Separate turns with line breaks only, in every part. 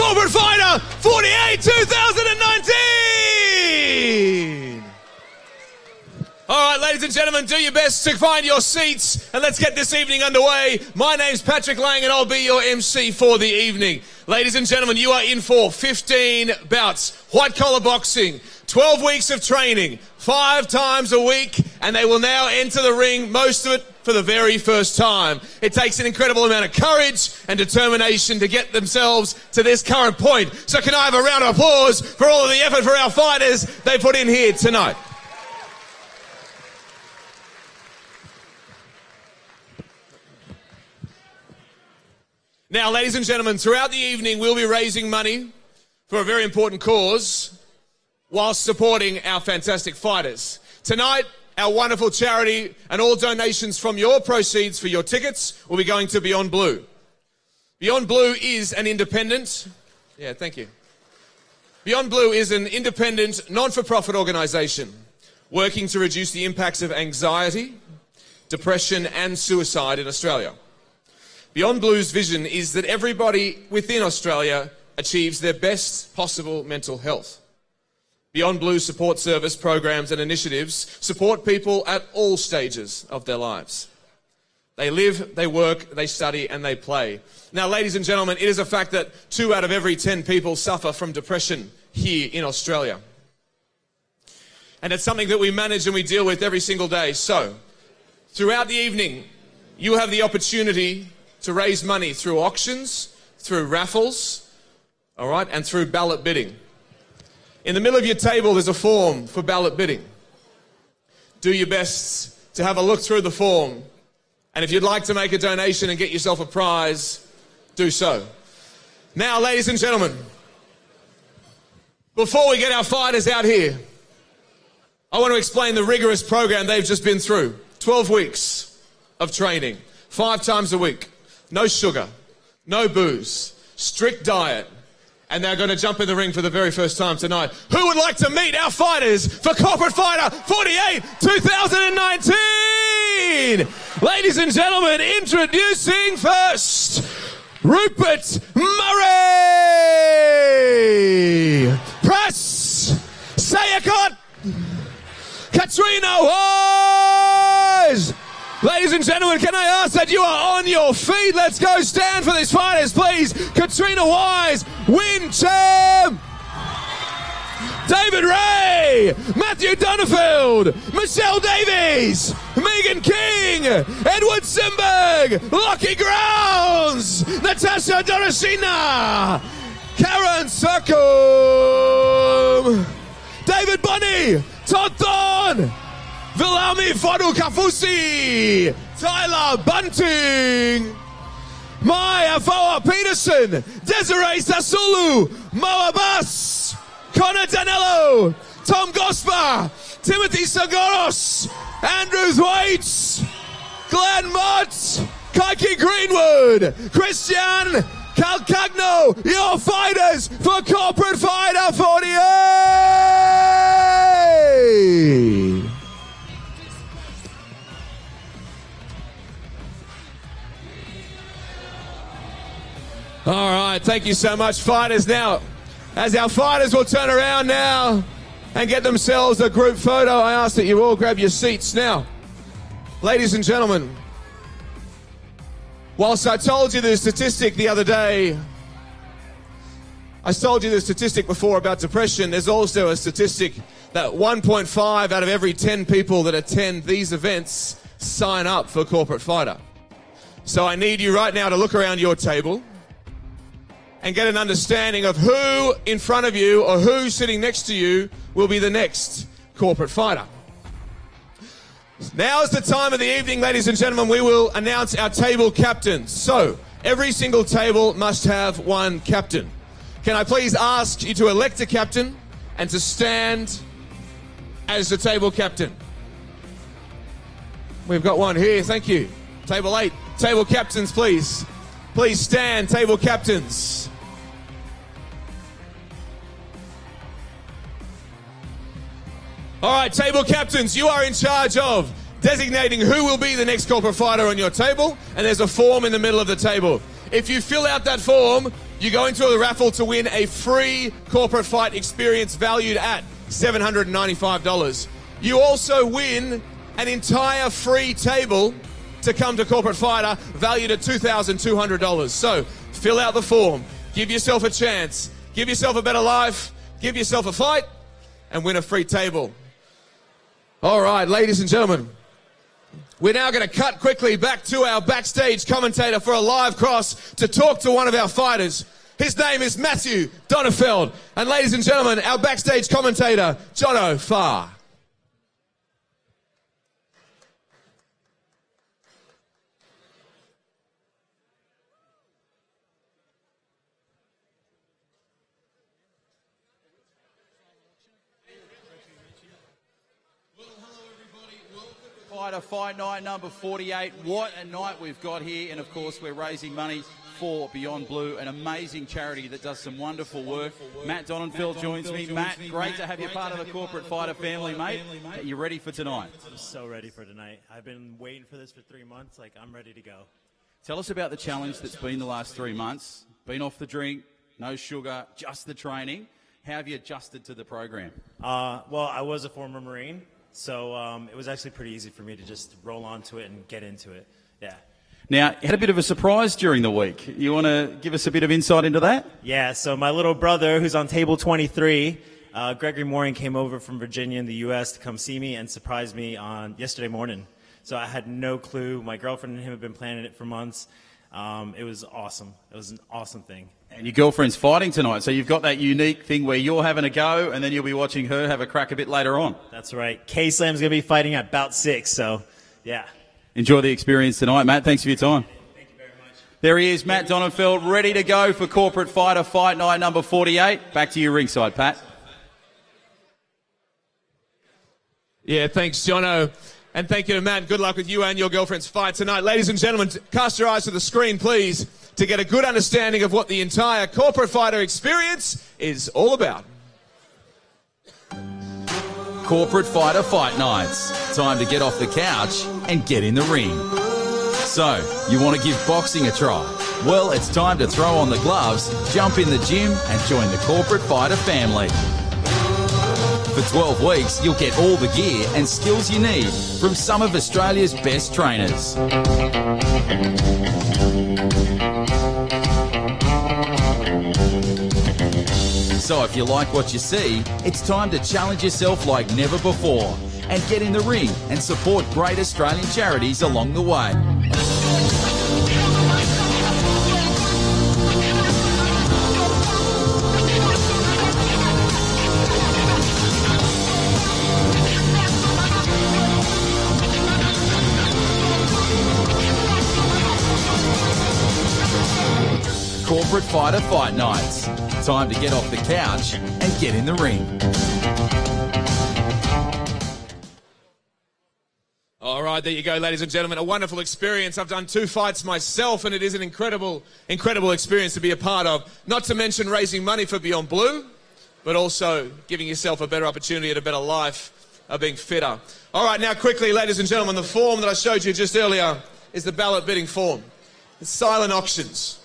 Corporate Fighter 48 2019! All right, ladies and gentlemen, do your best to find your seats and let's get this evening underway. My name's Patrick Lang and I'll be your MC for the evening. Ladies and gentlemen, you are in for 15 bouts, white-collar boxing, 12 weeks of training, 5 times a week, and they will now enter the ring, most of it for the very first time. It takes an incredible amount of courage and determination to get themselves to this current point. So can I have a round of applause for all of the effort for our fighters they put in here tonight? Now, ladies and gentlemen, throughout the evening, we'll be raising money for a very important cause whilst supporting our fantastic fighters. Tonight, our wonderful charity and all donations from your proceeds for your tickets will be going to Beyond Blue. Beyond Blue is an independent... Yeah, thank you. Beyond Blue is an independent, non-for-profit organisation working to reduce the impacts of anxiety, depression and suicide in Australia. Beyond Blue's vision is that everybody within Australia achieves their best possible mental health. Beyond Blue support service programs and initiatives support people at all stages of their lives. They live, they work, they study and they play. Now, ladies and gentlemen, it is a fact that 2 out of every 10 people suffer from depression here in Australia. And it's something that we manage and we deal with every single day. So, throughout the evening, you have the opportunity to raise money through auctions, through raffles, all right, and through ballot bidding. In the middle of your table, there's a form for ballot bidding. Do your best to have a look through the form. And if you'd like to make a donation and get yourself a prize, do so. Now, ladies and gentlemen, before we get our fighters out here, I want to explain the rigorous program they've just been through. 12 weeks of training, 5 times a week. No sugar, no booze, strict diet, and they're going to jump in the ring for the very first time tonight. Who would like to meet our fighters for Corporate Fighter 48 2019? Ladies and gentlemen, introducing first, Rupert Murray, Press Sayakot, Katrina Wise. Ladies and gentlemen, can I ask that you are on your feet? Let's go stand for these fighters, please. Katrina Wise, Win Chim, David Ray, Matthew Donenfeld, Michelle Davies, Megan King, Edward Simberg, Lockie Grounds, Natasha Dorosina, Karen Circum, David Bunny, Todd Thorn, Vilami Fatu Kafusi, Tyler Bunting, Maya Foa Peterson, Desiree Sasulu, Mo Abis, Connor Danello, Tom Gosper, Timothy Skoros, Andrew Thwaite, Glenn Mott, Kaiki Greenwood, Christian Calcagno, your fighters for Corporate Fighter 48! All right, thank you so much, fighters. Now, as our fighters will turn around now and get themselves a group photo, I ask that you all grab your seats now. Ladies and gentlemen, whilst I told you the statistic the other day, I told you the statistic before about depression, there's also a statistic that 1.5 out of every 10 people that attend these events sign up for Corporate Fighter. So I need you right now to look around your table and get an understanding of who in front of you or who sitting next to you will be the next Corporate Fighter. Now is the time of the evening, ladies and gentlemen, we will announce our table captains. So, every single table must have one captain. Can I please ask you to elect a captain and to stand as the table captain? We've got one here, thank you. Table 8, table captains, please. Please stand, table captains. All right, table captains, you are in charge of designating who will be the next corporate fighter on your table, and there's a form in the middle of the table. If you fill out that form, You go into the raffle to win a free corporate fight experience valued at $795. You also win an entire free table to come to Corporate Fighter valued at $2,200. So fill out the form, give yourself a chance, give yourself a better life, give yourself a fight, and win a free table. All right, ladies and gentlemen, we're now going to cut quickly back to our backstage commentator for a live cross to talk to one of our fighters. His name is Matthew Donenfeld. And ladies and gentlemen, our backstage commentator, Jono Farr.
Fighter Fight Night number 48. What a night we've got here. And of course, we're raising money for Beyond Blue, an amazing charity that does some wonderful work. Matt Donenfeld joins me. Matt, great to have you part of the Corporate Fighter family, mate. Are you ready for tonight?
I'm so ready for tonight. I've been waiting for this for 3 months. Like, I'm ready to go.
Tell us about the challenge that's been the last 3 months. Been off the drink, no sugar, just the training. How have you adjusted to the program?
Well, I was a former Marine, so it was actually pretty easy for me to just roll onto it and get into it. Yeah.
Now, you had a bit of a surprise during the week. You want to give us a bit of insight into that?
Yeah, so my little brother, who's on table 23, Gregory Moring, came over from Virginia in the U.S. to come see me and surprise me on yesterday morning. So I had no clue. My girlfriend and him have been planning it for months. It was awesome. It was an awesome thing.
And your girlfriend's fighting tonight, so you've got that unique thing where you're having a go and then you'll be watching her have a crack a bit later on.
That's right. K-Slam's going to be fighting at Bout 6, so yeah.
Enjoy the experience tonight, Matt. Thanks for your time.
Thank you very much.
There he is, Matt Donenfeld, ready to go for Corporate Fighter Fight Night number 48. Back to you ringside, Pat.
Yeah, thanks, Jono. And thank you to Matt. Good luck with you and your girlfriend's fight tonight. Ladies and gentlemen, cast your eyes to the screen, please, to get a good understanding of what the entire Corporate Fighter experience is all about.
Corporate Fighter Fight Nights. Time to get off the couch and get in the ring. So, you want to give boxing a try? Well, it's time to throw on the gloves, jump in the gym and join the Corporate Fighter family. For 12 weeks, you'll get all the gear and skills you need from some of Australia's best trainers. So if you like what you see, it's time to challenge yourself like never before and get in the ring and support great Australian charities along the way. Corporate Fighter Fight Nights. Time to get off the couch and get in the ring.
All right, there you go, ladies and gentlemen. A wonderful experience. I've done 2 fights myself, and it is an incredible, incredible experience to be a part of. Not to mention raising money for Beyond Blue, but also giving yourself a better opportunity at a better life of being fitter. All right, now quickly, ladies and gentlemen, the form that I showed you just earlier is the ballot bidding form. It's silent auctions.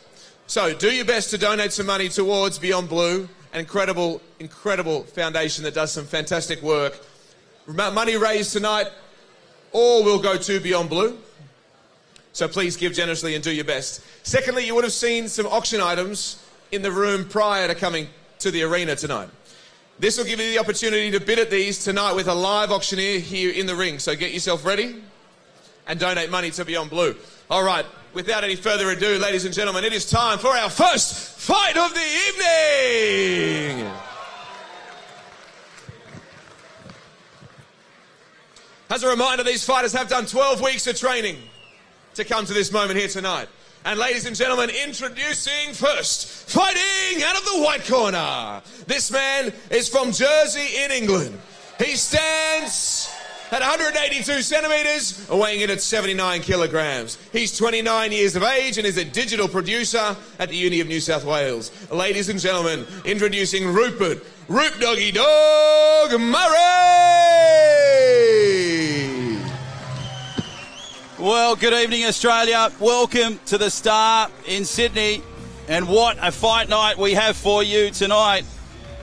So do your best to donate some money towards Beyond Blue, an incredible, incredible foundation that does some fantastic work. Money raised tonight, all will go to Beyond Blue. So please give generously and do your best. Secondly, you would have seen some auction items in the room prior to coming to the arena tonight. This will give you the opportunity to bid at these tonight with a live auctioneer here in the ring. So get yourself ready and donate money to Beyond Blue. All right, without any further ado, ladies and gentlemen, it is time for our first fight of the evening. As a reminder, these fighters have done 12 weeks of training to come to this moment here tonight. And ladies and gentlemen, introducing first, fighting out of the white corner. This man is from Jersey in England. He stands at 182 centimetres, weighing in at 79 kilograms. He's 29 years of age and is a digital producer at the Uni of New South Wales. Ladies and gentlemen, introducing Rupert Roop Doggy Dog Murray!
Well, good evening, Australia. Welcome to the Star in Sydney. And what a fight night we have for you tonight.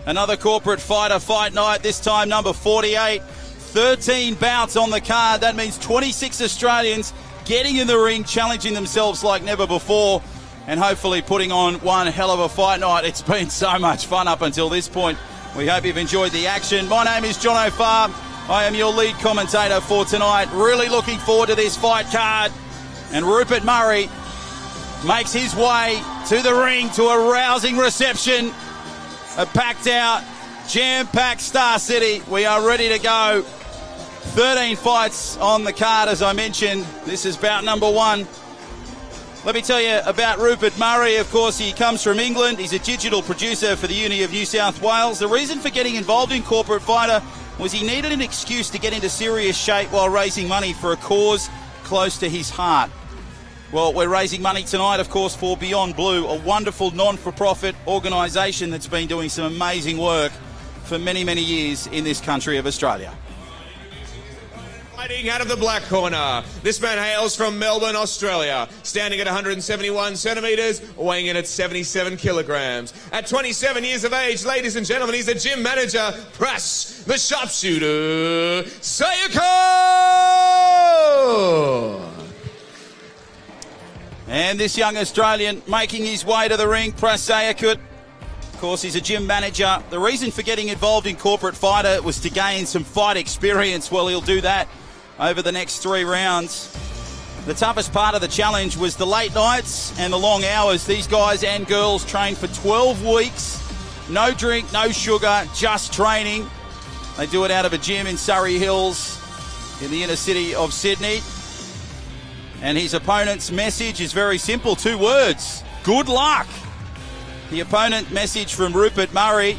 Another corporate fighter fight night, this time number 48. 13 bouts on the card. That means 26 Australians getting in the ring, challenging themselves like never before, and hopefully putting on one hell of a fight night. It's been so much fun up until this point. We hope you've enjoyed the action. My name is John O'Farr. I am your lead commentator for tonight. Really looking forward to this fight card. And Rupert Murray makes his way to the ring to a rousing reception. A packed out, jam-packed Star City. We are ready to go. 13 fights on the card, as I mentioned. This is bout number 1. Let me tell you about Rupert Murray. Of course, he comes from England. He's a digital producer for the Uni of New South Wales. The reason for getting involved in corporate fighter was he needed an excuse to get into serious shape while raising money for a cause close to his heart. Well, we're raising money tonight, of course, for Beyond Blue, a wonderful non-for-profit organisation that's been doing some amazing work for many, many years in this country of Australia.
Fighting out of the black corner, this man hails from Melbourne, Australia, standing at 171 centimetres, weighing in at 77 kilograms. At 27 years of age, ladies and gentlemen, he's a gym manager, Press, the sharpshooter, Seut.
And this young Australian making his way to the ring, Seut. Of course, he's a gym manager. The reason for getting involved in corporate fighter was to gain some fight experience. Well, he'll do that over the next 3 rounds. The toughest part of the challenge was the late nights and the long hours. These guys and girls trained for 12 weeks. No drink, no sugar, just training. They do it out of a gym in Surrey Hills in the inner city of Sydney. And his opponent's message is very simple, 2 words: good luck. The opponent message from Rupert Murray: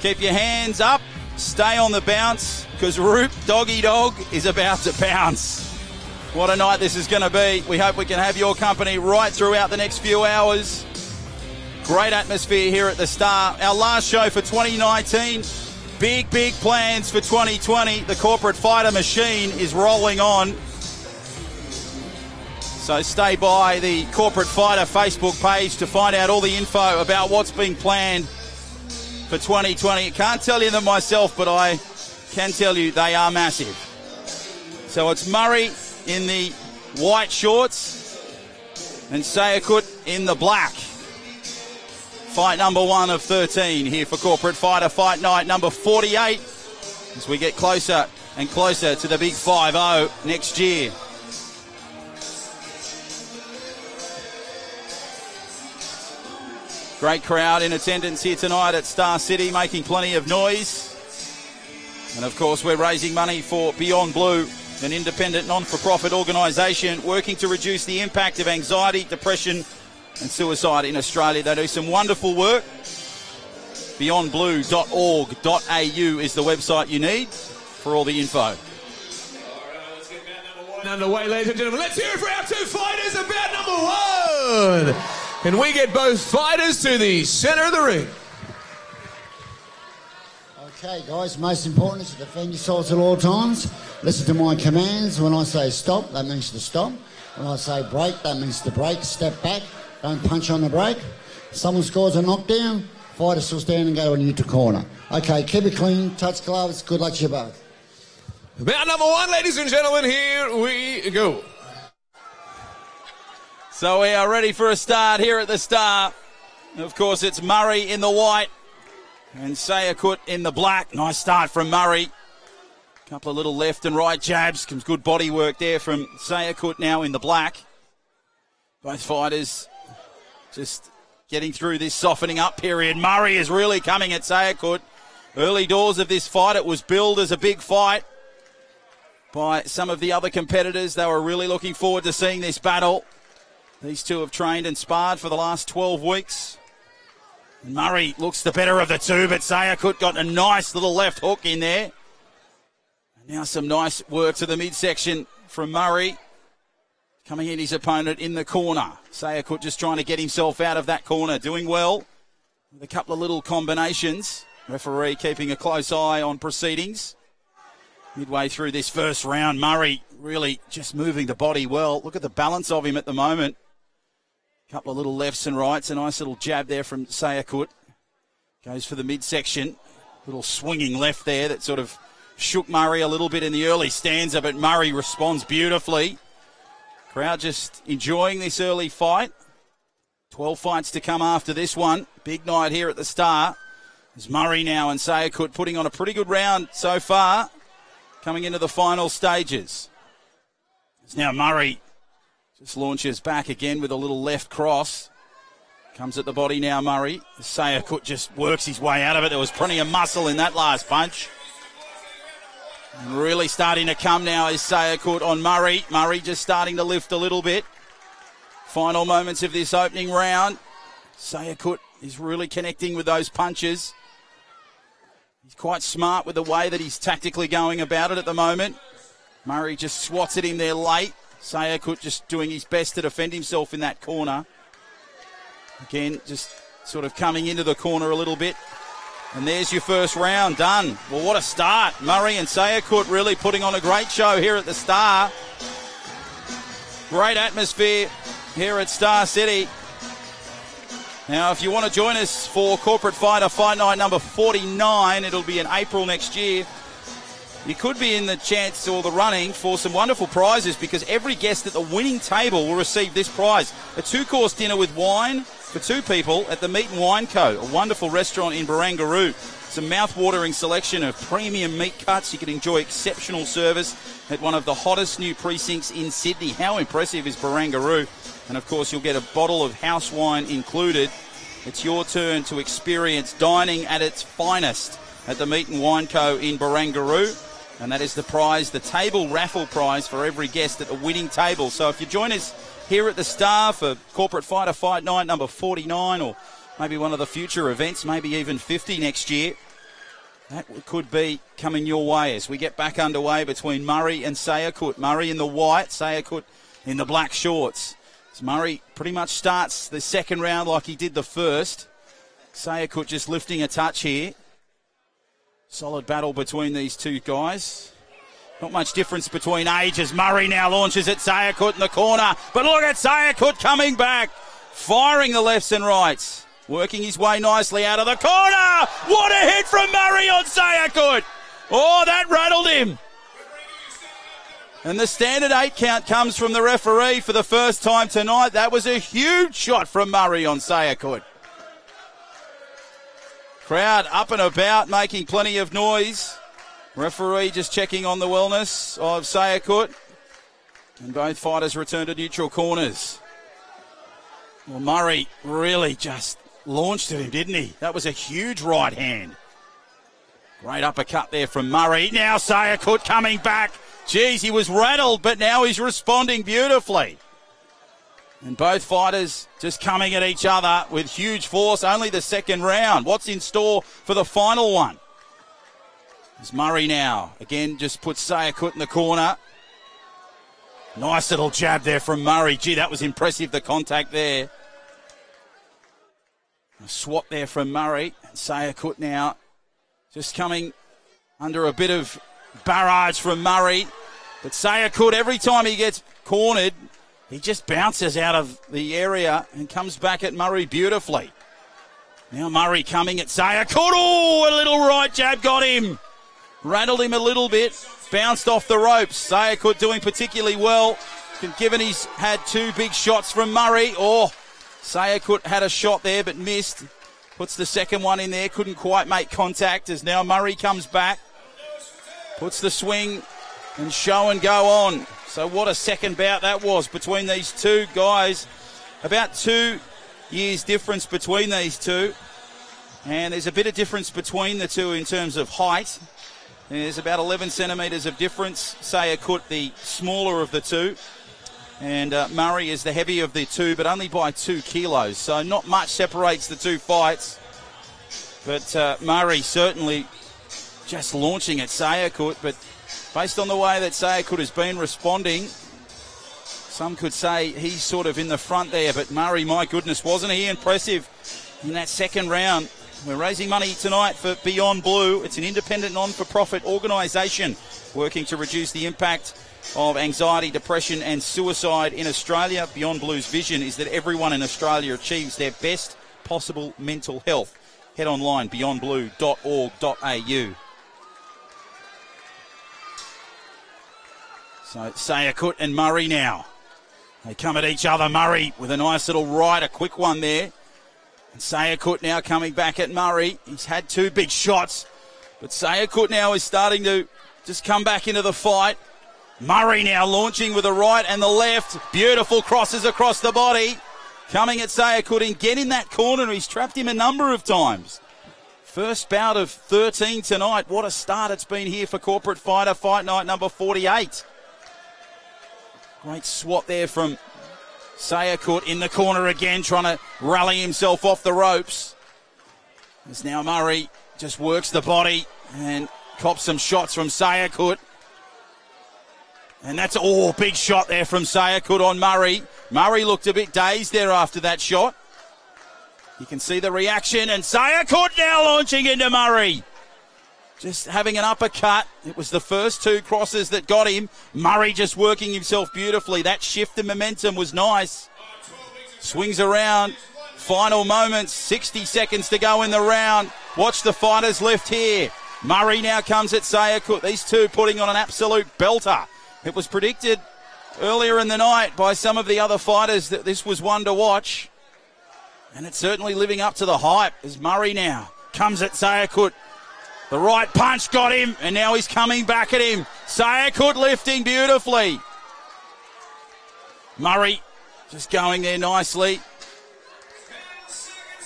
keep your hands up, stay on the bounce, because Roop Doggy Dog is about to bounce. What a night this is going to be. We hope we can have your company right throughout the next few hours. Great atmosphere here at the Star. Our last show for 2019. Big, big plans for 2020. The corporate fighter machine is rolling on. So stay by the Corporate Fighter Facebook page to find out all the info about what's being planned for 2020. I can't tell you them myself, but I can tell you they are massive. So it's Murray in the white shorts and Seut in the black. Fight number 1 of 13 here for Corporate Fighter Fight Night number 48 as we get closer and closer to the big 5-0 next year. Great crowd in attendance here tonight at Star City, making plenty of noise. And of course, we're raising money for Beyond Blue, an independent non-for-profit organisation working to reduce the impact of anxiety, depression and suicide in Australia. They do some wonderful work. beyondblue.org.au is the website you need for all the info.
All right, let's get bout number 1 underway, ladies and gentlemen. Let's hear it for our 2 fighters of bout number 1. Can we get both fighters to the centre of the ring?
Okay, guys, most important is to defend yourselves at all times. Listen to my commands. When I say stop, that means to stop. When I say break, that means to break. Step back. Don't punch on the break. If someone scores a knockdown, fighter still stand and go to a neutral corner. Okay, keep it clean, touch gloves. Good luck to you both.
Bout number 1, ladies and gentlemen, here we go.
So we are ready for a start here at the Star. Of course, it's Murray in the white and Seut in the black. Nice start from Murray. Couple of little left and right jabs. Some good body work there from Seut now in the black. Both fighters just getting through this softening up period. Murray is really coming at Seut. Early doors of this fight, it was billed as a big fight by some of the other competitors. They were really looking forward to seeing this battle. These two have trained and sparred for the last 12 weeks. And Murray looks the better of the two, but Seut got a nice little left hook in there. And now some nice work to the midsection from Murray. Coming in his opponent in the corner. Seut just trying to get himself out of that corner. Doing well with a couple of little combinations. Referee keeping a close eye on proceedings. Midway through this first round, Murray really just moving the body well. Look at the balance of him at the moment. Couple of little lefts and rights. A nice little jab there from Seut. Goes for the midsection. Little swinging left there that sort of shook Murray a little bit in the early stanza, but Murray responds beautifully. Crowd just enjoying this early fight. 12 fights to come after this one. Big night here at the Star. There's Murray now and Seut putting on a pretty good round so far, coming into the final stages. It's now Murray just launches back again with a little left cross. Comes at the body now, Murray. Seut just works his way out of it. There was plenty of muscle in that last punch. And really starting to come now is Seut on Murray. Murray just starting to lift a little bit. Final moments of this opening round. Seut is really connecting with those punches. He's quite smart with the way that he's tactically going about it at the moment. Murray just swats at him there late. Seut just doing his best to defend himself in that corner. Again, just sort of coming into the corner a little bit. And there's your first round done. Well, what a start. Murray and Seut really putting on a great show here at the Star. Great atmosphere here at Star City. Now, if you want to join us for Corporate Fighter Fight Night number 49, it'll be in April next year. You could be in the chance or the running for some wonderful prizes because every guest at the winning table will receive this prize. A 2-course dinner with wine for 2 people at the Meat and Wine Co., a wonderful restaurant in Barangaroo. Some mouth-watering selection of premium meat cuts. You can enjoy exceptional service at one of the hottest new precincts in Sydney. How impressive is Barangaroo? And, of course, you'll get a bottle of house wine included. It's your turn to experience dining at its finest at the Meat and Wine Co. in Barangaroo. And that is the prize, the table raffle prize for every guest at the winning table. So if you join us here at the Star for Corporate Fighter Fight Night number 49 or maybe one of the future events, maybe even 50 next year, that could be coming your way as we get back underway between Murray and Seut. Murray in the white, Seut in the black shorts. So Murray pretty much starts the second round like he did the first. Seut just lifting a touch here. Solid battle between these two guys. Not much difference between ages. Murray now launches at Seut in the corner. But look at Seut coming back. Firing the lefts and rights. Working his way nicely out of the corner. What a hit from Murray on Seut. Oh, that rattled him. And the standard 8 count comes from the referee for the first time tonight. That was a huge shot from Murray on Seut. Crowd up and about, making plenty of noise. Referee just checking on the wellness of Seut. And both fighters return to neutral corners. Well, Murray really just launched at him, didn't he? That was a huge right hand. Great uppercut there from Murray. Now Seut coming back. Geez, he was rattled, but now he's responding beautifully. And both fighters just coming at each other with huge force. Only the second round. What's in store for the final one? There's Murray now. Again, just puts Seut in the corner. Nice little jab there from Murray. Gee, that was impressive, the contact there. A swat there from Murray. And Seut now just coming under a bit of barrage from Murray. But Seut, every time he gets cornered, he just bounces out of the area and comes back at Murray beautifully. Now Murray coming at Seut. Oh, a little right jab got him. Rattled him a little bit. Bounced off the ropes. Seut doing particularly well, given he's had 2 big shots from Murray. Oh, Seut had a shot there but missed. Puts the second one in there. Couldn't quite make contact as now Murray comes back. Puts the swing and show and go on. So what a second bout that was between these two guys. About 2 years difference between these two. And there's a bit of difference between the two in terms of height. There's about 11 centimetres of difference. Seut, the smaller of the two. And Murray is the heavier of the two, but only by 2 kilos. So not much separates the two fights. But Murray certainly just launching at Seut, but based on the way that Seut has been responding, some could say he's sort of in the front there. But Murray, my goodness, wasn't he impressive in that second round?
We're raising money tonight for Beyond Blue. It's an independent, non-for-profit organisation working to reduce the impact of anxiety, depression and suicide in Australia. Beyond Blue's vision is that everyone in Australia achieves their best possible mental health. Head online, beyondblue.org.au. So Seut and Murray now. They come at each other. Murray with a nice little right, a quick one there. And Seut now coming back at Murray. He's had 2 big shots, but Seut now is starting to just come back into the fight. Murray now launching with the right and the left. Beautiful crosses across the body. Coming at Seut and get in that corner. He's trapped him a number of times. First bout of 13 tonight. What a start it's been here for Corporate Fighter Fight Night number 48. Great swat there from Seut in the corner again, trying to rally himself off the ropes. As now Murray just works the body and cops some shots from Seut. And that's big shot there from Seut on Murray. Murray looked a bit dazed there after that shot. You can see the reaction, and Seut now launching into Murray. Just having an uppercut. It was the first 2 crosses that got him. Murray just working himself beautifully. That shift in momentum was nice. Swings around. Final moments. 60 seconds to go in the round. Watch the fighters lift here. Murray now comes at Seut. These 2 putting on an absolute belter. It was predicted earlier in the night by some of the other fighters that this was one to watch. And it's certainly living up to the hype as Murray now comes at Seut. The right punch got him, and now he's coming back at him. Seut lifting beautifully. Murray just going there nicely.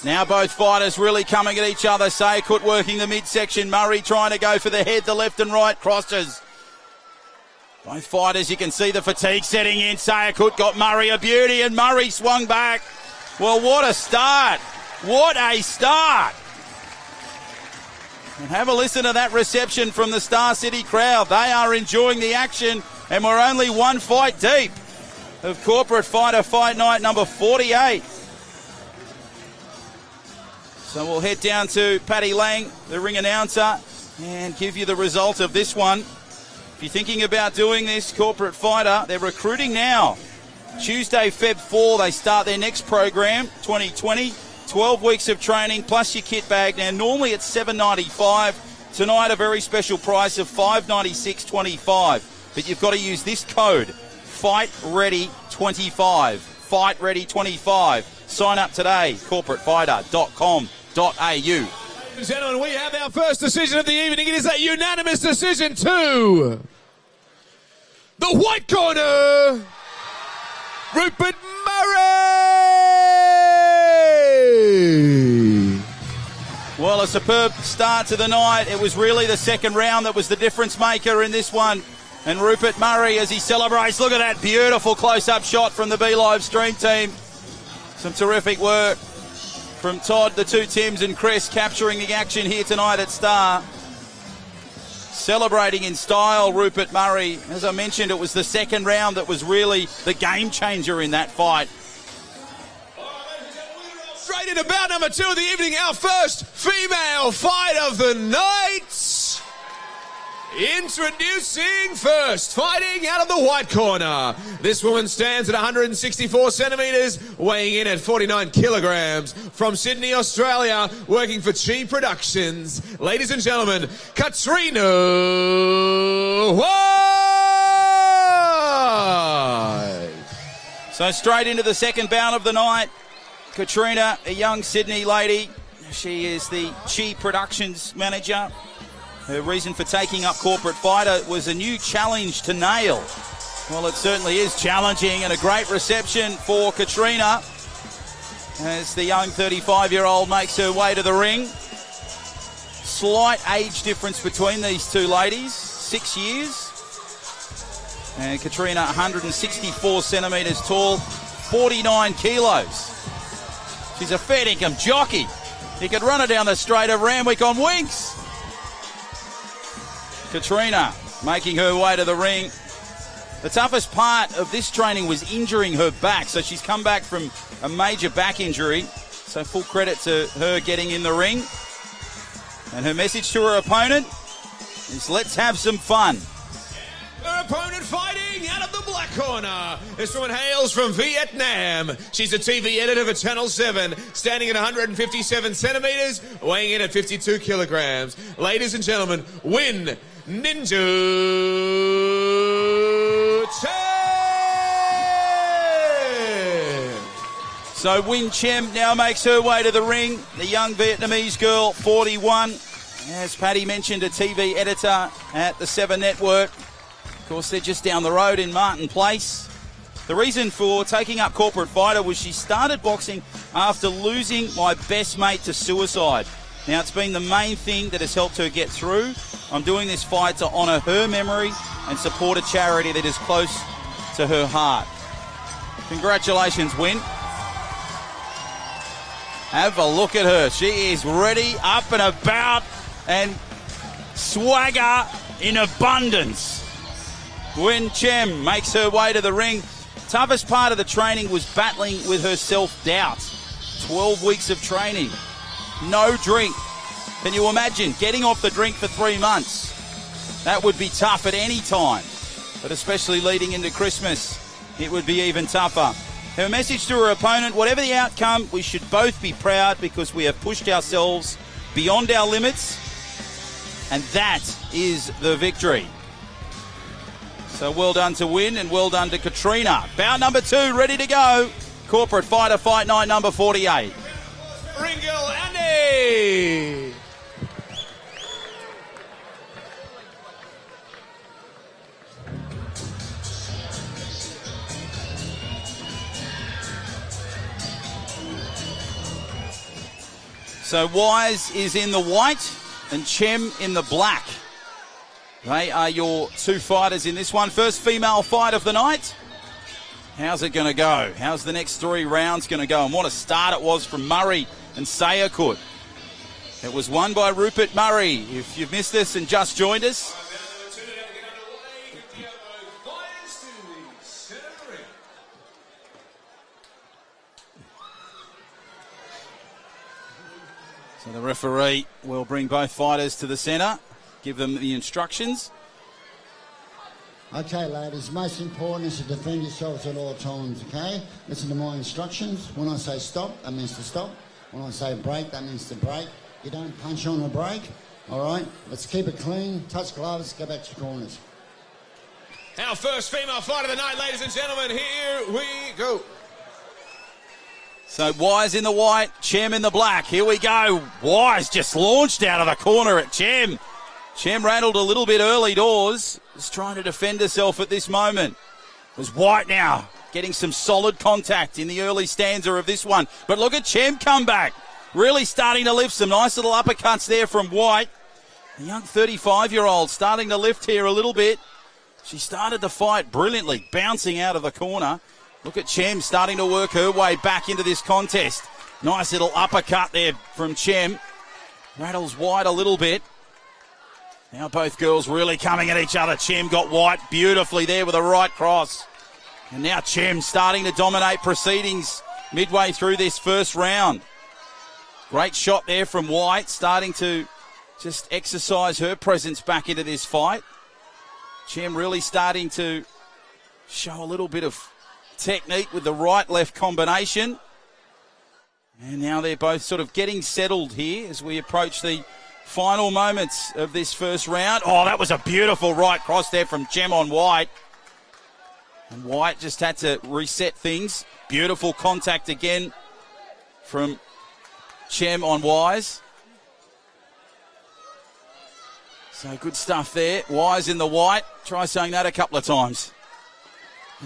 Now both fighters really coming at each other. Seut working the midsection. Murray trying to go for the head, the left and right crosses. Both fighters, you can see the fatigue setting in. Seut got Murray a beauty, and Murray swung back. Well, what a start. What a start. And have a listen to that reception from the Star City crowd. They are enjoying the action, and we're only 1 fight deep of Corporate Fighter Fight Night number 48. So we'll head down to Paddy Lang, the ring announcer, and give you the result of this one. If you're thinking about doing this, Corporate Fighter, they're recruiting now. Tuesday, Feb 4, they start their next program, 2020. 12 weeks of training plus your kit bag. Now, normally it's $7.95. Tonight, a very special price of $5.96.25. But you've got to use this code, FightReady25. FightReady25. Sign up today, corporatefighter.com.au.
Ladies and gentlemen, we have our first decision of the evening. It is a unanimous decision to the white corner, Rupert Murray.
Well, a superb start to the night. It was really the second round that was the difference maker in this one. And Rupert Murray, as he celebrates, look at that beautiful close-up shot from the B Live stream team. Some terrific work from Todd, the 2 Tims, and Chris capturing the action here tonight at Star. Celebrating in style, Rupert Murray. As I mentioned, it was the second round that was really the game changer in that fight.
Straight into bout number 2 of the evening, our first female fight of the night. Introducing first, fighting out of the white corner. This woman stands at 164 centimetres, weighing in at 49 kilograms. From Sydney, Australia, working for Chim Productions. Ladies and gentlemen, Katrina White.
So straight into the second bout of the night. Katrina, a young Sydney lady. She is the Chim Productions manager. Her reason for taking up Corporate Fighter was a new challenge to nail. Well, it certainly is challenging, and a great reception for Katrina as the young 35-year-old makes her way to the ring. Slight age difference between these 2 ladies, 6 years. And Katrina, 164 centimetres tall, 49 kilos. She's a fair dinkum jockey. He could run her down the straight of Randwick on Winks. Katrina making her way to the ring. The toughest part of this training was injuring her back, so she's come back from a major back injury. So full credit to her getting in the ring. And her message to her opponent is let's have some fun.
Her opponent fighting out of the black corner. This woman hails from Vietnam. She's a TV editor for Channel 7, standing at 157 centimetres, weighing in at 52 kilograms. Ladies and gentlemen, Win Ninja Chim!
So Win Chim now makes her way to the ring. The young Vietnamese girl, 41. As Paddy mentioned, a TV editor at the 7 Network. Of course, they're just down the road in Martin Place. The reason for taking up Corporate Fighter was she started boxing after losing my best mate to suicide. Now, it's been the main thing that has helped her get through. I'm doing this fight to honour her memory and support a charity that is close to her heart. Congratulations, Win. Have a look at her. She is ready, up and about, and swagger in abundance. Win Chim makes her way to the ring. Toughest part of the training was battling with her self-doubt. 12 weeks of training. No drink. Can you imagine getting off the drink for 3 months? That would be tough at any time, but especially leading into Christmas, it would be even tougher. Her message to her opponent, whatever the outcome, we should both be proud because we have pushed ourselves beyond our limits, and that is the victory. So well done to Win and well done to Katrina. Bout number 2 ready to go. Corporate Fighter Fight Night number 48.
Ring girl Andy!
So Wise is in the white and Chim in the black. They are your 2 fighters in this one. First female fight of the night. How's it going to go? How's the next 3 rounds going to go? And what a start it was from Murray and Seut. It was won by Rupert Murray. If you've missed this and just joined us, so the referee will bring both fighters to the centre, give them the instructions.
Okay, ladies, most important is to defend yourselves at all times, okay? Listen to my instructions. When I say stop, that means to stop. When I say break, that means to break. You don't punch on a break, all right? Let's keep it clean, touch gloves, go back to your corners.
Our first female fight of the night, ladies and gentlemen, here we go.
So Wise in the white, Chim in the black. Here we go. Wise just launched out of the corner at Chim. Chim rattled a little bit early doors. Just trying to defend herself at this moment. There's White now getting some solid contact in the early stanza of this one. But look at Chim come back. Really starting to lift. Some nice little uppercuts there from White. A young 35-year-old starting to lift here a little bit. She started the fight brilliantly, bouncing out of the corner. Look at Chim starting to work her way back into this contest. Nice little uppercut there from Chim. Rattles White a little bit. Now both girls really coming at each other. Chim got White beautifully there with a right cross. And now Chim starting to dominate proceedings midway through this first round. Great shot there from White, starting to just exercise her presence back into this fight. Chim really starting to show a little bit of technique with the right-left combination. And now they're both sort of getting settled here as we approach the final moments of this first round. Oh, that was a beautiful right cross there from Chim on White. And White just had to reset things. Beautiful contact again from Chim on Wise. So good stuff there. Wise in the white. Try saying that a couple of times.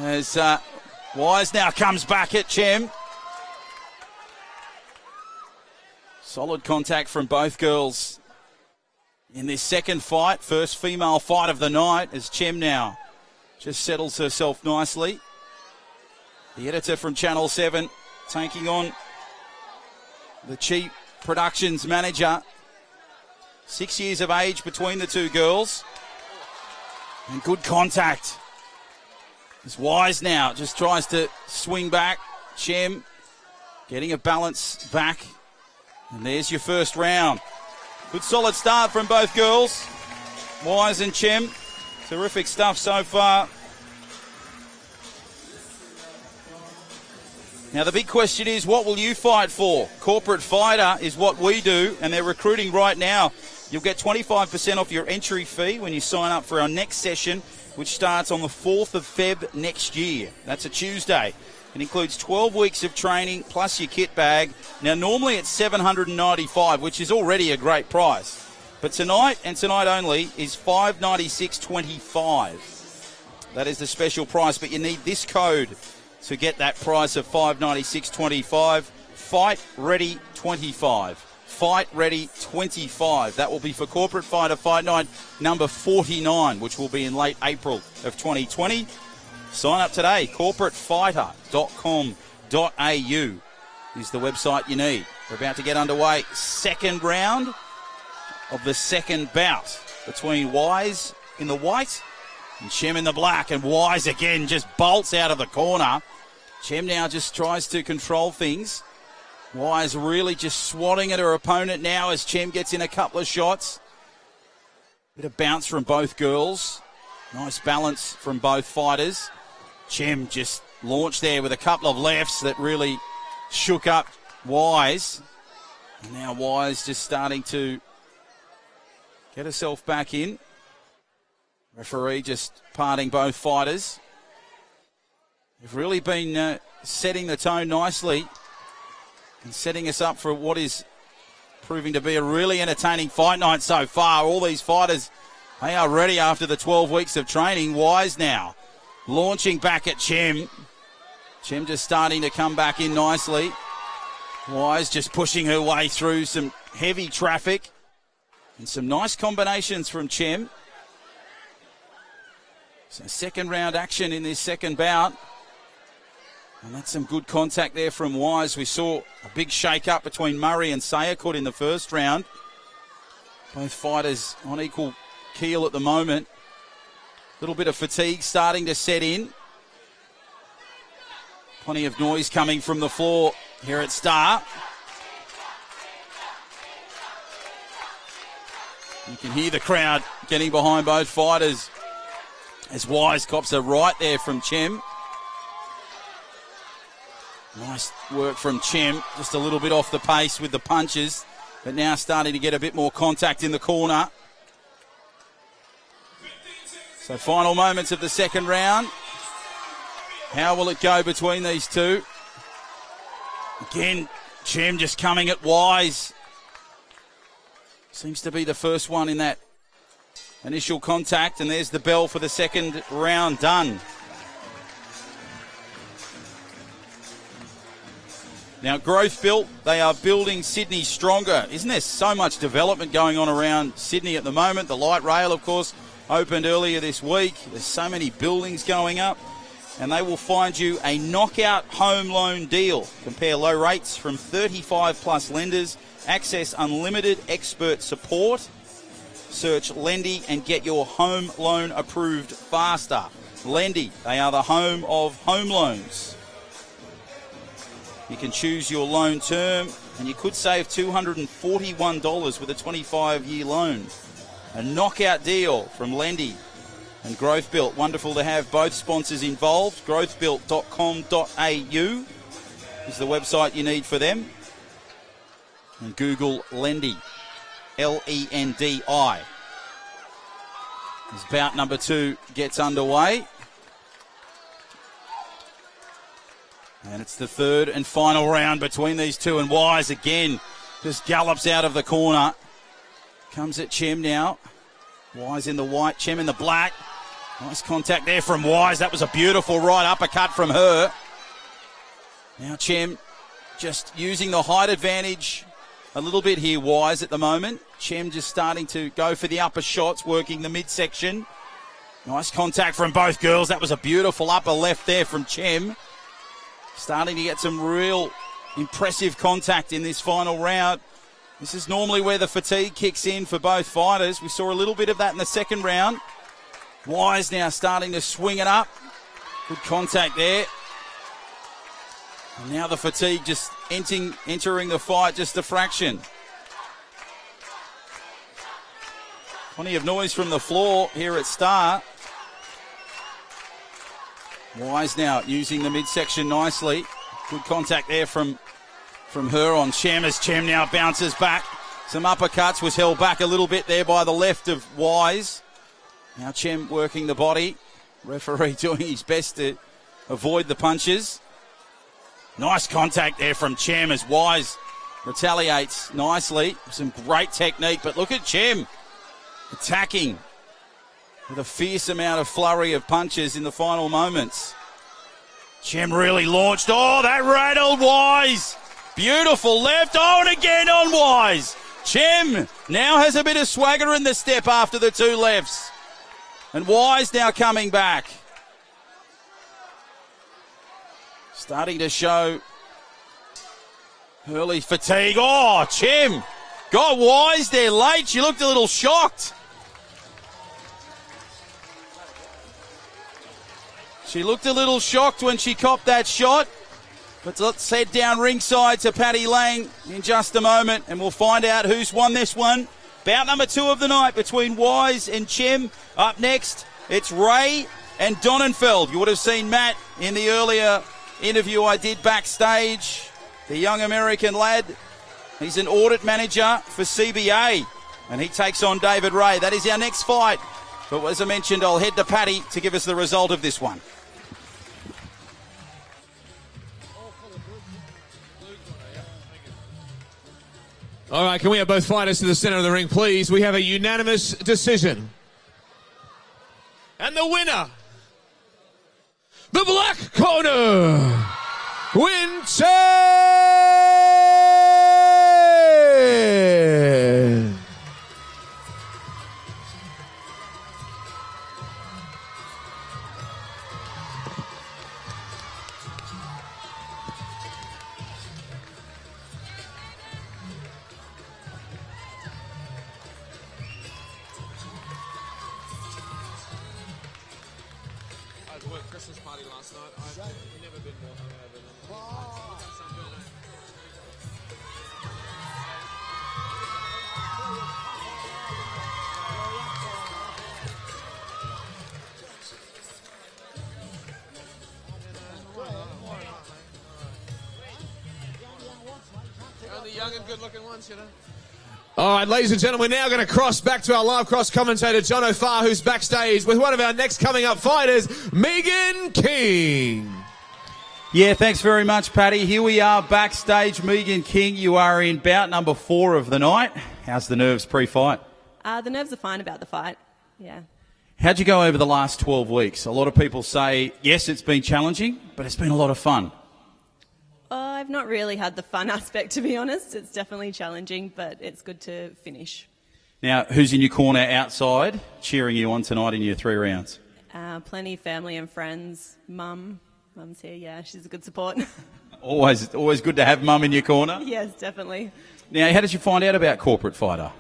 As Wise now comes back at Chim. Solid contact from both girls in this second fight. First female fight of the night as Chim now just settles herself nicely. The editor from Channel 7 taking on the Chief Productions manager. 6 years of age between the two girls. And good contact. As Wise now just tries to swing back. Chim getting a balance back. And there's your first round. Good solid start from both girls. Wise and Chim. Terrific stuff so far. Now the big question is, what will you fight for? Corporate Fighter is what we do, and they're recruiting right now. You'll get 25% off your entry fee when you sign up for our next session, which starts on the 4th of Feb next year. That's a Tuesday. It includes 12 weeks of training plus your kit bag. Now normally it's $795, which is already a great price. But tonight, and tonight only, is $596.25. That is the special price, but you need this code to get that price of $596.25. Fight Ready 25. Fight Ready 25. That will be for Corporate Fighter Fight Night number 49, which will be in late April of 2020. Sign up today. corporatefighter.com.au is the website you need. We're about to get underway. Second round of the second bout between Wise in the white and Chim in the black. And Wise again just bolts out of the corner. Chim now just tries to control things. Wise really just swatting at her opponent now as Chim gets in a couple of shots. Bit of bounce from both girls. Nice balance from both fighters. Chim just launched there with a couple of lefts that really shook up Wise. And now Wise just starting to get herself back in. Referee just parting both fighters. They've really been setting the tone nicely and setting us up for what is proving to be a really entertaining fight night so far. All these fighters, they are ready after the 12 weeks of training. Wise now launching back at Chim. Chim just starting to come back in nicely. Wise just pushing her way through some heavy traffic and some nice combinations from Chim. So second round action in this second bout. And that's some good contact there from Wise. We saw a big shake-up between Murray and Seut in the first round. Both fighters on equal keel at the moment. A little bit of fatigue starting to set in. Plenty of noise coming from the floor here at Star. You can hear the crowd getting behind both fighters as Wise cops a right there from Chim. Nice work from Chim, just a little bit off the pace with the punches, but now starting to get a bit more contact in the corner. So final moments of the second round. How will it go between these two? Again, Chim just coming at Wise. Seems to be the first one in that initial contact, and there's the bell for the second round done. Now, Growth Built, they are building Sydney stronger. Isn't there so much development going on around Sydney at the moment? The light rail, of course, opened earlier this week. There's so many buildings going up. And they will find you a knockout home loan deal. Compare low rates from 35 plus lenders. Access unlimited expert support. Search Lendy and get your home loan approved faster. Lendy, they are the home of home loans. You can choose your loan term and you could save $241 with a 25-year loan. A knockout deal from Lendy and Growth Built. Wonderful to have both sponsors involved. growthbuilt.com.au is the website you need for them. And Google Lendy, Lendi. As bout number 2 gets underway. And it's the third and final round between these two. And Wise again just gallops out of the corner. Comes at Chim now. Wise in the white, Chim in the black. Nice contact there from Wise. That was a beautiful right uppercut from her. Now Chim just using the height advantage a little bit here, Wise, at the moment. Chim just starting to go for the upper shots, working the midsection. Nice contact from both girls. That was a beautiful upper left there from Chim. Starting to get some real impressive contact in this final round. This is normally where the fatigue kicks in for both fighters. We saw a little bit of that in the second round. Wise now starting to swing it up. Good contact there. And now the fatigue just entering the fight just a fraction. Plenty of noise from the floor here at Star. Wise now using the midsection nicely. Good contact there from her on Chim as Chim now bounces back. Some uppercuts, was held back a little bit there by the left of Wise. Now Chim working the body. Referee doing his best to avoid the punches. Nice contact there from Chim as Wise retaliates nicely. Some great technique, but look at Chim attacking with a fierce amount of flurry of punches in the final moments. Chim really launched. Oh, that rattled Wise. Beautiful left. Oh, and again on Wise. Chim now has a bit of swagger in the step after the two lefts. And Wise now coming back. Starting to show early fatigue. Oh, Chim got Wise there late. She looked a little shocked. She looked a little shocked when she copped that shot. But let's head down ringside to Paddy Lang in just a moment, and we'll find out who's won this one. Bout number 2 of the night between Wise and Chim. Up next, it's Ray and Donenfeld. You would have seen Matt in the earlier interview I did backstage. The young American lad. He's an audit manager for CBA, and he takes on David Ray. That is our next fight. But as I mentioned, I'll head to Paddy to give us the result of this one.
All right, can we have both fighters to the center of the ring, please? We have a unanimous decision. And the winner, the black corner, Winter. Christmas party last night. I've never been more hungover than only young and good-looking ones, you know. All right, ladies and gentlemen, we're now going to cross back to our live cross commentator, John O'Farr, who's backstage with one of our next coming up fighters, Megan King.
Yeah, thanks very much, Paddy. Here we are backstage. Megan King, you are in bout number 4 of the night. How's the nerves pre-fight?
The nerves are fine about the fight, yeah.
How'd you go over the last 12 weeks? A lot of people say, yes, it's been challenging, but it's been a lot of fun.
I've not really had the fun aspect, to be honest. It's definitely challenging, but it's good to finish.
Now, who's in your corner outside cheering you on tonight in your 3 rounds?
Plenty of family and friends. Mum's here, yeah, she's a good support.
Always good to have Mum in your corner.
Yes, definitely.
Now, how did you find out about Corporate Fighter?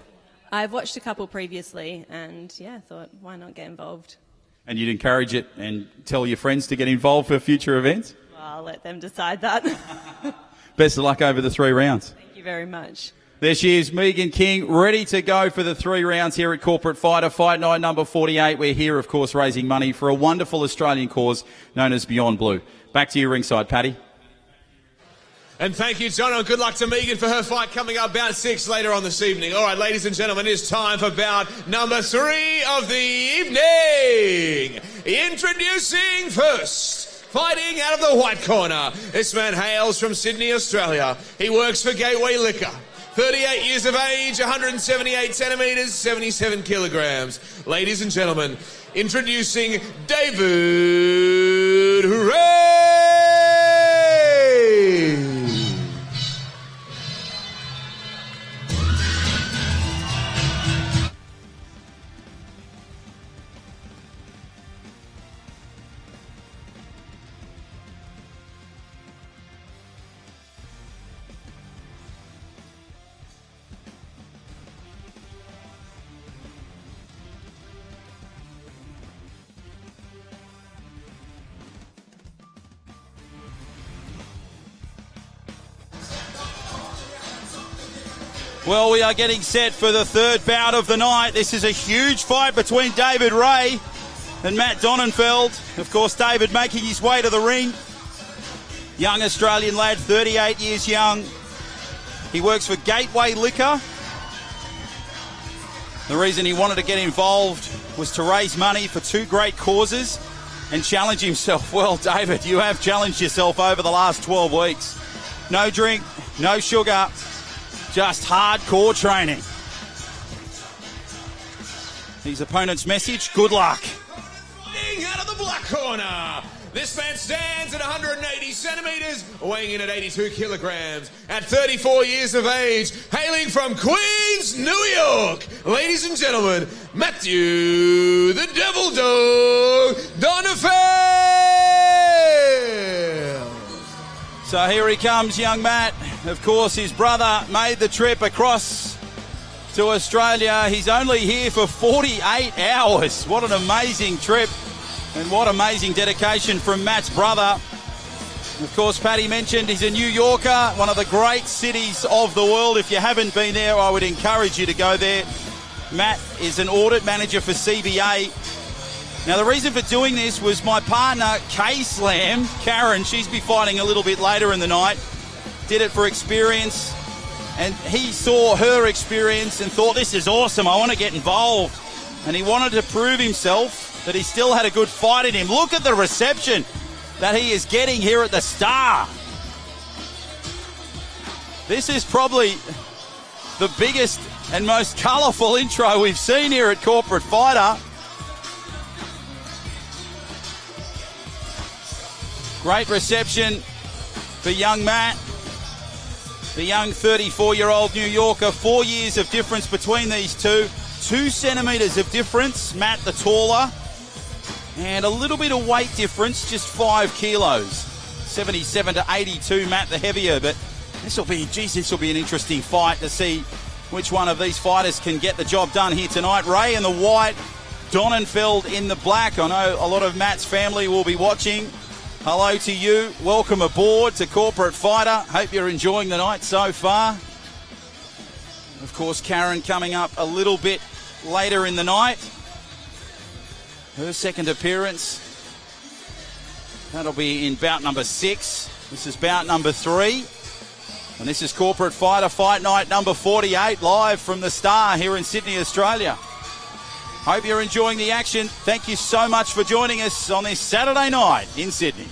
I've watched a couple previously and, yeah, thought, why not get involved?
And you'd encourage it and tell your friends to get involved for future events?
Well, I'll let them decide that.
Best of luck over the 3 rounds.
Thank you very much.
There she is, Megan King, ready to go for the 3 rounds here at Corporate Fighter, fight night number 48. We're here, of course, raising money for a wonderful Australian cause known as Beyond Blue. Back to you ringside, Paddy.
And thank you, John, and good luck to Megan for her fight coming up bout 6 later on this evening. All right, ladies and gentlemen, it's time for bout number 3 of the evening. Introducing first, fighting out of the white corner. This man hails from Sydney, Australia. He works for Gateway Liquor. 38 years of age, 178 centimetres, 77 kilograms. Ladies and gentlemen, introducing David Ray.
Well, we are getting set for the third bout of the night. This is a huge fight between David Ray and Matt Donenfeld. Of course, David making his way to the ring. Young Australian lad, 38 years young. He works for Gateway Liquor. The reason he wanted to get involved was to raise money for two great causes and challenge himself. Well, David, you have challenged yourself over the last 12 weeks. No drink, no sugar, just hardcore training. His opponent's message, good luck.
Fighting out of the black corner. This man stands at 180 centimetres, weighing in at 82 kilograms. At 34 years of age, hailing from Queens, New York. Ladies and gentlemen, Matthew the Devil Dog Donenfeld.
So here he comes, young Matt. Of course, his brother made the trip across to Australia. He's only here for 48 hours. What an amazing trip. And what amazing dedication from Matt's brother. Of course, Paddy mentioned he's a New Yorker, one of the great cities of the world. If you haven't been there, I would encourage you to go there. Matt is an audit manager for CBA. Now, the reason for doing this was my partner, K-Slam, Karen, she's be fighting a little bit later in the night, did it for experience. And he saw her experience and thought, this is awesome, I want to get involved. And he wanted to prove himself that he still had a good fight in him. Look at the reception that he is getting here at the Star. This is probably the biggest and most colourful intro we've seen here at Corporate Fighter. Great reception for young Matt, the young 34-year-old New Yorker. 4 years of difference between these two. 2 centimetres of difference, Matt the taller. And a little bit of weight difference, just 5 kilos. 77 to 82, Matt the heavier. But this will be an interesting fight to see which one of these fighters can get the job done here tonight. Ray in the white, Donenfeld in the black. I know a lot of Matt's family will be watching. Hello to you. Welcome aboard to Corporate Fighter. Hope you're enjoying the night so far. Of course, Karen coming up a little bit later in the night. Her second appearance. That'll be in bout number 6. This is bout number 3. And this is Corporate Fighter Fight Night number 48, live from the Star here in Sydney, Australia. Hope you're enjoying the action. Thank you so much for joining us on this Saturday night in Sydney.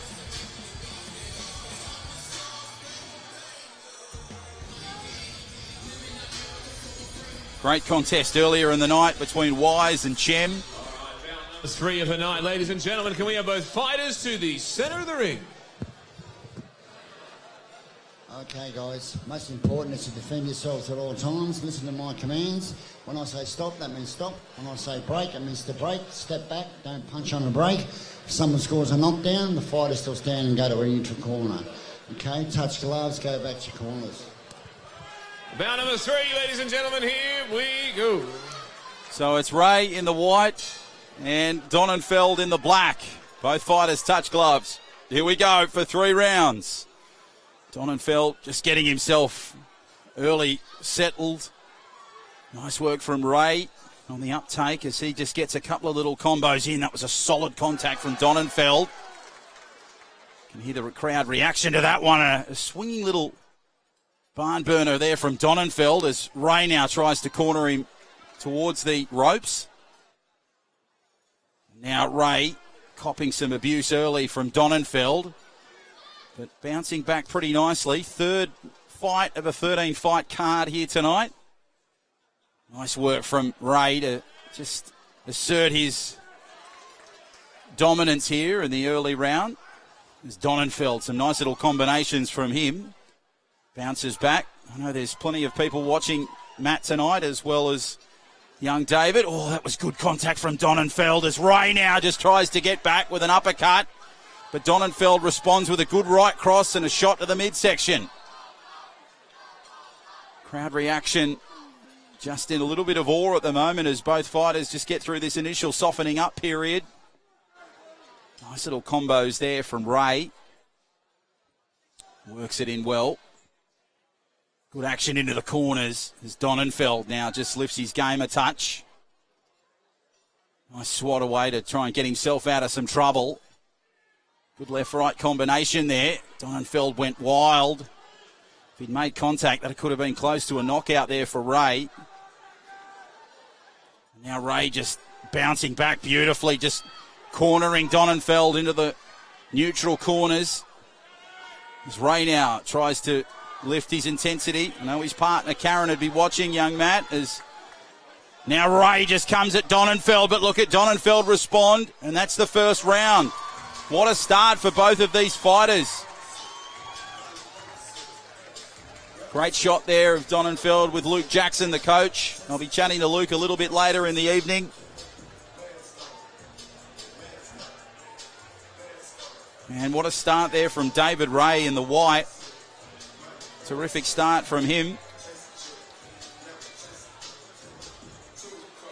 Great contest earlier in the night between Wise and Chim.
3 of the night, ladies and gentlemen. Can we have both fighters to the centre of the ring?
Okay, guys. Most important is to defend yourselves at all times. Listen to my commands. When I say stop, that means stop. When I say break, it means to break. Step back. Don't punch on the break. If someone scores a knockdown, the fighter still stand and go to a neutral corner. Okay, touch gloves, go back to your corners.
Bout number 3, ladies and gentlemen. Here we go.
So it's Ray in the white and Donenfeld in the black. Both fighters touch gloves. Here we go for 3 rounds. Donenfeld just getting himself early settled. Nice work from Ray on the uptake as he just gets a couple of little combos in. That was a solid contact from Donenfeld. You can hear the crowd reaction to that one. A swinging little barn burner there from Donenfeld as Ray now tries to corner him towards the ropes. Now Ray copping some abuse early from Donenfeld, but bouncing back pretty nicely. Third fight of a 13-fight card here tonight. Nice work from Ray to just assert his dominance here in the early round. There's Donenfeld, some nice little combinations from him. Bounces back. I know there's plenty of people watching Matt tonight as well as young David. Oh, that was good contact from Donenfeld as Ray now just tries to get back with an uppercut. But Donenfeld responds with a good right cross and a shot to the midsection. Crowd reaction just in a little bit of awe at the moment as both fighters just get through this initial softening up period. Nice little combos there from Ray. Works it in well. Good action into the corners as Donenfeld now just lifts his game a touch. Nice swat away to try and get himself out of some trouble. Good left-right combination there. Donenfeld went wild. If he'd made contact, that could have been close to a knockout there for Ray. Now Ray just bouncing back beautifully, just cornering Donenfeld into the neutral corners. As Ray now tries to lift his intensity. I know his partner Karen would be watching, young Matt, as now Ray just comes at Donenfeld, but look at Donenfeld respond, and that's the first round. What a start for both of these fighters. Great shot there of Donenfeld with Luke Jackson, the coach. I'll be chatting to Luke a little bit later in the evening. And what a start there from David Ray in the white. Terrific start from him.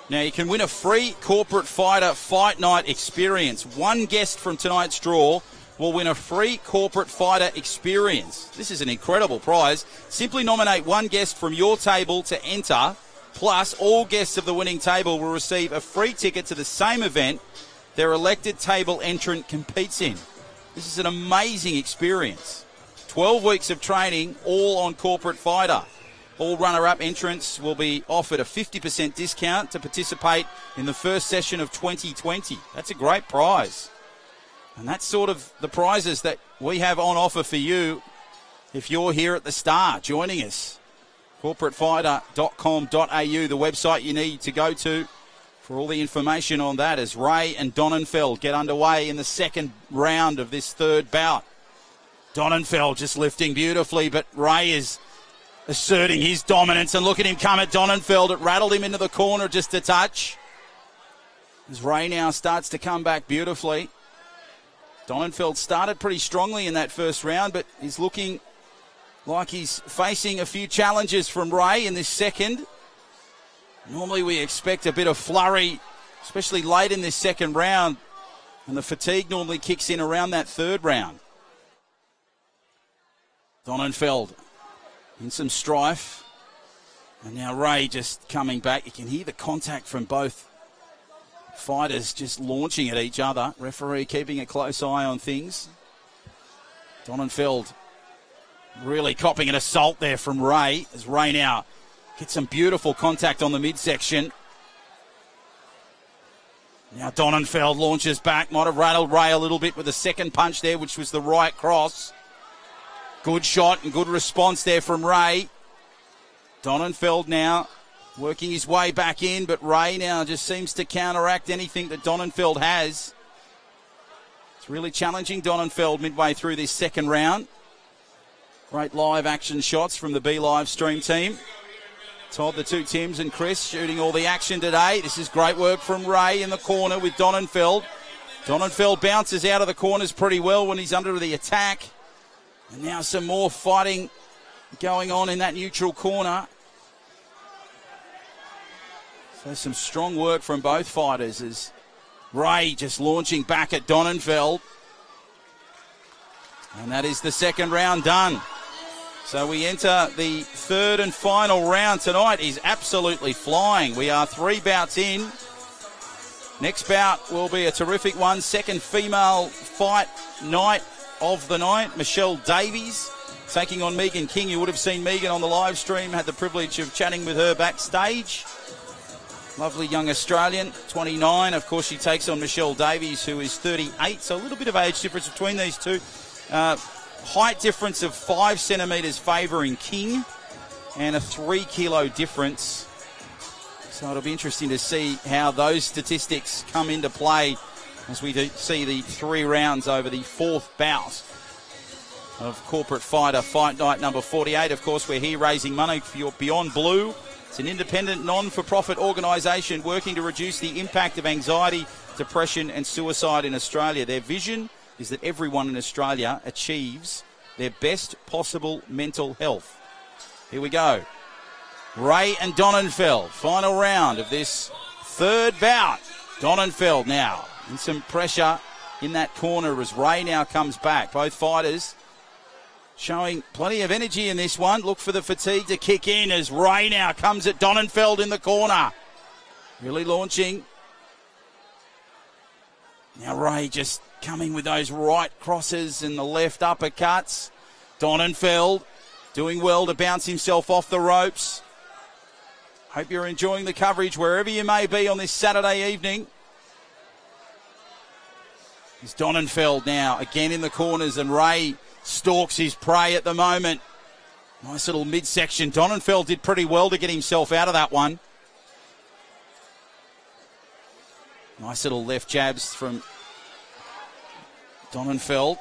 Now you can win a free Corporate Fighter Fight Night experience. One guest from tonight's draw will win a free Corporate Fighter experience. This is an incredible prize. Simply nominate one guest from your table to enter. Plus, all guests of the winning table will receive a free ticket to the same event their elected table entrant competes in. This is an amazing experience. 12 weeks of training, all on Corporate Fighter. All runner-up entrants will be offered a 50% discount to participate in the first session of 2020. That's a great prize. And that's sort of the prizes that we have on offer for you if you're here at the Star joining us. corporatefighter.com.au, the website you need to go to for all the information on that, as Ray and Donenfeld get underway in the second round of this third bout. Donenfeld just lifting beautifully, but Ray is asserting his dominance, and look at him come at Donenfeld. It rattled him into the corner just a touch. As Ray now starts to come back beautifully. Donenfeld started pretty strongly in that first round, but he's looking like he's facing a few challenges from Ray in this second. Normally we expect a bit of flurry, especially late in this second round, and the fatigue normally kicks in around that third round. Donenfeld in some strife. And now Ray just coming back. You can hear the contact from both fighters just launching at each other. Referee keeping a close eye on things. Donenfeld really copping an assault there from Ray, as Ray now gets some beautiful contact on the midsection. Now Donenfeld launches back. Might have rattled Ray a little bit with the second punch there, which was the right cross. Good shot and good response there from Ray. Donenfeld now working his way back in, but Ray now just seems to counteract anything that Donenfeld has. It's really challenging Donenfeld midway through this second round. Great live action shots from the B Live stream team. Todd, the two Tims and Chris shooting all the action today. This is great work from Ray in the corner with Donenfeld. Donenfeld bounces out of the corners pretty well when he's under the attack. And now some more fighting going on in that neutral corner. So some strong work from both fighters as Ray just launching back at Donenfeld. And that is the second round done. So we enter the third and final round tonight. Is absolutely flying. We are 3 bouts in. Next bout will be a terrific one. Second female fight night of the night. Michelle Davies taking on Megan King. You would have seen Megan on the live stream. Had the privilege of chatting with her backstage. Lovely young Australian, 29. Of course, she takes on Michelle Davies, who is 38. So a little bit of age difference between these two. Height difference of 5 centimetres favouring King, and a 3 kilo difference. So it'll be interesting to see how those statistics come into play as we see the 3 rounds over the fourth bout of Corporate Fighter Fight Night number 48. Of course, we're here raising money for your Beyond Blue. It's an independent, non-for-profit organisation working to reduce the impact of anxiety, depression and suicide in Australia. Their vision is that everyone in Australia achieves their best possible mental health. Here we go. Ray and Donenfeld, final round of this third bout. Donenfeld now in some pressure in that corner as Ray now comes back. Both fighters showing plenty of energy in this one. Look for the fatigue to kick in as Ray now comes at Donenfeld in the corner. Really launching. Now Ray just coming with those right crosses and the left uppercuts. Donenfeld doing well to bounce himself off the ropes. Hope you're enjoying the coverage wherever you may be on this Saturday evening. It's Donenfeld now again in the corners, and Ray stalks his prey at the moment. Nice little midsection. Donenfeld did pretty well to get himself out of that one. Nice little left jabs from Donenfeld.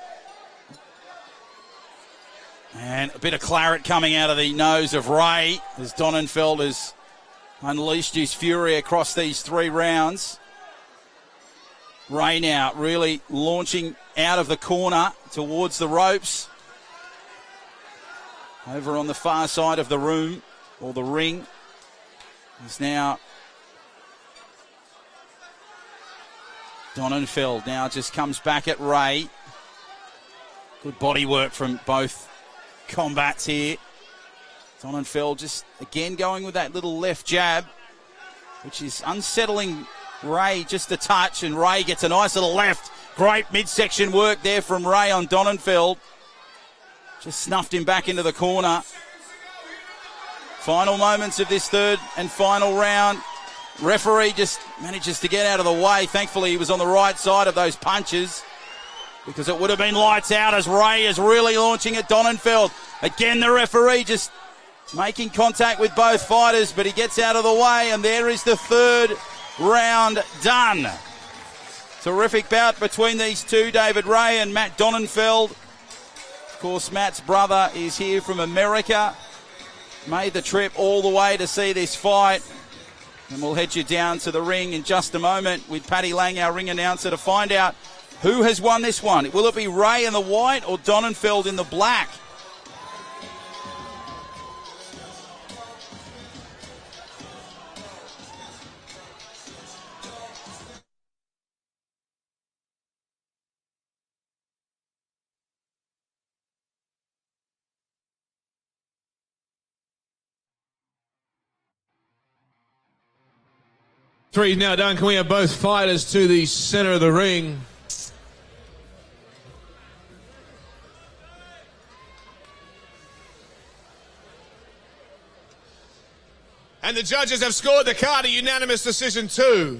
And a bit of claret coming out of the nose of Ray as Donenfeld has unleashed his fury across these 3 rounds. Ray now really launching out of the corner towards the ropes. Over on the far side of the room, or the ring, is now Donenfeld. Now just comes back at Ray. Good body work from both combats here. Donenfeld just again going with that little left jab, which is unsettling Ray just a touch, and Ray gets a nice little left. Great midsection work there from Ray on Donenfeld. Just snuffed him back into the corner. Final moments of this third and final round. Referee just manages to get out of the way. Thankfully, he was on the right side of those punches, because it would have been lights out as Ray is really launching at Donenfeld. Again, the referee just making contact with both fighters, but he gets out of the way, and there is the third round done. Terrific bout between these two, David Ray and Matt Donenfeld. Of course, Matt's brother is here from America. Made the trip all the way to see this fight. And we'll head you down to the ring in just a moment with Paddy Lang, our ring announcer, to find out who has won this one. Will it be Ray in the white or Donenfeld in the black?
Three now done. Can we have both fighters to the center of the ring? And the judges have scored the card a unanimous decision to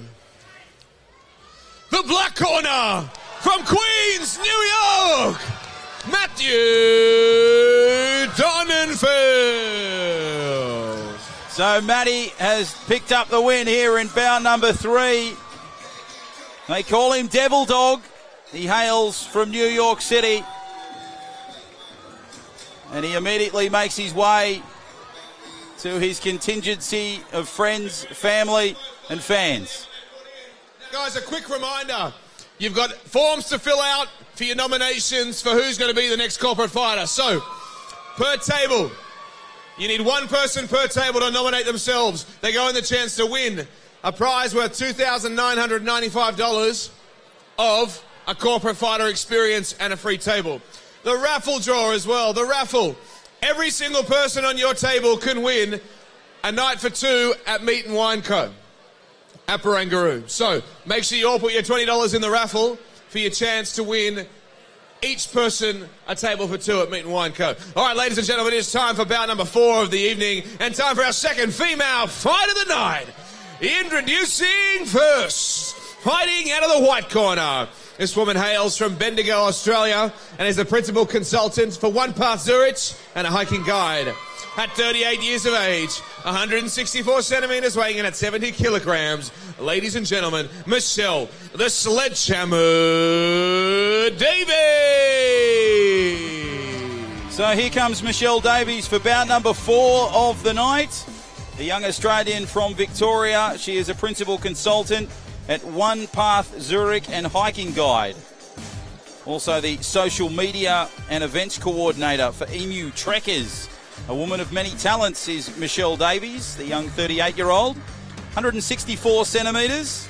the black corner from Queens, New York, Matthew Donenfeld.
So Matty has picked up the win here in bout number 3. They call him Devil Dog. He hails from New York City. And he immediately makes his way to his contingency of friends, family and fans.
Guys, a quick reminder. You've got forms to fill out for your nominations for who's going to be the next corporate fighter. So, per table, you need one person per table to nominate themselves. They go in the chance to win a prize worth $2,995 of a corporate fighter experience and a free table. The raffle draw as well. The raffle. Every single person on your table can win a night for 2 at Meat and Wine Co. at Barangaroo. So make sure you all put your $20 in the raffle for your chance to win each person a table for 2 at Meat and Wine Co. All right, ladies and gentlemen, it is time for bout number 4 of the evening and time for our second female fight of the night. Introducing first, fighting out of the white corner. This woman hails from Bendigo, Australia, and is the principal consultant for One Path Zurich and a hiking guide. At 38 years of age, 164 centimetres, weighing in at 70 kilograms, ladies and gentlemen, Michelle, the Sledgehammer Davies.
So here comes Michelle Davies for bout number 4 of the night. The young Australian from Victoria. She is a principal consultant at One Path Zurich and hiking guide. Also the social media and events coordinator for Emu Trekkers. A woman of many talents is Michelle Davies, the young 38-year-old. 164 centimetres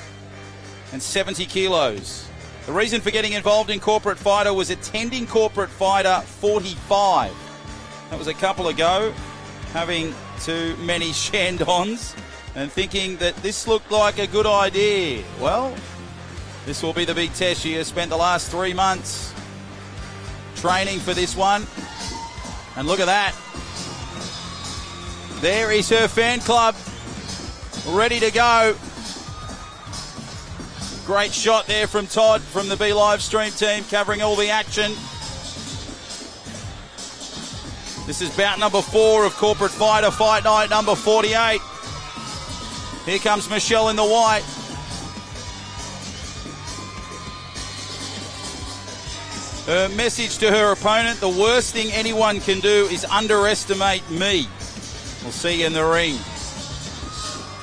and 70 kilos. The reason for getting involved in Corporate Fighter was attending Corporate Fighter 45. That was a couple ago, having too many Shandons and thinking that this looked like a good idea. Well, this will be the big test. She has spent the last 3 months training for this one. And look at that. There is her fan club ready to go. Great shot there from Todd from the B Live stream team, covering all the action. This is bout number 4 of Corporate Fighter Fight Night number 48. Here comes Michelle in the white. Her message to her opponent: the worst thing anyone can do is underestimate me. We'll see you in the ring.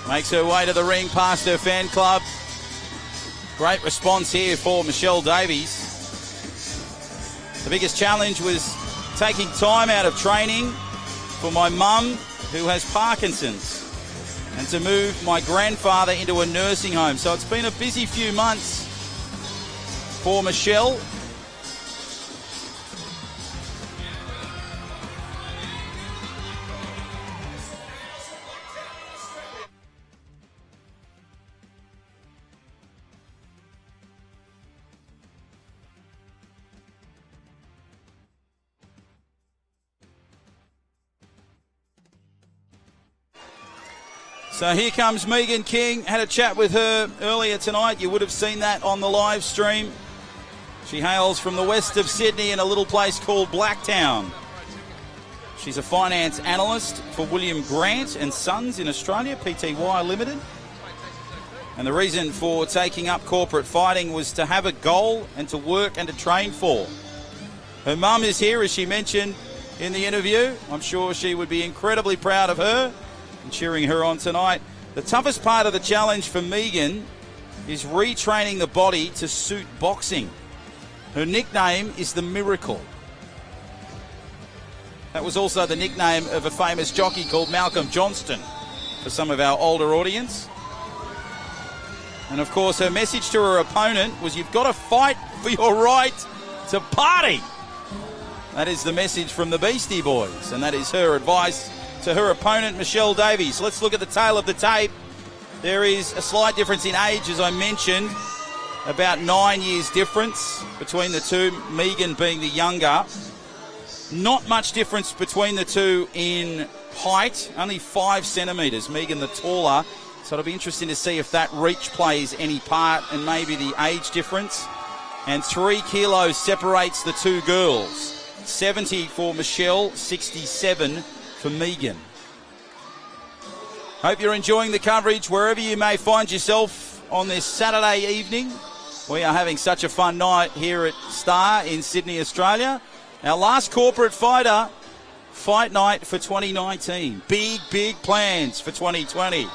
Makes her way to the ring past her fan club. Great response here for Michelle Davies. The biggest challenge was taking time out of training for my mum, who has Parkinson's, and to move my grandfather into a nursing home. So it's been a busy few months for Michelle. So here comes Megan King. Had a chat with her earlier tonight. You would have seen that on the live stream. She hails from the west of Sydney in a little place called Blacktown. She's a finance analyst for William Grant and Sons in Australia, Pty Limited. And the reason for taking up corporate fighting was to have a goal and to work and to train for. Her mum is here, as she mentioned in the interview. I'm sure she would be incredibly proud of her and cheering her on tonight. The toughest part of the challenge for Megan is retraining the body to suit boxing. Her nickname is the Miracle. That was also the nickname of a famous jockey called Malcolm Johnston for some of our older audience. And of course, her message to her opponent was, you've got to fight for your right to party. That is the message from the Beastie Boys, and that is her advice to her opponent, Michelle Davies. Let's look at the tail of the tape. There is a slight difference in age, as I mentioned, about 9 years difference between the two, Megan being the younger. Not much difference between the two in height, only 5 centimetres, Megan the taller. So it'll be interesting to see if that reach plays any part, and maybe the age difference. And 3 kilos separates the two girls. 70 for Michelle, 67 for Megan. Hope you're enjoying the coverage wherever you may find yourself on this Saturday evening. We are having such a fun night here at Star in Sydney, Australia. Our last corporate fighter fight night for 2019. Big plans for 2020.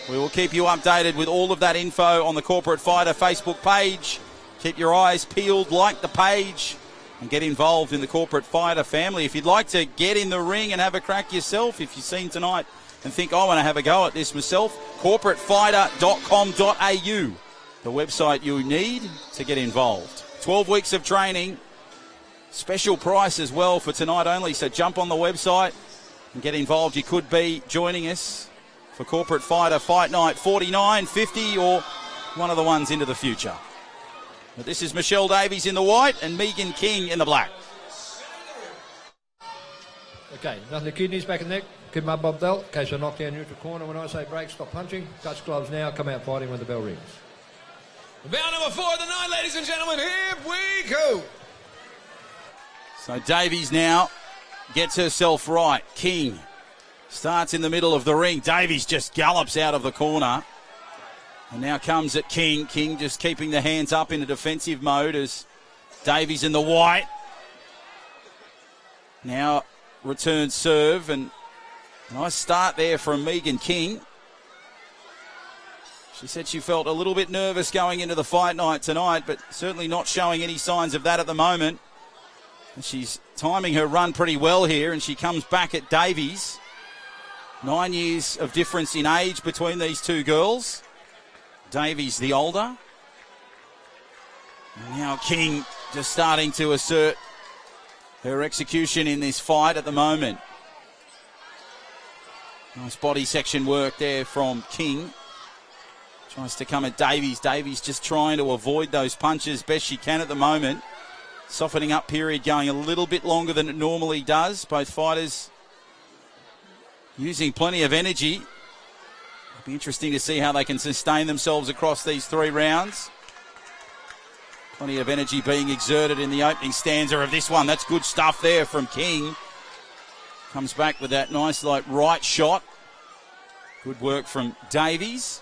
We will keep you updated with all of that info on the Corporate Fighter Facebook page. Keep your eyes peeled, like the page, and get involved in the Corporate Fighter family. If you'd like to get in the ring and have a crack yourself, if you've seen tonight and think, I want to have a go at this myself, corporatefighter.com.au, the website you need to get involved. 12 weeks of training, special price as well for tonight only, so jump on the website and get involved. You could be joining us for Corporate Fighter Fight Night 49, 50, or one of the ones into the future. But this is Michelle Davies in the white and Megan King in the black.
Okay, nothing to kidneys, back and neck. Keep them up, Bob Dell. In case I knock down neutral corner. When I say break, stop punching. Touch gloves now. Come out fighting when the bell rings.
Bout number 4 of the night, ladies and gentlemen. Here we go.
So Davies now gets herself right. King starts in the middle of the ring. Davies just gallops out of the corner. And now comes at King. King just keeping the hands up in a defensive mode as Davies in the white. Now returns serve, and a nice start there from Megan King. She said she felt a little bit nervous going into the fight night tonight, but certainly not showing any signs of that at the moment. And she's timing her run pretty well here, and she comes back at Davies. 9 years of difference in age between these two girls. Davies the older. And now King just starting to assert her execution in this fight at the moment. Nice body section work there from King. Tries to come at Davies. Davies just trying to avoid those punches best she can at the moment. Softening up period going a little bit longer than it normally does. Both fighters using plenty of energy. It'll be interesting to see how they can sustain themselves across these 3 rounds. Plenty of energy being exerted in the opening stanza of this one. That's good stuff there from King. Comes back with that nice right shot. Good work from Davies.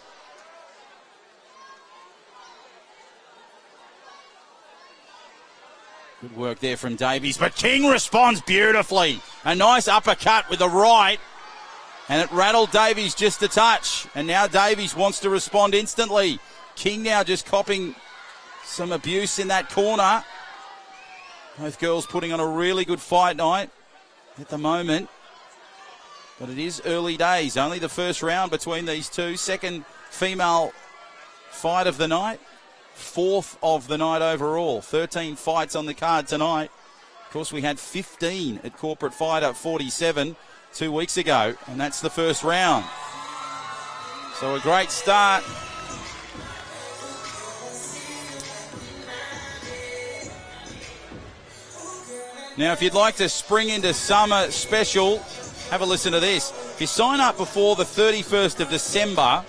Good work there from Davies, but King responds beautifully. A nice uppercut with the right, and it rattled Davies just a touch. And now Davies wants to respond instantly. King now just copping some abuse in that corner. Both girls putting on a really good fight night at the moment. But it is early days. Only the first round between these two. Second female fight of the night. 4th of the night overall. 13 fights on the card tonight. Of course, we had 15 at Corporate Fighter 47 2 weeks ago. And that's the first round. So a great start. Now, if you'd like to spring into summer special, have a listen to this. If you sign up before the 31st of December,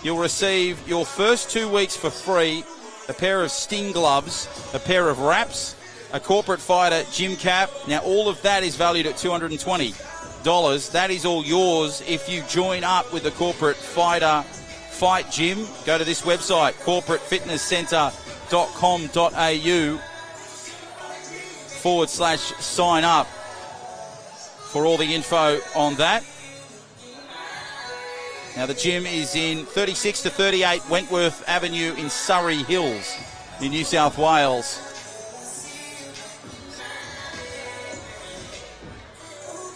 you'll receive your first 2 weeks for free, a pair of Sting gloves, a pair of wraps, a Corporate Fighter gym cap. Now, all of that is valued at $220. That is all yours if you join up with the Corporate Fighter Fight Gym. Go to this website, corporatefitnesscentre.com.au/sign up for all the info on that. Now, the gym is in 36 to 38 Wentworth Avenue in Surrey Hills in New South Wales.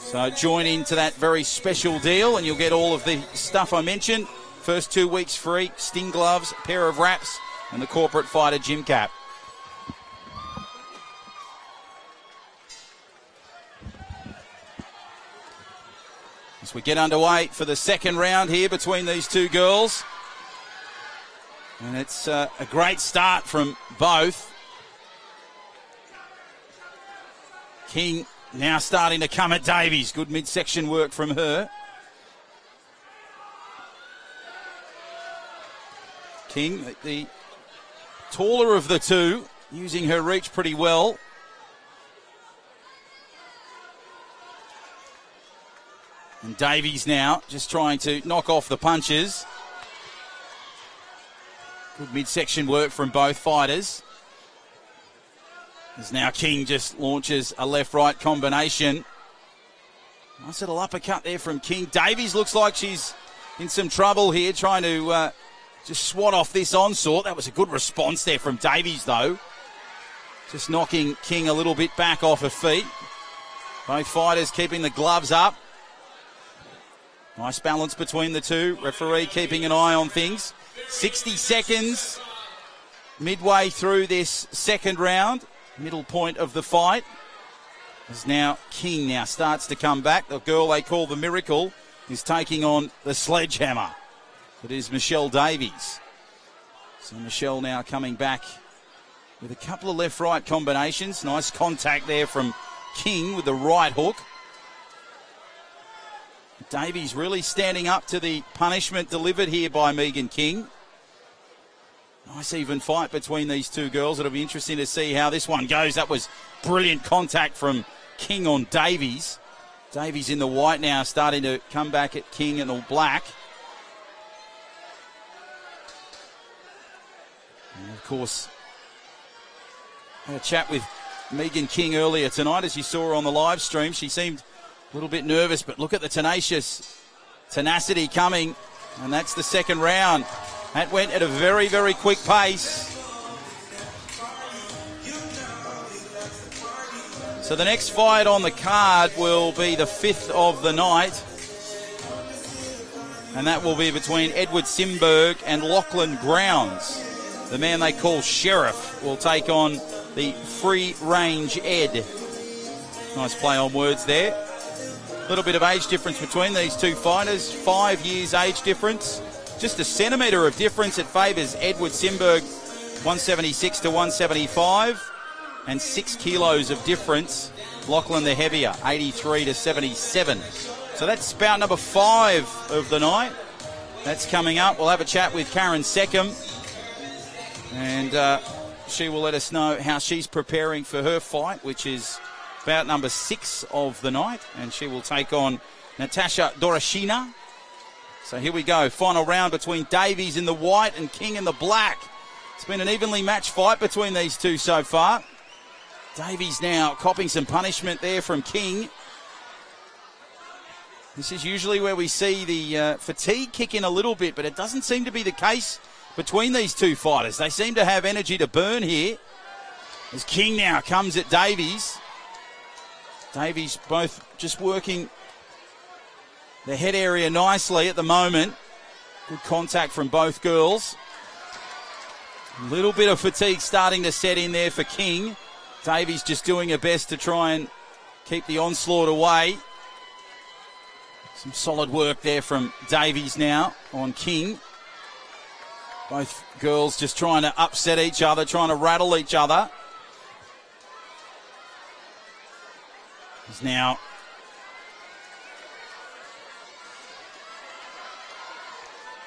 So join into that very special deal and you'll get all of the stuff I mentioned. First 2 weeks free, Sting gloves, a pair of wraps, and the Corporate Fighter gym cap. As we get underway for the second round here between these two girls. And it's a great start from both. King now starting to come at Davies. Good midsection work from her. King, the taller of the two, using her reach pretty well. And Davies now just trying to knock off the punches. Good midsection work from both fighters. As now King just launches a left-right combination. Nice little uppercut there from King. Davies looks like she's in some trouble here, trying to just swat off this onslaught. That was a good response there from Davies, though. Just knocking King a little bit back off her feet. Both fighters keeping the gloves up. Nice balance between the two. Referee keeping an eye on things. 60 seconds midway through this second round. Middle point of the fight. As now King now starts to come back. The girl they call the Miracle is taking on the Sledgehammer. It is Michelle Davies. So Michelle now coming back with a couple of left-right combinations. Nice contact there from King with the right hook. Davies really standing up to the punishment delivered here by Megan King. Nice even fight between these two girls. It'll be interesting to see how this one goes. That was brilliant contact from King on Davies. Davies in the white now, starting to come back at King in the black. And of course, had a chat with Megan King earlier tonight, as you saw her on the live stream. She seemed a little bit nervous, but look at the tenacity coming, and that's the second round. That went at a very, very quick pace. So the next fight on the card will be the 5th of the night, and that will be between Edward Simberg and Lachlan Grounds. The man they call Sheriff will take on the free-range Ed. Nice play on words there. A little bit of age difference between these two fighters. 5 years age difference. Just a centimetre of difference. It favours Edward Simberg, 176 to 175. And 6 kilos of difference. Lachlan the heavier, 83 to 77. So that's bout number 5 of the night. That's coming up. We'll have a chat with Karen Seckham. And she will let us know how she's preparing for her fight, which is bout number 6 of the night. And she will take on Natasha Dorashina. So here we go. Final round between Davies in the white and King in the black. It's been an evenly matched fight between these two so far. Davies now copping some punishment there from King. This is usually where we see the fatigue kick in a little bit, but it doesn't seem to be the case between these two fighters. They seem to have energy to burn here. As King now comes at Davies. Davies both just working the head area nicely at the moment. Good contact from both girls. A little bit of fatigue starting to set in there for King. Davies just doing her best to try and keep the onslaught away. Some solid work there from Davies now on King. Both girls just trying to upset each other, trying to rattle each other. He's now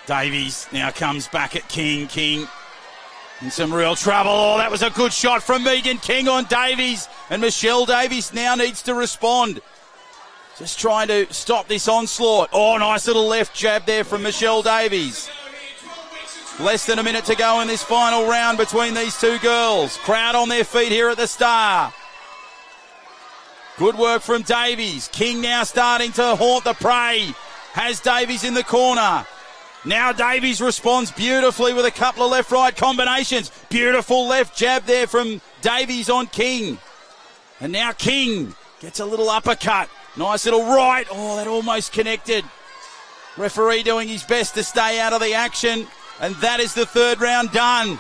Davies now comes back at King. King in some real trouble. Oh, that was a good shot from Megan King on Davies. And Michelle Davies now needs to respond. Just trying to stop this onslaught. Oh, nice little left jab there from Michelle Davies. Less than a minute to go in this final round between these two girls. Crowd on their feet here at the Star. Good work from Davies. King now starting to haunt the prey. Has Davies in the corner. Now Davies responds beautifully with a couple of left-right combinations. Beautiful left jab there from Davies on King. And now King gets a little uppercut. Nice little right. Oh, that almost connected. Referee doing his best to stay out of the action. And that is the third round done.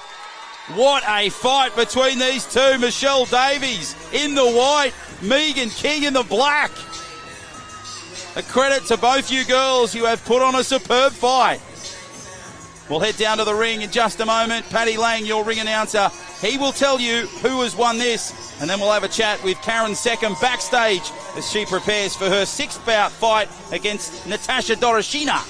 What a fight between these two. Michelle Davies in the white. Megan King in the black. A credit to both you girls. You have put on a superb fight. We'll head down to the ring in just a moment. Paddy Lang, your ring announcer, he will tell you who has won this. And then we'll have a chat with Karen Seckham backstage as she prepares for her 6th bout fight against Natasha Dorashina.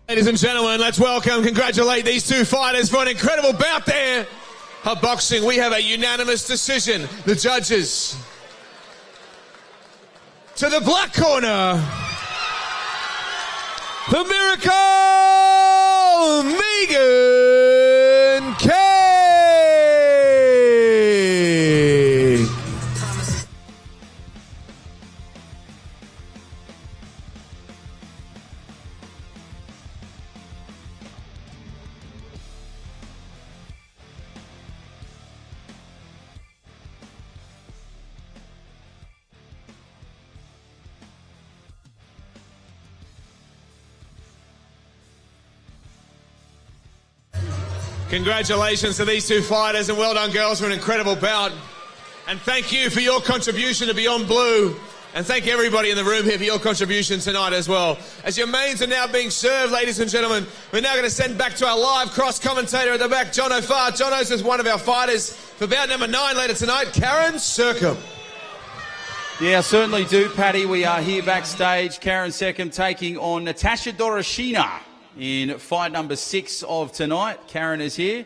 Ladies and gentlemen, let's welcome, congratulate these two fighters for an incredible bout there of boxing. We have a unanimous decision. The judges. To the black corner, the Miracle, Megan King. Congratulations to these two fighters and well done, girls, for an incredible bout. And thank you for your contribution to Beyond Blue. And thank everybody in the room here for your contribution tonight as well. As your mains are now being served, ladies and gentlemen, we're now going to send back to our live cross-commentator at the back, Jono Farr. Jono's with one of our fighters for bout number 9 later tonight, Karen Seckham.
Yeah, I certainly do, Paddy. We are here backstage. Karen Seckham taking on Natasha Dorashina in fight number 6 of tonight. Karen is here.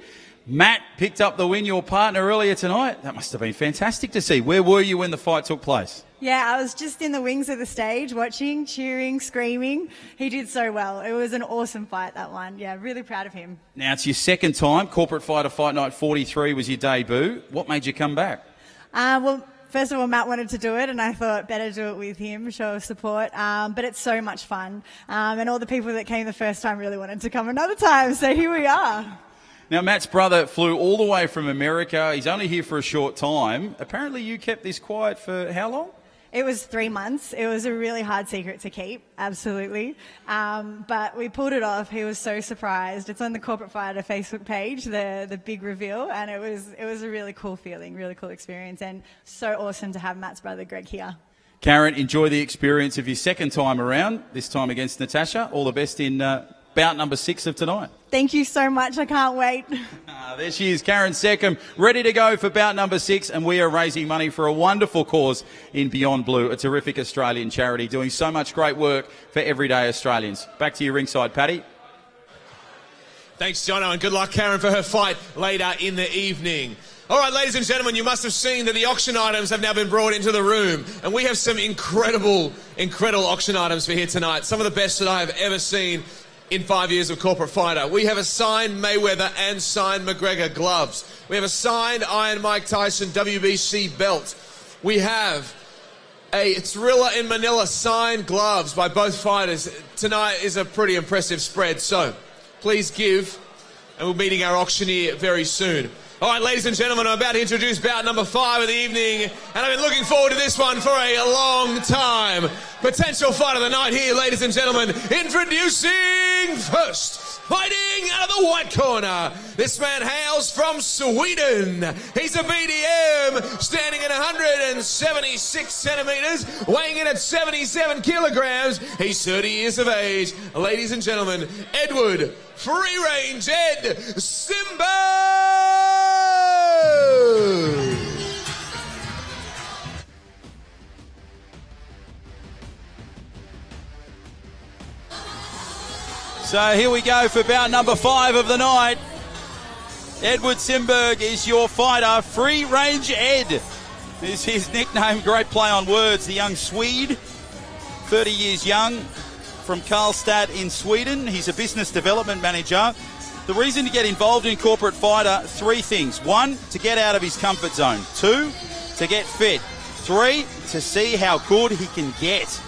Matt picked up the win, your partner, earlier tonight. That must have been fantastic to see. Where were you when the fight took place?
Yeah, I was just in the wings of the stage watching, cheering, screaming. He did so well. It was an awesome fight, that one. Yeah, really proud of him.
Now, it's your second time. Corporate Fighter Fight Night 43 was your debut. What made you come back?
Well, first of all, Matt wanted to do it, and I thought better do it with him, show support. But it's so much fun. And all the people that came the first time really wanted to come another time, so here we are.
Now, Matt's brother flew all the way from America. He's only here for a short time. Apparently, you kept this quiet for how long?
It was 3 months. It was a really hard secret to keep, absolutely. But we pulled it off. He was so surprised. It's on the Corporate Fighter Facebook page, the big reveal, and it was a really cool feeling, really cool experience, and so awesome to have Matt's brother Greg here.
Karen, enjoy the experience of your second time around, this time against Natasha. All the best in bout number 6 of tonight.
Thank you so much. I can't wait.
There she is, Karen Seckham, ready to go for bout number 6, and we are raising money for a wonderful cause in Beyond Blue, a terrific Australian charity doing so much great work for everyday Australians. Back to you ringside, Paddy.
Thanks, Jono, and good luck, Karen, for her fight later in the evening. All right, ladies and gentlemen, you must have seen that the auction items have now been brought into the room, and we have some incredible auction items for here tonight. Some of the best that I have ever seen in 5 years of Corporate Fighter. We have a signed Mayweather and signed McGregor gloves. We have a signed Iron Mike Tyson WBC belt. We have a Thriller in Manila signed gloves by both fighters. Tonight is a pretty impressive spread, so please give, and we're meeting our auctioneer very soon. All right, ladies and gentlemen, I'm about to introduce bout number 5 of the evening, and I've been looking forward to this one for a long time. Potential fight of the night here, ladies and gentlemen. Introducing first, fighting out of the white corner. This man hails from Sweden. He's a BDM, standing at 176 centimeters, weighing in at 77 kilograms. He's 30 years of age. Ladies and gentlemen, Edward Free Range Ed Simberg.
So here we go for bout number 5 of the night. Edward Simberg is your fighter. Free Range Ed is his nickname. Great play on words. The young Swede, 30 years young, from Karlstad in Sweden. He's a business development manager. The reason to get involved in Corporate Fighter, 3 things. 1, to get out of his comfort zone. 2, to get fit. 3, to see how good he can get.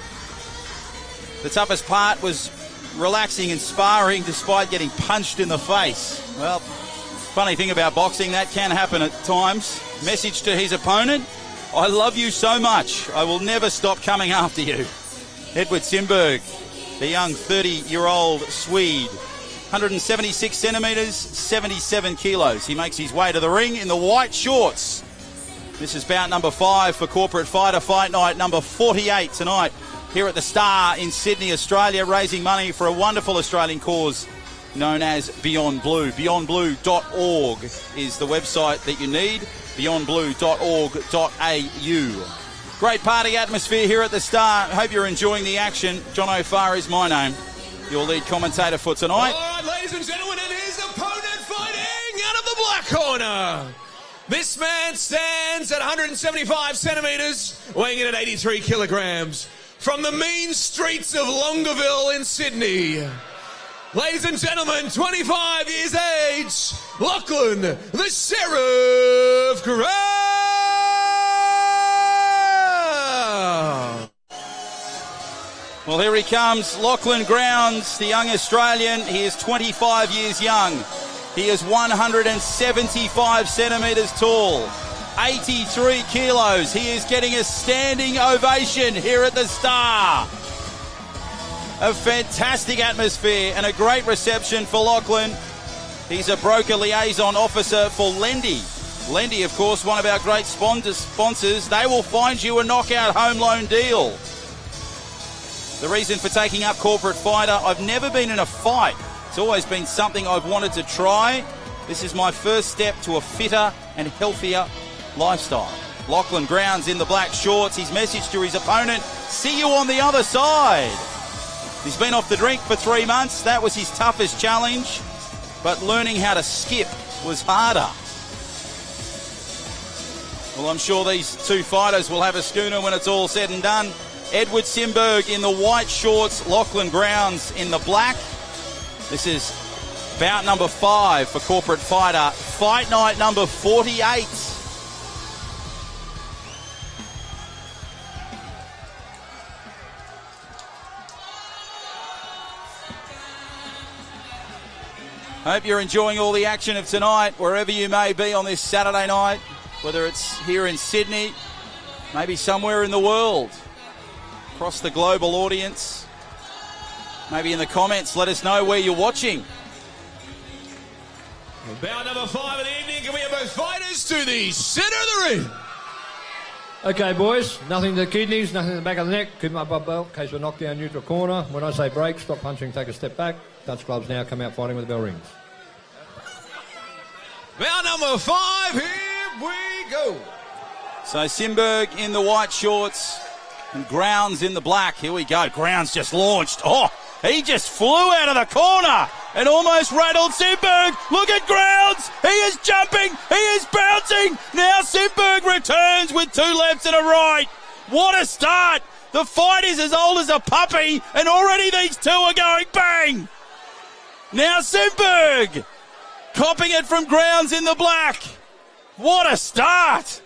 The toughest part was relaxing and sparring despite getting punched in the face. Well, funny thing about boxing, that can happen at times. Message to his opponent: I love you so much, I will never stop coming after you. Edward Simberg, the young 30-year-old Swede, 176 centimetres, 77 kilos. He makes his way to the ring in the white shorts. This is bout number 5 for Corporate Fighter Fight Night number 48 tonight here at the Star in Sydney, Australia, raising money for a wonderful Australian cause known as Beyond Blue. BeyondBlue.org is the website that you need, beyondblue.org.au. Great party atmosphere here at the Star. Hope you're enjoying the action. John O'Farr is my name, your lead commentator for tonight.
All right, ladies and gentlemen, and his opponent fighting out of the black corner. This man stands at 175 centimetres, weighing in at 83 kilograms. From the mean streets of Longueville in Sydney, ladies and gentlemen, 25 years age, Lachlan the Sheriff Graham.
Well, here he comes, Lachlan Grounds, the young Australian. He is 25 years young. He is 175 centimetres tall. 83 kilos. He is getting a standing ovation here at the Star. A fantastic atmosphere and a great reception for Lachlan. He's a broker liaison officer for Lendy. Lendy, of course, one of our great sponsors. They will find you a knockout home loan deal. The reason for taking up Corporate Fighter, I've never been in a fight. It's always been something I've wanted to try. This is my first step to a fitter and healthier lifestyle. Lachlan Grounds in the black shorts. His message to his opponent: see you on the other side. He's been off the drink for 3 months. That was his toughest challenge. But learning how to skip was harder. Well, I'm sure these two fighters will have a schooner when it's all said and done. Edward Simberg in the white shorts, Lachlan Grounds in the black. This is bout number 5 for Corporate Fighter. Fight night number 48. Hope you're enjoying all the action of tonight, wherever you may be on this Saturday night, whether it's here in Sydney, maybe somewhere in the world, across the global audience. Maybe in the comments, let us know where you're watching.
Bout number 5 of the evening. Can we have both fighters to the centre of the ring?
Okay, boys, nothing to the kidneys, nothing to the back of the neck. Keep my bub belt in case we're knocked down neutral corner. When I say break, stop punching, take a step back. Dutch gloves now, come out fighting with the bell rings.
Bout number 5, here we go.
So Simberg in the white shorts and Grounds in the black. Here we go. Grounds just launched. Oh, he just flew out of the corner and almost rattled Simberg. Look at Grounds. He is jumping. He is bouncing. Now Simberg returns with 2 lefts and a right. What a start. The fight is as old as a puppy and already these two are going bang. Now Simberg copping it from Grounds in the black. What a start.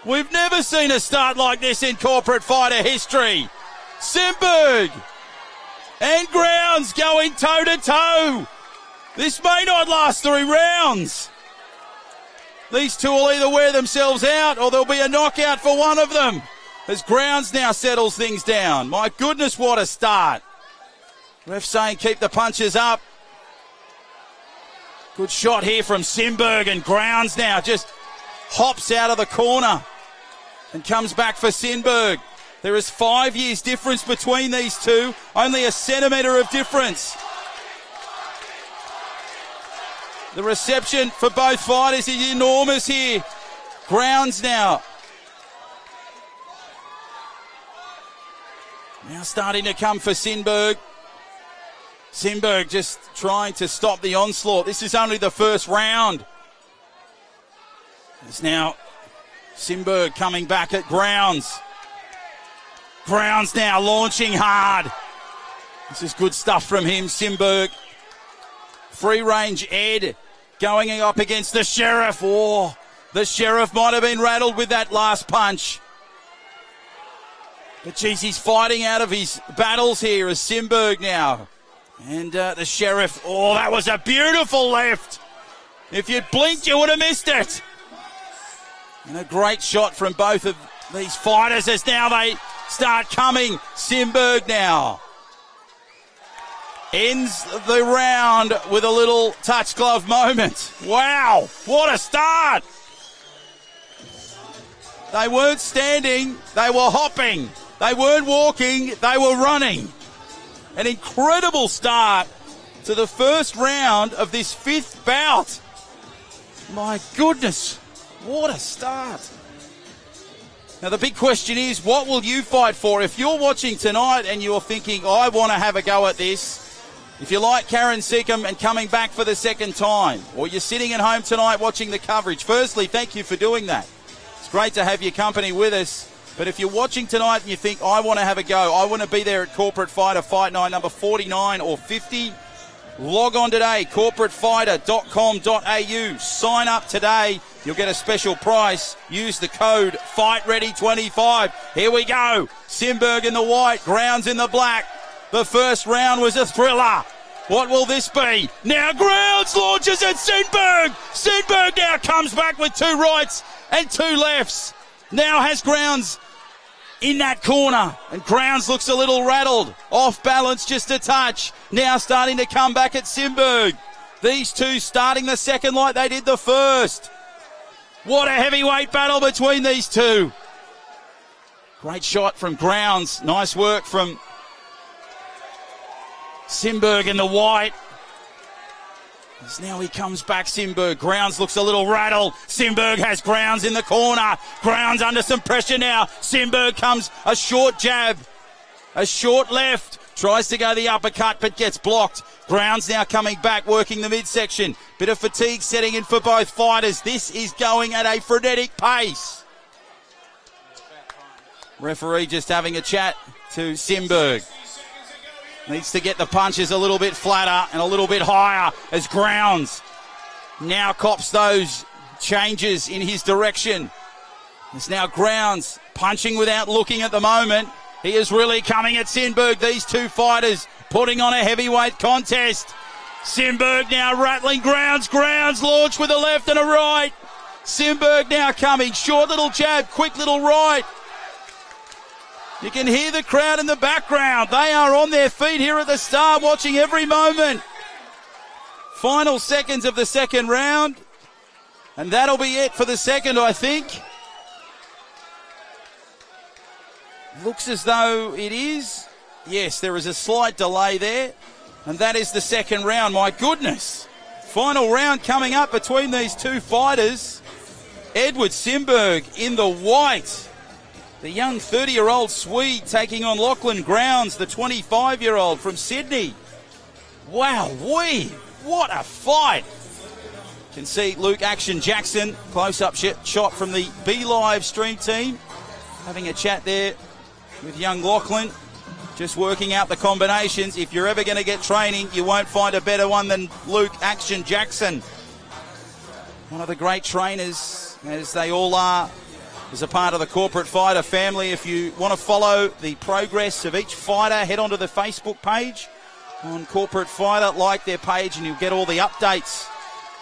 We've never seen a start like this in Corporate Fighter history. Simberg and Grounds going toe-to-toe. This may not last 3 rounds. These two will either wear themselves out or there'll be a knockout for one of them as Grounds now settles things down. My goodness, what a start. Ref saying keep the punches up. Good shot here from Simberg, and Grounds now just hops out of the corner and comes back for Simberg. There is 5 years difference between these two, only a centimetre of difference. The reception for both fighters is enormous here. Grounds now starting to come for Simberg. Simberg just trying to stop the onslaught. This is only the first round. It's now Simberg coming back at Grounds. Grounds now launching hard. This is good stuff from him, Simberg. Free range Ed going up against the Sheriff. Oh, the Sheriff might have been rattled with that last punch. But geez, he's fighting out of his battles here as Simberg now. And the Sheriff, oh, that was a beautiful left. If you'd blinked, you would have missed it. And a great shot from both of these fighters as now they start coming. Simberg now ends the round with a little touch glove moment. Wow, what a start. They weren't standing, they were hopping. They weren't walking, they were running. An incredible start to the first round of this 5th bout. My goodness, what a start. Now the big question is, what will you fight for? If you're watching tonight and you're thinking, I want to have a go at this, if you like Karen Seacombe and coming back for the second time, or you're sitting at home tonight watching the coverage, firstly, thank you for doing that. It's great to have your company with us. But if you're watching tonight and you think, I want to have a go, I want to be there at Corporate Fighter Fight Night number 49 or 50, log on today, corporatefighter.com.au. Sign up today. You'll get a special price. Use the code FIGHTREADY25. Here we go. Simberg in the white, Grounds in the black. The first round was a thriller. What will this be? Now Grounds launches at Simberg. Simberg now comes back with 2 rights and 2 lefts. Now has Grounds in that corner, and Grounds looks a little rattled, off balance just a touch. Now starting to come back at Simberg. These two starting the second like they did the first. What a heavyweight battle between these two. Great shot from Grounds. Nice work from Simberg in the white. As now he comes back, Simberg. Grounds looks a little rattled. Simberg has Grounds in the corner. Grounds under some pressure now. Simberg comes a short jab, a short left. Tries to go the uppercut, but gets blocked. Grounds now coming back, working the midsection. Bit of fatigue setting in for both fighters. This is going at a frenetic pace. Referee just having a chat to Simberg. Needs to get the punches a little bit flatter and a little bit higher as Grounds now cops those changes in his direction. It's now Grounds punching without looking at the moment. He is really coming at Simberg. These two fighters putting on a heavyweight contest. Simberg now rattling Grounds. Grounds launched with a left and a right. Simberg now coming. Short little jab, quick little right. You can hear the crowd in the background. They are on their feet here at the start, watching every moment. Final seconds of the second round. And that'll be it for the second, I think. Looks as though it is. Yes, there is a slight delay there. And that is the second round. My goodness. Final round coming up between these two fighters. Edward Simberg in the white. The young 30-year-old Swede taking on Lachlan Grounds, the 25-year-old from Sydney. Wow, what a fight. You can see Luke Action Jackson, close-up shot from the B Live stream team. Having a chat there with young Lachlan, just working out the combinations. If you're ever going to get training, you won't find a better one than Luke Action Jackson. One of the great trainers, as they all are, as a part of the Corporate Fighter family. If you want to follow the progress of each fighter, head onto the Facebook page on Corporate Fighter, like their page, and you'll get all the updates,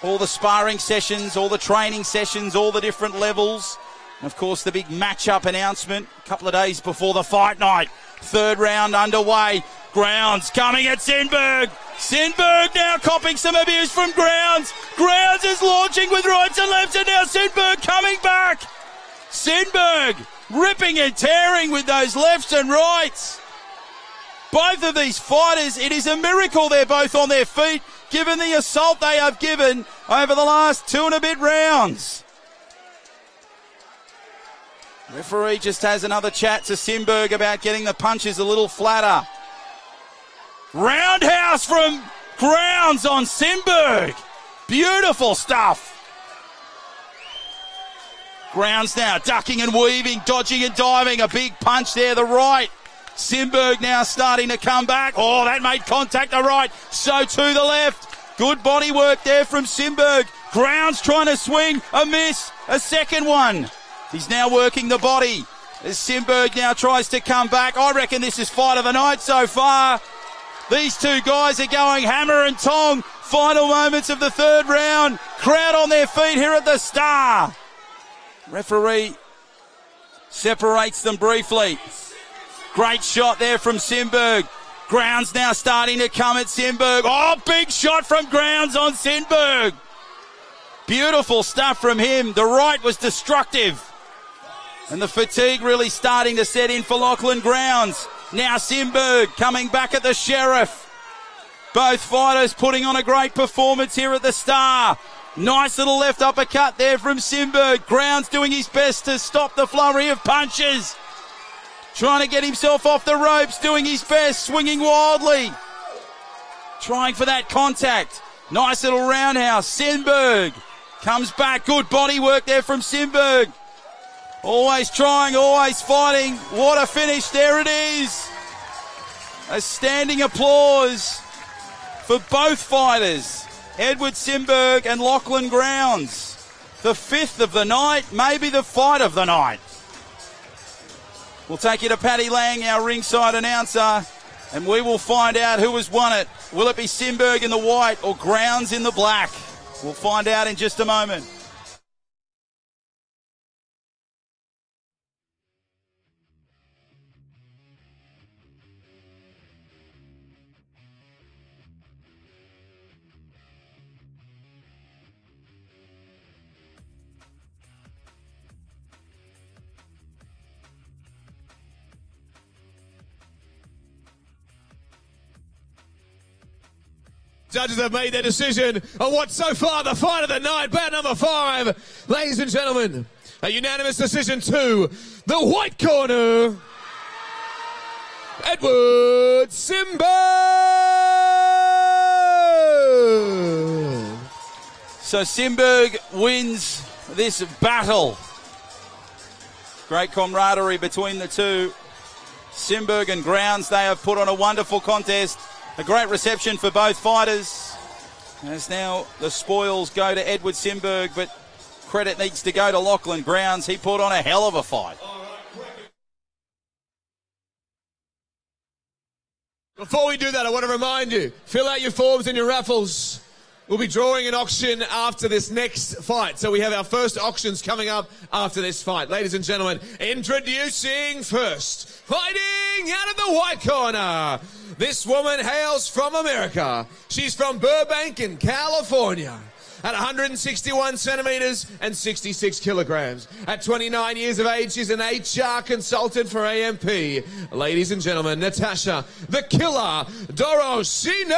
all the sparring sessions, all the training sessions, all the different levels. And of course, the big matchup announcement a couple of days before the fight night. Third round underway. Grounds coming at Simberg. Simberg now copping some abuse from Grounds. Grounds is launching with rights and lefts, and now Simberg coming back. Simberg ripping and tearing with those lefts and rights. Both of these fighters, it is a miracle they're both on their feet, given the assault they have given over the last 2 and a bit rounds. Referee just has another chat to Simberg about getting the punches a little flatter. Roundhouse from Grounds on Simberg. Beautiful stuff. Grounds now ducking and weaving, dodging and diving. A big punch there, the right. Simberg now starting to come back. Oh, that made contact, the right. So to the left. Good body work there from Simberg. Grounds trying to swing. A miss. A second one. He's now working the body as Simberg now tries to come back. I reckon this is fight of the night so far. These two guys are going hammer and tong. Final moments of the third round. Crowd on their feet here at the Star. Referee separates them briefly. Great shot there from Simberg. Grounds now starting to come at Simberg. Oh, big shot from Grounds on Simberg. Beautiful stuff from him. The right was destructive. And the fatigue really starting to set in for Lachlan Grounds. Now Simberg coming back at the Sheriff. Both fighters putting on a great performance here at the Star. Nice little left uppercut there from Simberg. Grounds doing his best to stop the flurry of punches. Trying to get himself off the ropes, doing his best, swinging wildly. Trying for that contact. Nice little roundhouse. Simberg comes back. Good body work there from Simberg. Always trying, always fighting. What a finish. There it is. A standing applause for both fighters. Edward Simberg and Lachlan Grounds. The fifth of the night, maybe the fight of the night. We'll take you to Paddy Lang, our ringside announcer, and we will find out who has won it. Will it be Simberg in the white or Grounds in the black? We'll find out in just a moment.
Judges have made their decision on what's so far the fight of the night. Bout number 5, ladies and gentlemen, a unanimous decision to the white corner. Edward Simberg.
So Simberg wins this battle. Great camaraderie between the two. Simberg and Grounds, they have put on a wonderful contest. A great reception for both fighters. As now the spoils go to Edward Simberg, but credit needs to go to Lachlan Grounds. He put on a hell of a fight.
Before we do that, I want to remind you, fill out your forms and your raffles. We'll be drawing an auction after this next fight. So we have our first auctions coming up after this fight. Ladies and gentlemen, introducing first, fighting out of the white corner. This woman hails from America. She's from Burbank in California. At 161 centimeters and 66 kilograms. At 29 years of age, she's an HR consultant for AMP. Ladies and gentlemen, Natasha, the Killer Doroshina!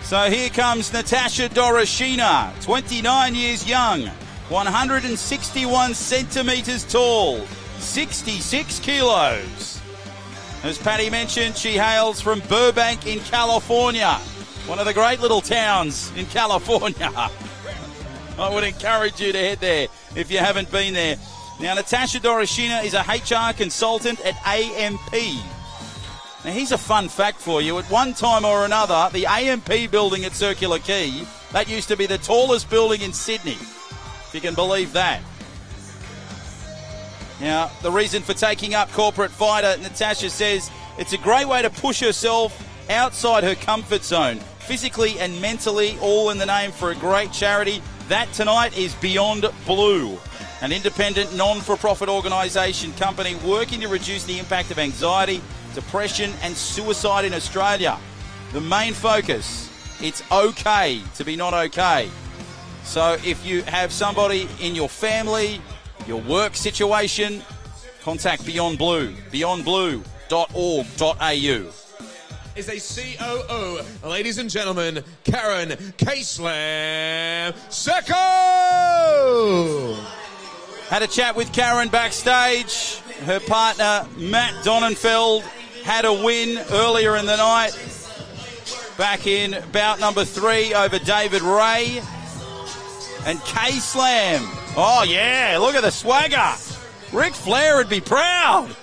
So here comes Natasha Doroshina, 29 years young, 161 centimetres tall, 66 kilos. As Paddy mentioned, she hails from Burbank in California, one of the great little towns in California. I would encourage you to head there if you haven't been there. Now, Natasha Doroshina is a HR consultant at AMP. Now, here's a fun fact for you. At one time or another, the AMP building at Circular Quay, that used to be the tallest building in Sydney, if you can believe that. Now, the reason for taking up Corporate Fighter, Natasha says, it's a great way to push herself outside her comfort zone, physically and mentally, all in the name for a great charity. That tonight is Beyond Blue, an independent, non-for-profit organisation company working to reduce the impact of anxiety, depression and suicide in Australia. The main focus, it's okay to be not okay. So if you have somebody in your family, your work situation, contact Beyond Blue, beyondblue.org.au.
Is a COO, ladies and gentlemen, Karen K-Slam Secco!
Had a chat with Karen backstage. Her partner, Matt Donenfeld, had a win earlier in the night, back in bout number 3 over David Ray. And K-Slam, oh yeah, look at the swagger. Ric Flair would be proud.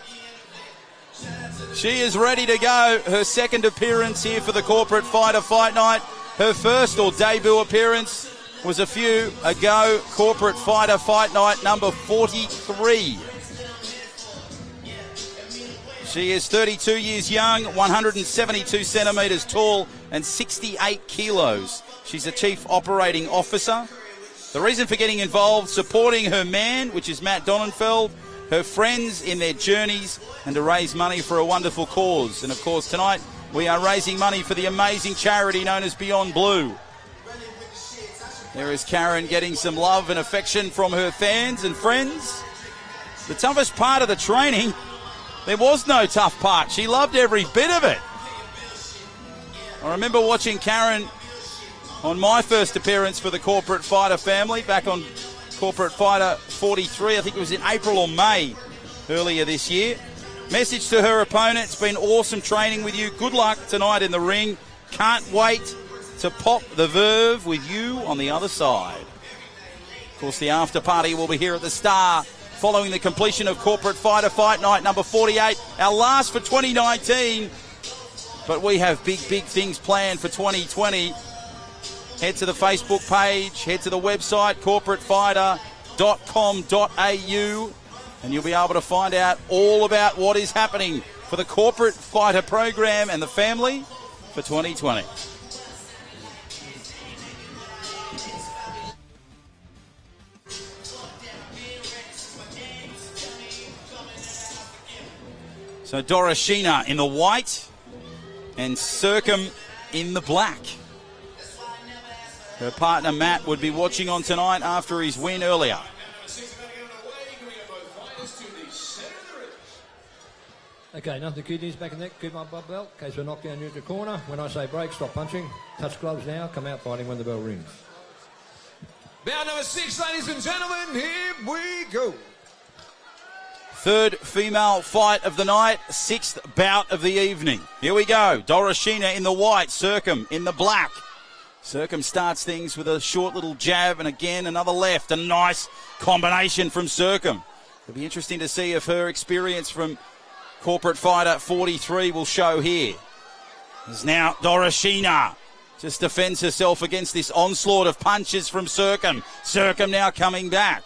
She is ready to go. Her second appearance here for the Corporate Fighter Fight Night. Her first or debut appearance was a few ago. Corporate Fighter Fight Night number 43. She is 32 years young, 172 centimetres tall and 68 kilos. She's a Chief Operating Officer. The reason for getting involved, supporting her man, which is Matt Donenfeld, her friends in their journeys, and to raise money for a wonderful cause. And of course, tonight we are raising money for the amazing charity known as Beyond Blue. There is Karen getting some love and affection from her fans and friends. The toughest part of the training, there was no tough part. She loved every bit of it. I remember watching Karen on my first appearance for the Corporate Fighter family back on Corporate Fighter 43. I think it was in April or May earlier this year. Message to her opponent, it's been awesome training with you. Good luck tonight in the ring. Can't wait to pop the verve with you on the other side. Of course, the after party will be here at the Star following the completion of Corporate Fighter Fight Night number 48, our last for 2019. But we have big things planned for 2020. Head to the Facebook page, head to the website, corporatefighter.com.au, and you'll be able to find out all about what is happening for the Corporate Fighter program and the family for 2020. So Doroshina in the white and Circum in the black. Her partner Matt would be watching on tonight after his win earlier.
Okay, nothing to kidneys, back and neck, keep my blood belt, in case we're knocked down neutral corner. When I say break, stop punching. Touch gloves now, come out fighting when the bell rings.
Bout number 6, ladies and gentlemen, here we go.
Third female fight of the night, sixth bout of the evening. Here we go. Dorashina in the white, Circum in the black. Circum starts things with a short little jab and again another left. A nice combination from Circum. It'll be interesting to see if her experience from Corporate Fighter 43 will show here. There's now Dorashina. Just defends herself against this onslaught of punches from Circum. Circum now coming back.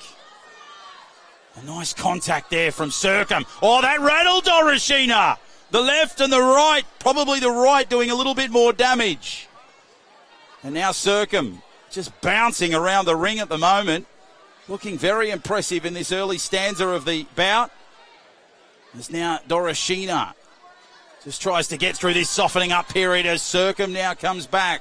A nice contact there from Circum. Oh, that rattled Dorashina. The left and the right, probably the right doing a little bit more damage. And now Circum just bouncing around the ring at the moment. Looking very impressive in this early stanza of the bout. There's now Dorashina. Just tries to get through this softening up period as Circum now comes back.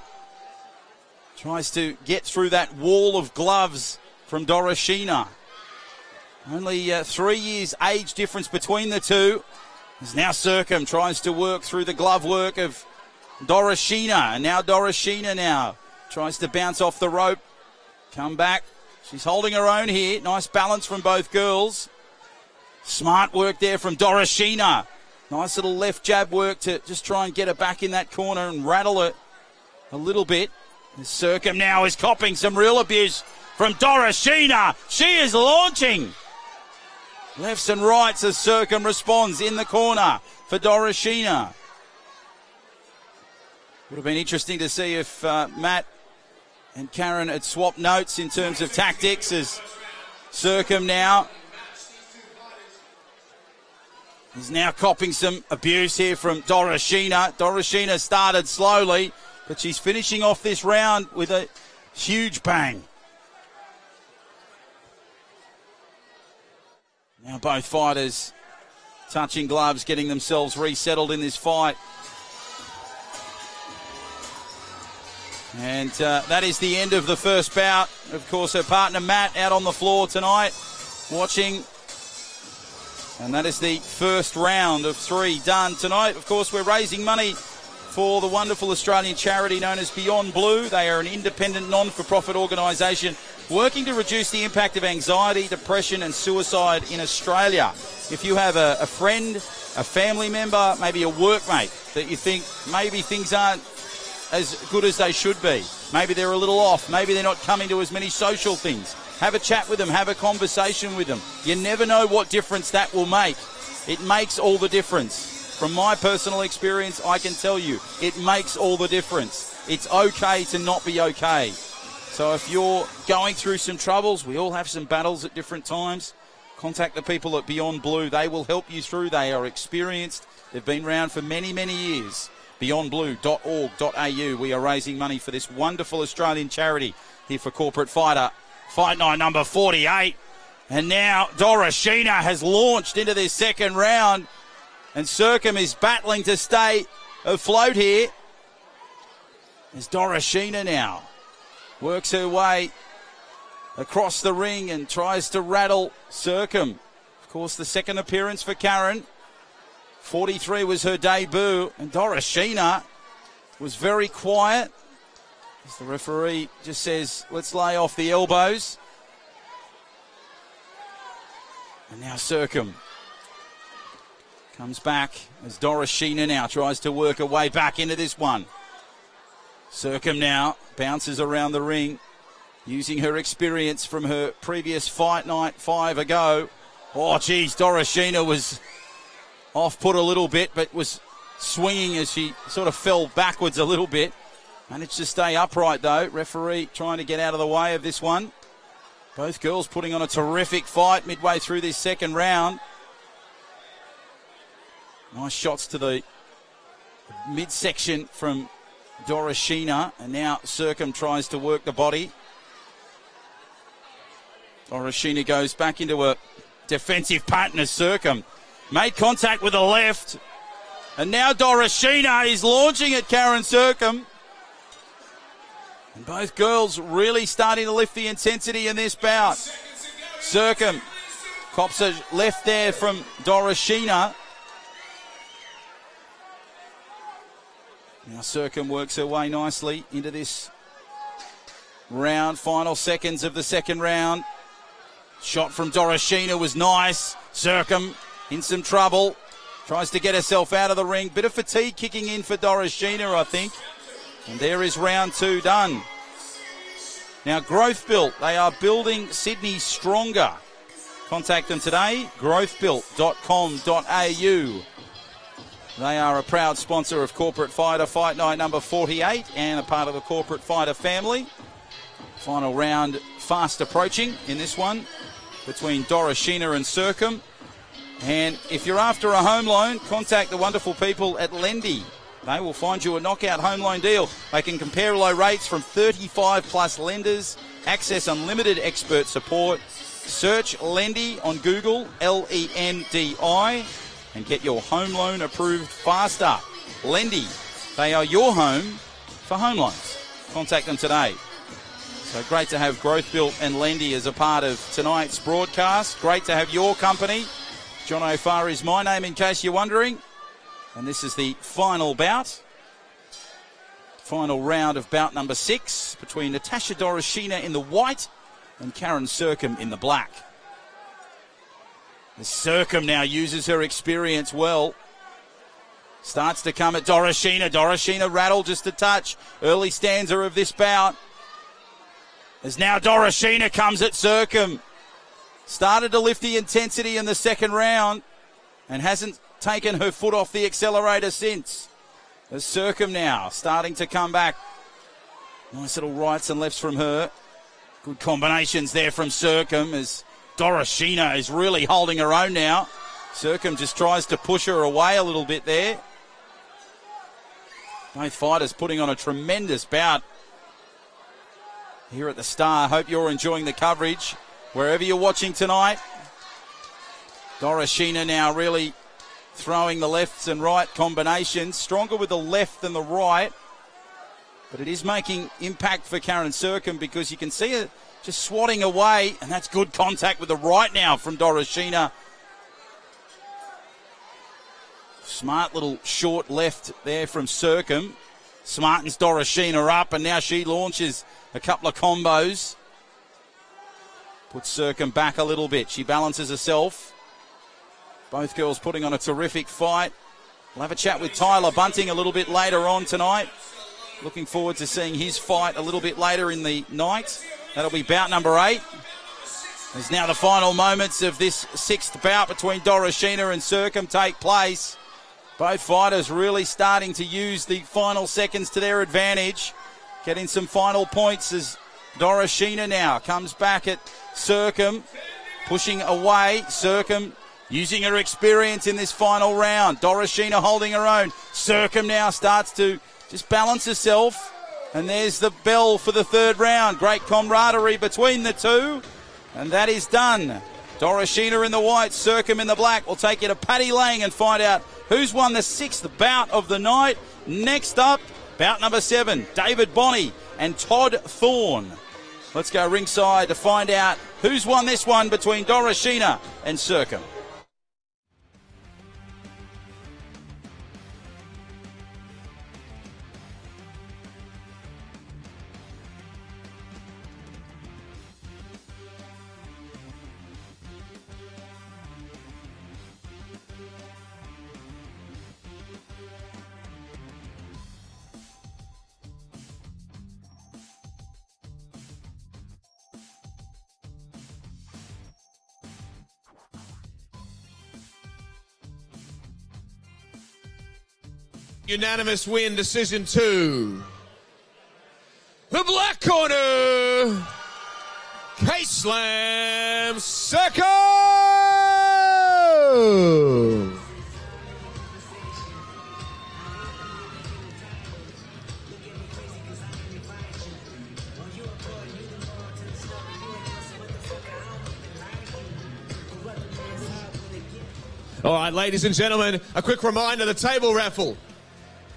Tries to get through that wall of gloves from Dorashina. Only 3 years age difference between the two. As now Circum tries to work through the glove work of Dorashina. And now Dorashina now tries to bounce off the rope. Come back. She's holding her own here. Nice balance from both girls. Smart work there from Dorashina. Nice little left jab work to just try and get her back in that corner and rattle it a little bit. Circum now is copping some real abuse from Dorashina. She is launching. Lefts and rights as Circum responds in the corner for Dorashina. Would have been interesting to see if Matt and Karen had swapped notes in terms of tactics as Circum now is now copping some abuse here from Dorashina. Dorashina started slowly, but she's finishing off this round with a huge bang. Now both fighters touching gloves, getting themselves resettled in this fight. And that is the end of the first bout. Of course, her partner Matt out on the floor tonight watching. And that is the first round of 3 done tonight. Of course, we're raising money for the wonderful Australian charity known as Beyond Blue. They are an independent, non-for-profit organisation working to reduce the impact of anxiety, depression and suicide in Australia. If you have a friend, a family member, maybe a workmate that you think maybe things aren't as good as they should be, maybe they're a little off, maybe they're not coming to as many social things, have a chat with them, have a conversation with them. You never know what difference that will make. It makes all the difference. From my personal experience, I can tell you, it makes all the difference. It's okay to not be okay. So if you're going through some troubles, we all have some battles at different times, contact the people at Beyond Blue. They will help you through. They are experienced. They've been around for many, many years. beyondblue.org.au. We are raising money for this wonderful Australian charity here for Corporate Fighter. Fight night number 48. And now Dorashina has launched into this second round. And Circum is battling to stay afloat here. As Dorashina now works her way across the ring and tries to rattle Circum. Of course, the second appearance for Karen. 43 was her debut, and Dorashina was very quiet. As the referee just says, let's lay off the elbows. And now Circum comes back as Dorashina now tries to work her way back into this one. Circum now bounces around the ring, using her experience from her previous fight night 5 ago. Oh, geez, Dorashina was off-put a little bit, but was swinging as she sort of fell backwards a little bit. Managed to stay upright, though. Referee trying to get out of the way of this one. Both girls putting on a terrific fight midway through this second round. Nice shots to the midsection from Dorashina. And now Circum tries to work the body. Dorashina goes back into a defensive pattern as Circum made contact with the left. And now Dorashina is launching at Karen Circum. And both girls really starting to lift the intensity in this bout. Circum cops a left there from Dorashina. Now Circum works her way nicely into this round. Final seconds of the second round. Shot from Dorashina was nice. Circum in some trouble. Tries to get herself out of the ring. Bit of fatigue kicking in for Dorashina, I think. And there is round 2 done. Now, Growth Built, they are building Sydney stronger. Contact them today, growthbuilt.com.au. They are a proud sponsor of Corporate Fighter Fight Night number 48 and a part of the Corporate Fighter family. Final round fast approaching in this one between Dorashina and Circum. And if you're after a home loan, contact the wonderful people at Lendy. They will find you a knockout home loan deal. They can compare low rates from 35 plus lenders, access unlimited expert support. Search Lendy on Google, Lendi, and get your home loan approved faster. Lendy, they are your home for home loans. Contact them today. So great to have Growth Built and Lendy as a part of tonight's broadcast. Great to have your company. John O'Farr is my name, in case you're wondering. And this is the final bout. Final round of bout number 6 between Natasha Dorashina in the white and Karen Circum in the black. The Circum now uses her experience well. Starts to come at Dorashina. Dorashina rattled just a touch. Early stanza of this bout. As now Dorashina comes at Circum. Started to lift the intensity in the second round and hasn't taken her foot off the accelerator since. The Circum now starting to come back. Nice little rights and lefts from her. Good combinations there from Circum as Dorashina is really holding her own now. Circum just tries to push her away a little bit there. Both fighters putting on a tremendous bout here at the Star. Hope you're enjoying the coverage wherever you're watching tonight. Dorashina now really throwing the lefts and right combinations. Stronger with the left than the right. But it is making impact for Karen Circum because you can see her just swatting away. And that's good contact with the right now from Dorashina. Smart little short left there from Circum. Smartens Dorashina up, and now she launches a couple of combos. Puts Circum back a little bit. She balances herself. Both girls putting on a terrific fight. We'll have a chat with Tyler Bunting a little bit later on tonight. Looking forward to seeing his fight a little bit later in the night. That'll be bout number 8. As now the final moments of this 6th bout between Dorashina and Circum take place. Both fighters really starting to use the final seconds to their advantage. Getting some final points as Dorashina now comes back at Circum. Pushing away. Circum using her experience in this final round. Dorashina holding her own. Circum now starts to just balance herself. And there's the bell for the 3rd round. Great camaraderie between the two. And that is done. Dorashina in the white, Circum in the black. We'll take you to Paddy Lang and find out who's won the 6th bout of the night. Next up, bout number 7, David Bonney and Todd Thorn. Let's go ringside to find out who's won this one between Dorashina and Circum.
Unanimous win, decision 2. The black corner, K-Slam Circum! All right, ladies and gentlemen, a quick reminder, the table raffle.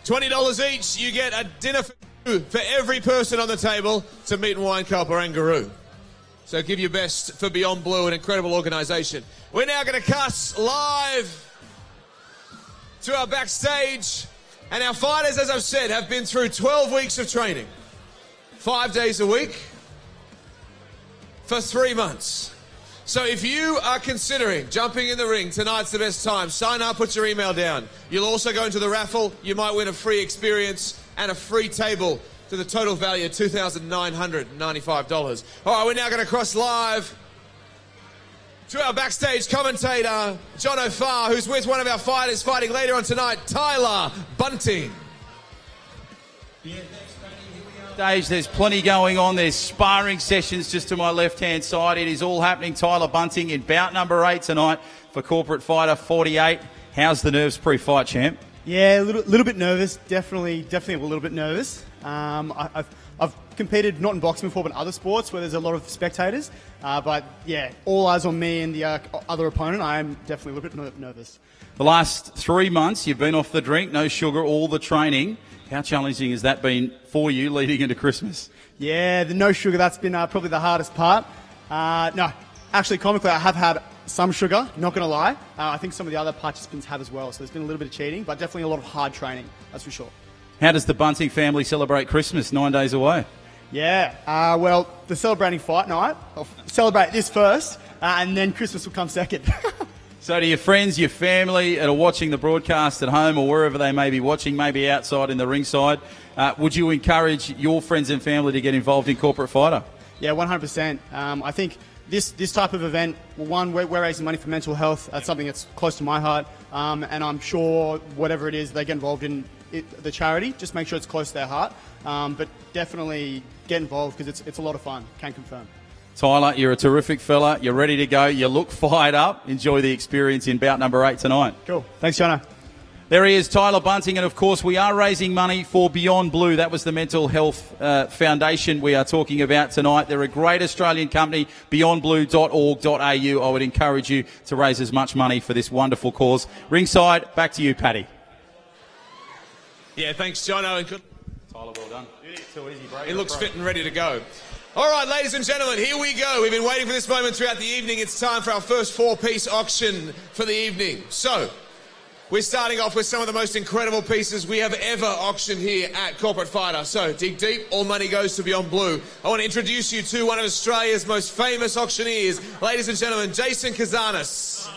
$20 each, you get a dinner for every person on the table to Meat and Wine Co-op Orangaroo. So give your best for Beyond Blue, an incredible organisation. We're now going to cut live to our backstage. And our fighters, as I've said, have been through 12 weeks of training. 5 days a week for 3 months. So if you are considering jumping in the ring, tonight's the best time. Sign up, put your email down. You'll also go into the raffle. You might win a free experience and a free table to the total value of $2,995. All right, we're now going to cross live to our backstage commentator, John O'Farr, who's with one of our fighters fighting later on tonight, Tyler Bunting.
Stage, there's plenty going on. There's sparring sessions just to my left-hand side. It is all happening. Tyler Bunting in bout number 8 tonight for Corporate Fighter 48. How's the nerves pre-fight, champ?
Yeah, a little bit nervous. Definitely a little bit nervous. I've competed not in boxing before, but other sports where there's a lot of spectators. But yeah, all eyes on me and the other opponent. I am definitely a little bit nervous.
The last 3 months, you've been off the drink, no sugar, all the training. How challenging has that been for you leading into Christmas?
Yeah, the no sugar, that's been probably the hardest part. No, actually, comically, I have had some sugar, not going to lie. I think some of the other participants have as well, so there's been a little bit of cheating, but definitely a lot of hard training, that's for sure.
How does the Bunting family celebrate Christmas 9 days away?
Yeah, well, the celebrating fight night, I'll celebrate this first, and then Christmas will come second.
So to your friends, your family that are watching the broadcast at home or wherever they may be watching, maybe outside in the ringside, would you encourage your friends and family to get involved in Corporate Fighter?
Yeah, 100%. I think this type of event, well, one, we're raising money for mental health. That's something that's close to my heart. And I'm sure whatever it is they get involved in the charity, just make sure it's close to their heart. But definitely get involved because it's a lot of fun, can confirm.
Tyler, you're a terrific fella. You're ready to go. You look fired up. Enjoy the experience in bout number 8 tonight.
Cool. Thanks, Jono.
There he is, Tyler Bunting. And, of course, we are raising money for Beyond Blue. That was the mental health foundation we are talking about tonight. They're a great Australian company, beyondblue.org.au. I would encourage you to raise as much money for this wonderful cause. Ringside, back to you, Paddy.
Yeah, thanks, Jono.
Tyler, well done. Too easy, bro.
He looks fit and ready to go. All right, ladies and gentlemen, here we go. We've been waiting for this moment throughout the evening. It's time for our first 4-piece auction for the evening. So, we're starting off with some of the most incredible pieces we have ever auctioned here at Corporate Fighter. So, dig deep, all money goes to Beyond Blue. I want to introduce you to one of Australia's most famous auctioneers. Ladies and gentlemen, Jason Kazanis.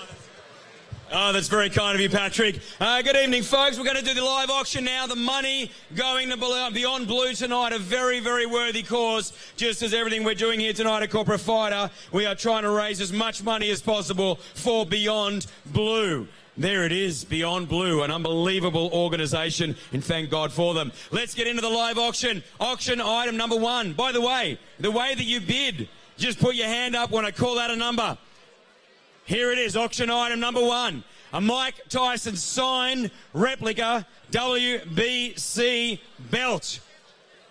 Oh, that's very kind of you, Patrick. Good evening, folks. We're going to do the live auction now. The money going to Beyond Blue tonight, a very, very worthy cause. Just as everything we're doing here tonight at Corporate Fighter, we are trying to raise as much money as possible for Beyond Blue. There it is, Beyond Blue, an unbelievable organisation, and thank God for them. Let's get into the live auction. Auction item number 1. By the way that you bid, just put your hand up when I call out a number. Here it is, auction item number 1. A Mike Tyson signed replica WBC belt.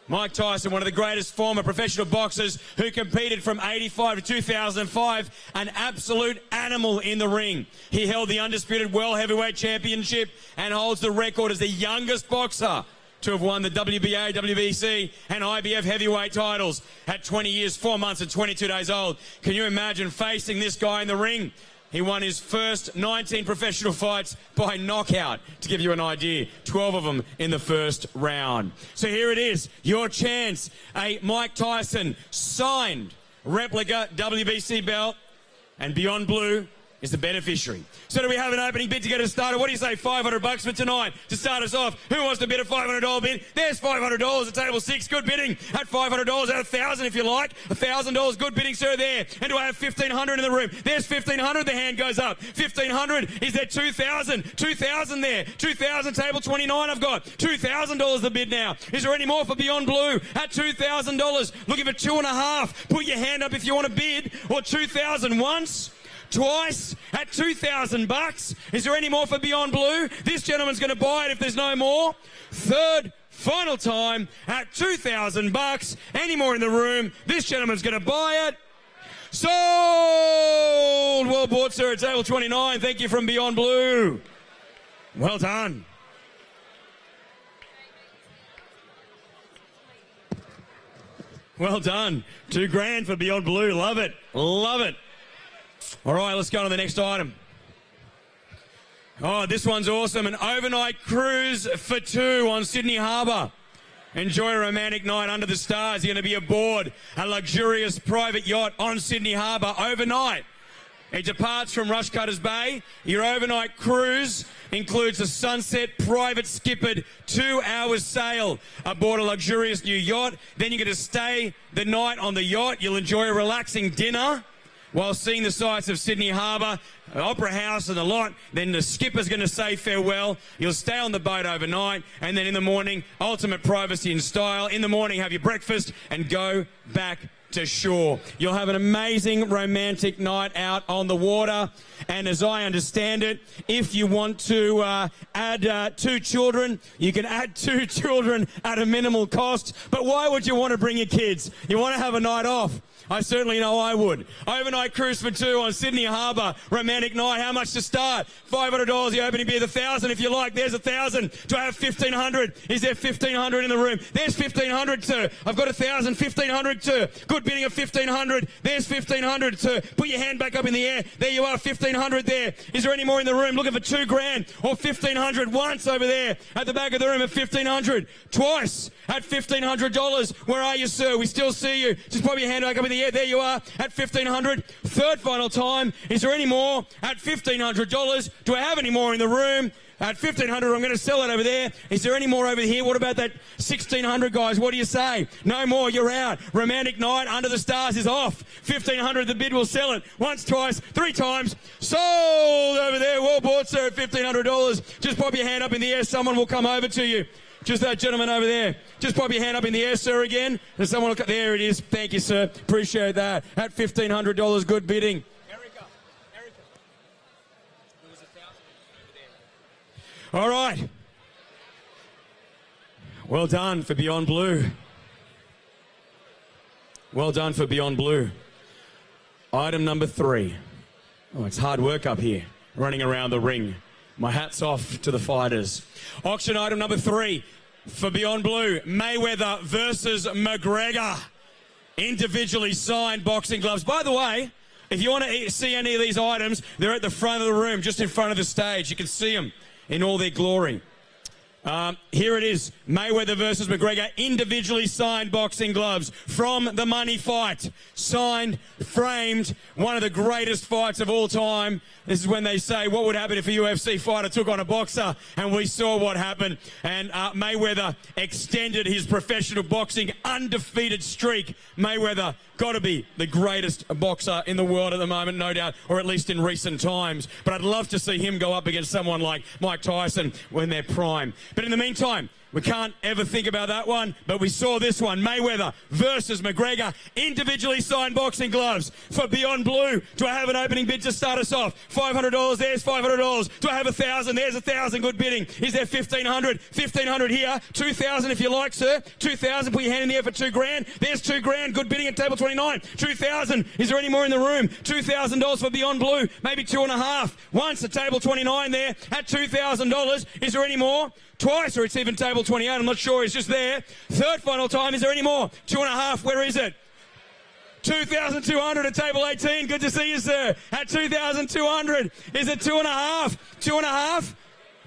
Mike Tyson, one of the greatest former professional boxers who competed from 85 to 2005, an absolute animal in the ring. He held the undisputed World Heavyweight Championship and holds the record as the youngest boxer to have won the WBA, WBC and IBF heavyweight titles at 20 years, 4 months and 22 days old. Can you imagine facing this guy in the ring? He won his first 19 professional fights by knockout, to give you an idea. 12 of them in the first round. So here it is, your chance. A Mike Tyson signed replica WBC belt, and Beyond Blue is the beneficiary. So do we have an opening bid to get us started? What do you say, $500 for tonight to start us off? Who wants to bid a $500 bid? There's $500 at table 6. Good bidding at $500 at $1,000 if you like. $1,000. Good bidding, sir, there. And do I have $1,500 in the room? There's $1,500. The hand goes up. $1,500. Is there $2,000? $2,000 there. $2,000. Table 29 I've got. $2,000 the bid now. Is there any more for Beyond Blue at $2,000? Looking for 2.5. Put your hand up if you want to bid. Or $2,000 once. Twice at $2,000. Is there any more for Beyond Blue? This gentleman's going to buy it if there's no more. Third, final time at $2,000. Any more in the room? This gentleman's going to buy it. Sold! Well bought, sir, at table 29. Thank you from Beyond Blue. Well done. Well done. $2,000 for Beyond Blue. Love it. Love it. All right, let's go on to the next item. Oh, this one's awesome. An overnight cruise for 2 on Sydney Harbour. Enjoy a romantic night under the stars. You're going to be aboard a luxurious private yacht on Sydney Harbour overnight It departs from Rushcutters Bay. Your overnight cruise includes a sunset private skippered 2 hours sail aboard a luxurious new yacht. Then you get to stay the night on the yacht. You'll enjoy a relaxing dinner while seeing the sights of Sydney Harbour, Opera House and the lot. Then the skipper's going to say farewell. You'll stay on the boat overnight, and then in the morning, ultimate privacy and style. In the morning, have your breakfast and go back to shore. You'll have an amazing romantic night out on the water. And as I understand it, if you want to add 2 children, you can add 2 children at a minimal cost. But why would you want to bring your kids? You want to have a night off. I certainly know I would. Overnight cruise for 2 on Sydney Harbour. Romantic night. How much to start? $500. The opening beer, 1,000 if you like. There's 1,000. Do I have 1,500? Is there 1,500 in the room? There's 1,500 too. I've got 1,000. 1,500 too. Good bidding of 1,500. There's 1,500 too. Put your hand back up in the air. There you are. 1,500 there. Is there any more in the room? Looking for $2,000 or 1,500 once over there at the back of the room at 1,500. Twice at $1,500. Where are you, sir? We still see you. Just put your hand back up in the air. There you are at 1,500. Third final time. Is there any more at $1,500? Do I have any more in the room? At 1,500, I'm going to sell it over there. Is there any more over here? What about that 1,600, guys? What do you say? No more, you're out. Romantic night under the stars is off. 1,500, the bid will sell it. Once, twice, 3 times. Sold over there. Well bought, sir, at $1,500. Just pop your hand up in the air. Someone will come over to you. Just that gentleman over there. Just pop your hand up in the air, sir, again. And someone will come. There it is. Thank you, sir. Appreciate that. At $1,500, good bidding. All right. Well done for Beyond Blue. Well done for Beyond Blue. Item number 3. Oh, it's hard work up here, running around the ring. My hat's off to the fighters. Auction item number 3 for Beyond Blue. Mayweather versus McGregor. Individually signed boxing gloves. By the way, if you want to see any of these items, they're at the front of the room, just in front of the stage. You can see them in all their glory. Here it is. Mayweather versus McGregor. Individually signed boxing gloves from the money fight. Signed, framed. One of the greatest fights of all time. This is when they say, what would happen if a UFC fighter took on a boxer? And we saw what happened. And Mayweather extended his professional boxing undefeated streak. Mayweather got to be the greatest boxer in the world at the moment, no doubt, or at least in recent times. But I'd love to see him go up against someone like Mike Tyson when they're prime. But in the meantime, we can't ever think about that one, but we saw this one. Mayweather versus McGregor. Individually signed boxing gloves for Beyond Blue. Do I have an opening bid to start us off? $500, there's $500. Do I have 1,000? There's 1,000. Good bidding. Is there 1,500? 1,500 here. 2,000 if you like, sir. 2,000. Put your hand in the air for $2,000. There's $2,000. Good bidding at table 29. 2,000. Is there any more in the room? $2,000 for Beyond Blue. Maybe 2.5. Once at table 29 there at $2,000. Is there any more? Twice, or it's even table 28. I'm not sure. It's just there. Third final time. Is there any more? 2.5. Where is it? 2,200 at table 18. Good to see you, sir. At 2,200. Is it 2.5? 2.5?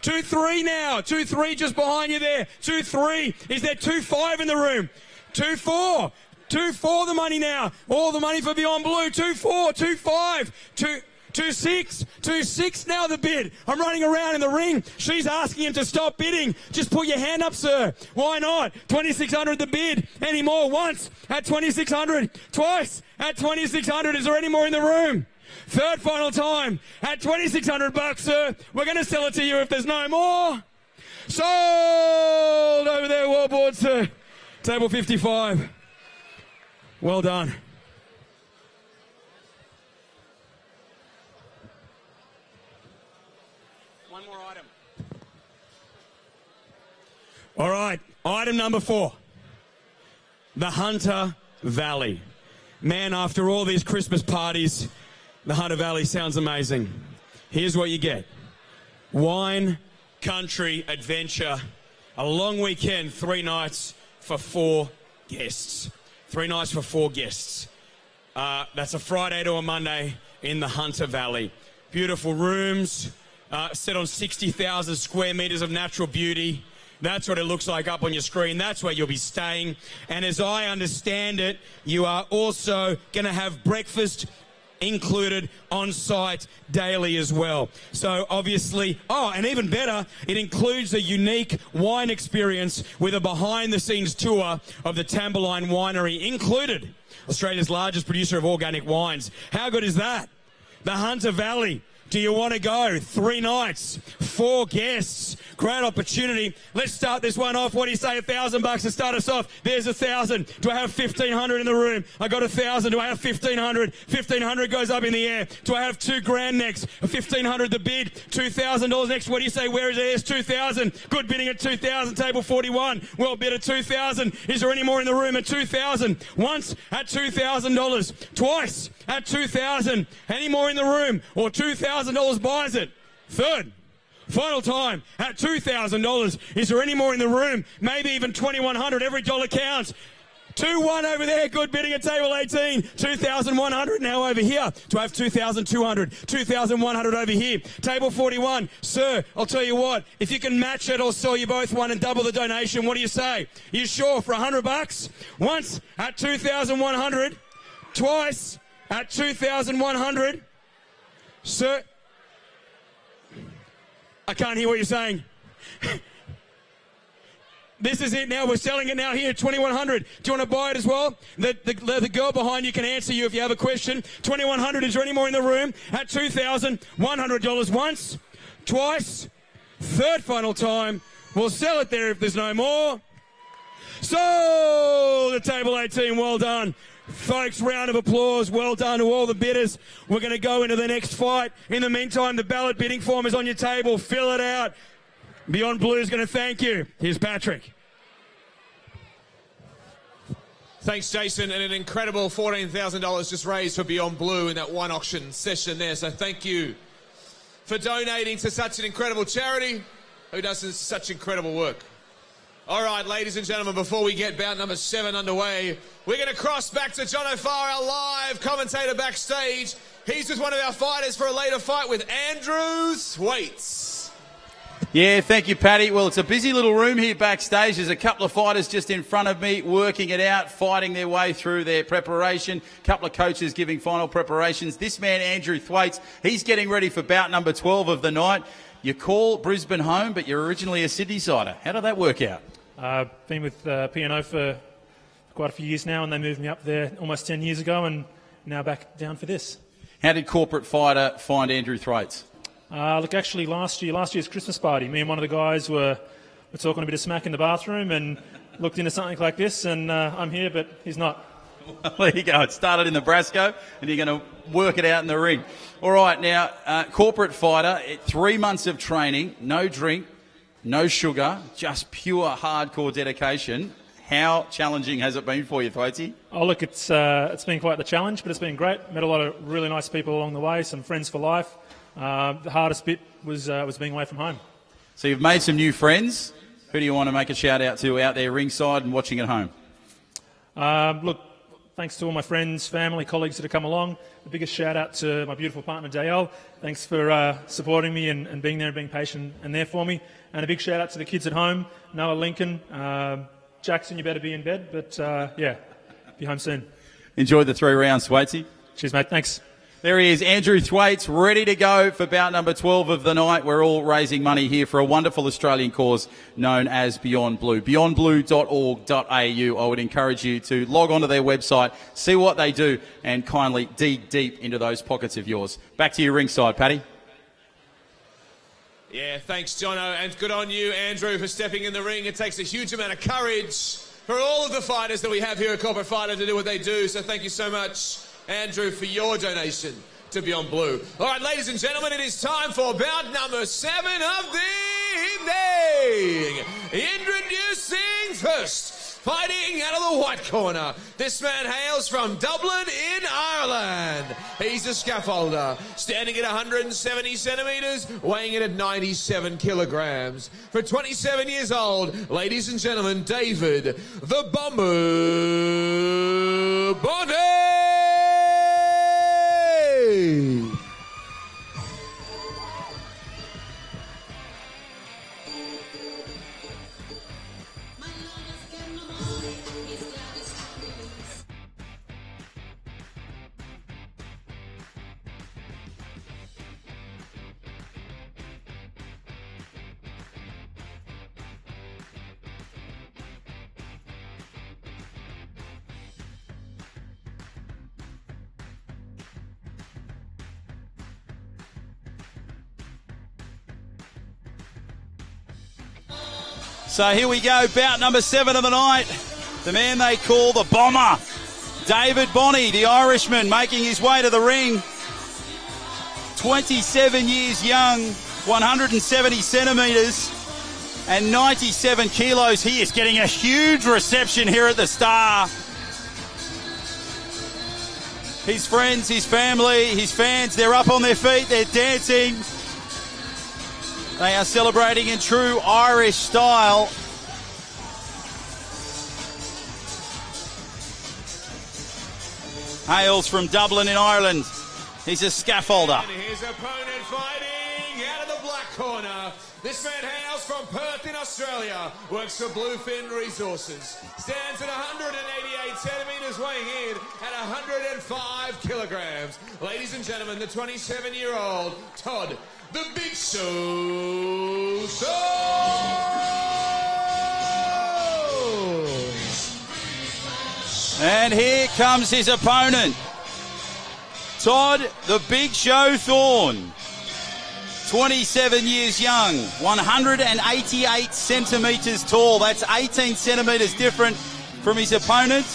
2.3 now. 2.3 just behind you there. 2.3. Is there 2.5 in the room? 2.4. 2.4 the money now. All the money for Beyond Blue. 2.4. 2.5. 2.6. 2.6 now the bid. I'm running around in the ring. She's asking him to stop bidding. Just put your hand up, sir. Why not? 2,600 the bid. Any more? Once at 2,600. Twice at 2,600. Is there any more in the room? Third final time at $2,600, sir. We're going to sell it to you if there's no more. Sold over there, wallboard, sir. Table 55. Well done. All right, item number 4. The Hunter Valley. Man, after all these Christmas parties, the Hunter Valley sounds amazing. Here's what you get. Wine, country, adventure, a long weekend, 3 nights for 4 guests. 3 nights for 4 guests. That's a Friday to a Monday in the Hunter Valley. Beautiful rooms, set on 60,000 square meters of natural beauty. That's what it looks like up on your screen. That's where you'll be staying. And as I understand it, you are also going to have breakfast included on site daily as well. So obviously, and even better, it includes a unique wine experience with a behind-the-scenes tour of the Tamberline Winery included. Australia's largest producer of organic wines. How good is that? The Hunter Valley. Do you want to go? 3 nights, 4 guests. Great opportunity. Let's start this one off. What do you say? $1,000 to start us off. There's 1,000. Do I have 1,500 in the room? I got 1,000. Do I have 1,500? 1,500 goes up in the air. Do I have $2,000 next? 1,500 the bid. $2,000 next. What do you say? Where is it? There's 2,000. Good bidding at 2,000. Table 41. Well bid at 2,000. Is there any more in the room at 2,000? Once at $2,000. Twice at 2,000. Any more in the room? Or $2,000 buys it. Third. Final time at $2,000. Is there any more in the room? Maybe even $2,100. Every dollar counts. 2-1 over there. Good bidding at table 18. 2,100 now over here. Do I have 2,200? 2,100 over here. Table 41. Sir, I'll tell you what. If you can match it, I'll sell you both one and double the donation. What do you say? You sure for $100? Once at 2,100. Twice at 2,100. Sir, I can't hear what you're saying. This is it now. We're selling it now here, 2,100. Do you want to buy it as well? The girl behind you can answer you if you have a question. 2,100. Is there any more in the room? At $2,100 once, twice, third final time. We'll sell it there if there's no more. So the table 18. Well done. Folks, round of applause. Well done to all the bidders. We're going to go into the next fight. In the meantime, the ballot bidding form is on your table. Fill it out. Beyond Blue is going to thank you. Here's Patrick.
Thanks, Jason, and an incredible $14,000 just raised for Beyond Blue in that one auction session there. So thank you for donating to such an incredible charity who does such incredible work. All right, ladies and gentlemen, before we get bout number 7 underway, we're going to cross back to John O'Farr, our live commentator backstage. He's with one of our fighters for a later fight with Andrew Thwaites.
Yeah, thank you, Paddy. Well, it's a busy little room here backstage. There's a couple of fighters just in front of me working it out, fighting their way through their preparation. A couple of coaches giving final preparations. This man, Andrew Thwaites, he's getting ready for bout number 12 of the night. You call Brisbane home, but you're originally a Sydney-sider. How did that work out?
Been with P&O for quite a few years now, and they moved me up there almost 10 years ago, and now back down for this.
How did Corporate Fighter find Andrew Thwaites?
Look, actually, last year's Christmas party, me and one of the guys were talking a bit of smack in the bathroom and looked into something like this, and I'm here, but he's not.
Well, there you go. It started in Nebraska, and you're going to work it out in the ring. All right, now, Corporate Fighter, 3 months of training, no drink, no sugar, just pure hardcore dedication. How challenging has it been for you, Thwaites?
Oh, look, it's been quite the challenge, but it's been great. Met a lot of really nice people along the way, some friends for life. The hardest bit was being away from home.
So you've made some new friends. Who do you want to make a shout-out to out there ringside and watching at home?
Look, thanks to all my friends, family, colleagues that have come along. The biggest shout-out to my beautiful partner, Dale. Thanks for supporting me and being there and being patient and there for me. And a big shout-out to the kids at home, Noah, Lincoln. Jackson, you better be in bed, but yeah, be home soon.
Enjoy the 3 rounds, Thwaites.
Cheers, mate. Thanks.
There he is, Andrew Thwaites, ready to go for bout number 12 of the night. We're all raising money here for a wonderful Australian cause known as Beyond Blue. beyondblue.org.au. I would encourage you to log onto their website, see what they do, and kindly dig deep into those pockets of yours. Back to you ringside, Paddy.
Yeah, thanks, Jono, and good on you, Andrew, for stepping in the ring. It takes a huge amount of courage for all of the fighters that we have here at Corporate Fighter to do what they do, so thank you so much, Andrew, for your donation to Beyond Blue. All right, ladies and gentlemen, it is time for bout number 7 of the evening. Introducing first, fighting out of the white corner. This man hails from Dublin in Ireland. He's a scaffolder, standing at 170 centimetres, weighing in at 97 kilograms. For 27 years old, ladies and gentlemen, David, the Bomber Bunting!
So here we go, bout number 7 of the night. The man they call the Bomber, David Bonney, the Irishman, making his way to the ring. 27 years young, 170 centimetres and 97 kilos. He is getting a huge reception here at the Star. His friends, his family, his fans, they're up on their feet, they're dancing. They are celebrating in true Irish style. Hails from Dublin in Ireland. He's a scaffolder.
And his opponent fighting out of the black corner. This man hails from Perth in Australia, works for Bluefin Resources, stands at 188 centimetres, weighing in at 105 kilograms. Ladies and gentlemen, the 27-year-old Todd, the Big Show.
And here comes his opponent, Todd, the Big Show Thorn. 27 years young, 188 centimetres tall. That's 18 centimetres different from his opponent.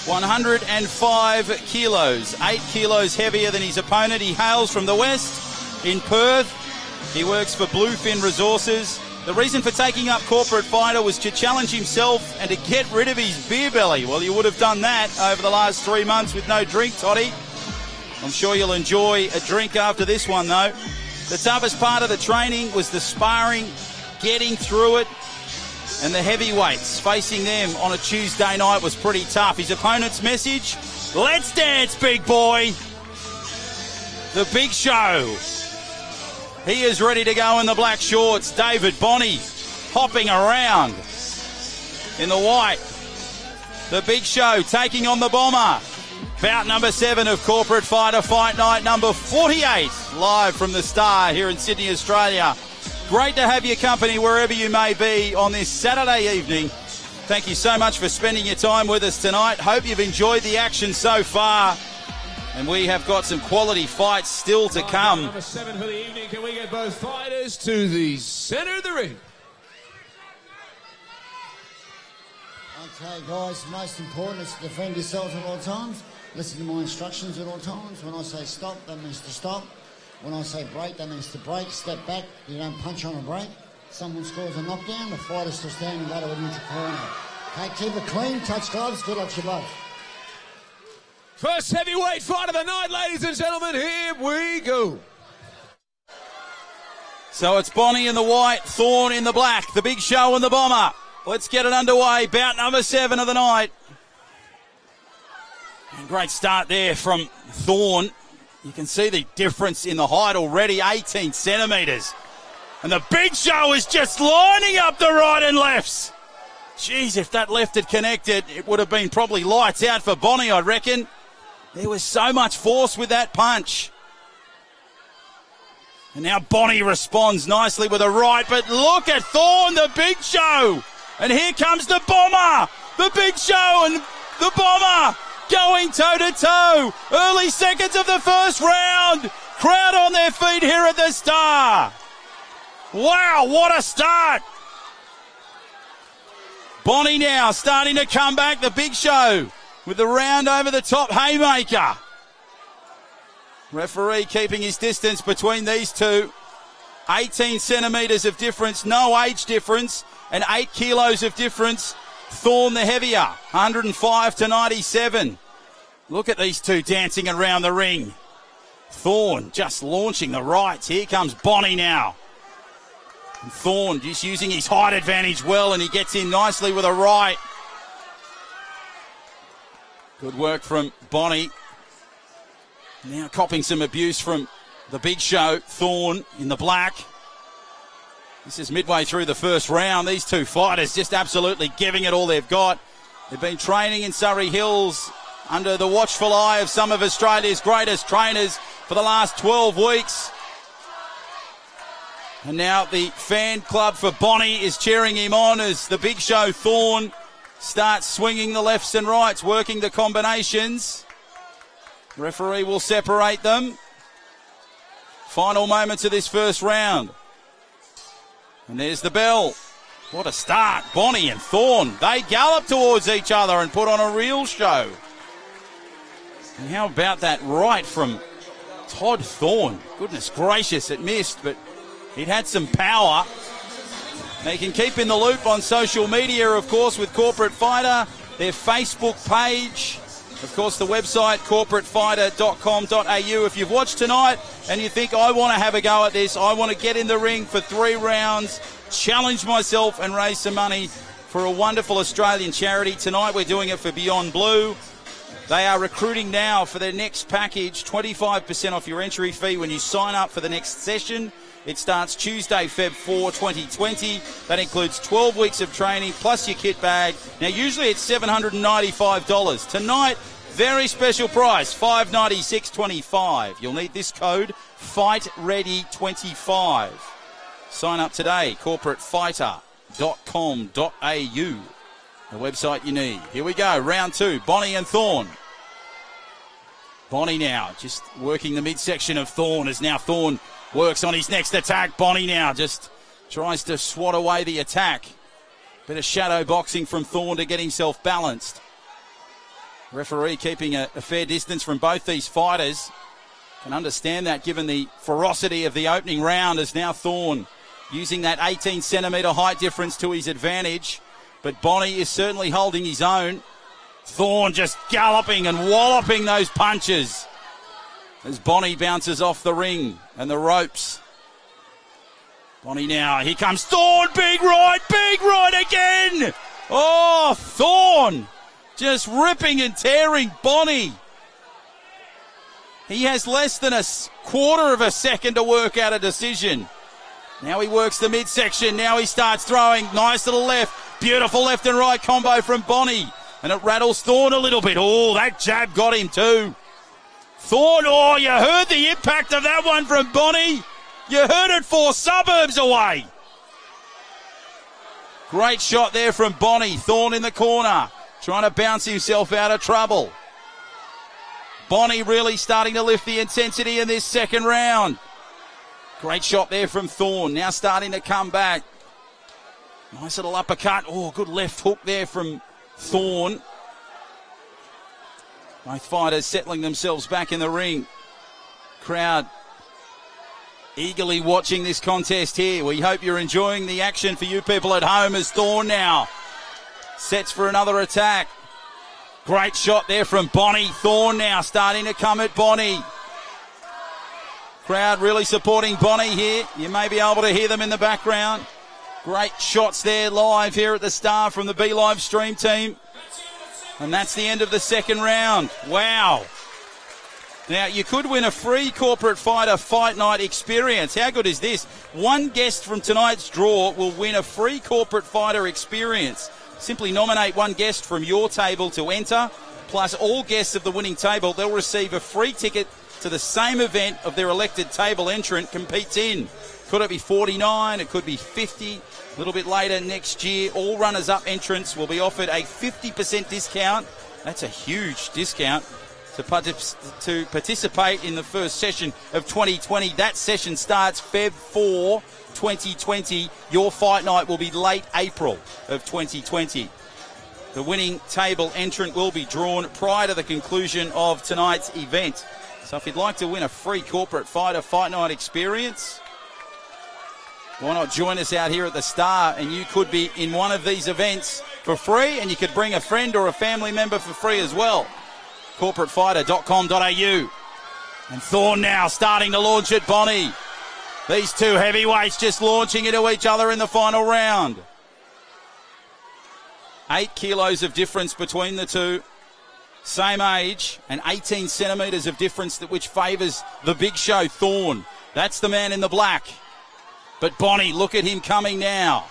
105 kilos, 8 kilos heavier than his opponent. He hails from the west in Perth. He works for Bluefin Resources. The reason for taking up Corporate Fighter was to challenge himself and to get rid of his beer belly. Well, you would have done that over the last 3 months with no drink, Toddy. I'm sure you'll enjoy a drink after this one, though. The toughest part of the training was the sparring, getting through it, and the heavyweights. Facing them on a Tuesday night was pretty tough. His opponent's message, let's dance, big boy. The Big Show. He is ready to go in the black shorts. David Bonney hopping around in the white. The Big Show taking on the Bomber. Bout number 7 of Corporate Fighter Fight Night number 48, live from the Star here in Sydney, Australia. Great to have your company wherever you may be on this Saturday evening. Thank you so much for spending your time with us tonight. Hope you've enjoyed the action so far. And we have got some quality fights still to come.
Number 7 for the evening. Can we get both fighters to the centre of the ring?
Okay, guys, most important is to defend yourselves at all times. Listen to my instructions at all times. When I say stop, that means to stop. When I say break, that means to break. Step back. You don't punch on a break. Someone scores a knockdown, the fighter's still standing, go to a neutral corner. Okay, keep it clean, touch gloves, good luck to you both.
First heavyweight fight of the night, ladies and gentlemen. Here we go.
So it's Bonney in the white, Thorn in the black, the Big Show and the Bomber. Let's get it underway. Bout number 7 of the night. And great start there from Thorn. You can see the difference in the height already, 18 centimetres. And the Big Show is just lining up the right and lefts. Jeez, if that left had connected, it would have been probably lights out for Bonney, I reckon. There was so much force with that punch. And now Bonney responds nicely with a right, but look at Thorn, the Big Show. And here comes the Bomber, the Big Show and the Bomber going toe-to-toe. Early seconds of the first round. Crowd on their feet here at the Star. Wow, what a start. Bonney now starting to come back, the Big Show with the round over the top haymaker. Referee keeping his distance between these two. 18 centimetres of difference, no age difference, and 8 kilos of difference. Thorn the heavier, 105 to 97. Look at these two dancing around the ring. Thorn just launching the rights. Here comes Bonney now. And Thorn just using his height advantage well, and he gets in nicely with a right. Good work from Bonney. Now copping some abuse from the Big Show, Thorn in the black. This is midway through the first round. These two fighters just absolutely giving it all they've got. They've been training in Surrey Hills under the watchful eye of some of Australia's greatest trainers for the last 12 weeks. And now the fan club for Bonney is cheering him on as the Big Show Thorn starts swinging the lefts and rights, working the combinations. Referee will separate them. Final moments of this first round. And there's the bell. What a start. Bonnie and Thorn, they gallop towards each other and put on a real show. And how about that right from Todd Thorn? Goodness gracious, it missed, but it had some power. Now you can keep in the loop on social media, of course, with Corporate Fighter, their Facebook page, of course, the website, corporatefighter.com.au. If you've watched tonight and you think, I want to have a go at this, I want to get in the ring for 3 rounds, challenge myself and raise some money for a wonderful Australian charity. Tonight we're doing it for Beyond Blue. They are recruiting now for their next package, 25% off your entry fee when you sign up for the next session. It starts Tuesday, Feb 4, 2020. That includes 12 weeks of training plus your kit bag. Now, usually it's $795. Tonight, very special price, $596.25. You'll need this code, FightReady25. Sign up today, corporatefighter.com.au. The website you need. Here we go, round 2, Bonnie and Thorn. Bonnie now just working the midsection of Thorn as now Thorn works on his next attack. Bonnie now just tries to swat away the attack. Bit of shadow boxing from Thorn to get himself balanced. Referee keeping a fair distance from both these fighters. Can understand that given the ferocity of the opening round, as now Thorn using that 18 centimetre height difference to his advantage. But Bonnie is certainly holding his own. Thorn just galloping and walloping those punches as Bonnie bounces off the ring and the ropes. Bonnie now, here comes Thorn, big right again! Oh, Thorn just ripping and tearing Bonnie. He has less than a quarter of a second to work out a decision. Now he works the midsection, now he starts throwing, nice little left, beautiful left and right combo from Bonnie. And it rattles Thorn a little bit. Oh, that jab got him too. Thorn, oh, you heard the impact of that one from Bonnie. You heard it 4 suburbs away. Great shot there from Bonnie. Thorn in the corner, trying to bounce himself out of trouble. Bonnie really starting to lift the intensity in this second round. Great shot there from Thorn, now starting to come back. Nice little uppercut. Oh, good left hook there from Thorn. Both fighters settling themselves back in the ring. Crowd eagerly watching this contest here. We hope you're enjoying the action for you people at home as Thorn now sets for another attack. Great shot there from Bonnie. Thorn now starting to come at Bonnie. Crowd really supporting Bonnie here. You may be able to hear them in the background. Great shots there live here at the Star from the B Live stream team. And that's the end of the second round. Wow. Now, you could win a free Corporate Fighter Fight Night experience. How good is this? One guest from tonight's draw will win a free Corporate Fighter experience. Simply nominate one guest from your table to enter, plus all guests of the winning table, they'll receive a free ticket to the same event of their elected table entrant competes in. Could it be 49? It could be 50. A little bit later next year, all runners-up entrants will be offered a 50% discount. That's a huge discount to participate in the first session of 2020. That session starts Feb 4, 2020. Your fight night will be late April of 2020. The winning table entrant will be drawn prior to the conclusion of tonight's event. So if you'd like to win a free Corporate Fighter Fight Night experience, why not join us out here at the Star, and you could be in one of these events for free, and you could bring a friend or a family member for free as well. corporatefighter.com.au. And Thorn now starting to launch at Bonnie. These two heavyweights just launching into each other in the final round. 8 kilos of difference between the two. Same age and 18 centimetres of difference, which favours the big show, Thorn. That's the man in the black. But Bonnie, look at him coming now.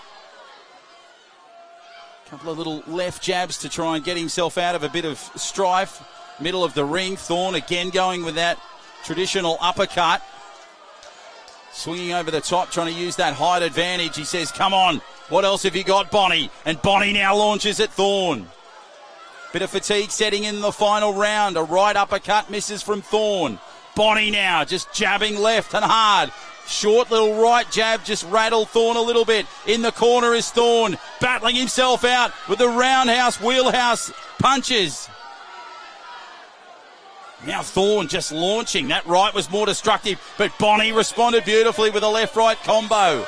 Couple of little left jabs to try and get himself out of a bit of strife. Middle of the ring. Thorn again going with that traditional uppercut. Swinging over the top, trying to use that height advantage. He says, come on, what else have you got, Bonnie? And Bonnie now launches at Thorn. Bit of fatigue setting in the final round. A right uppercut misses from Thorn. Bonnie now just jabbing left and hard. Short little right jab just rattled Thorn a little bit. In the corner is Thorn, battling himself out with the roundhouse, wheelhouse punches. Now Thorn just launching. That right was more destructive, but Bonnie responded beautifully with a left-right combo.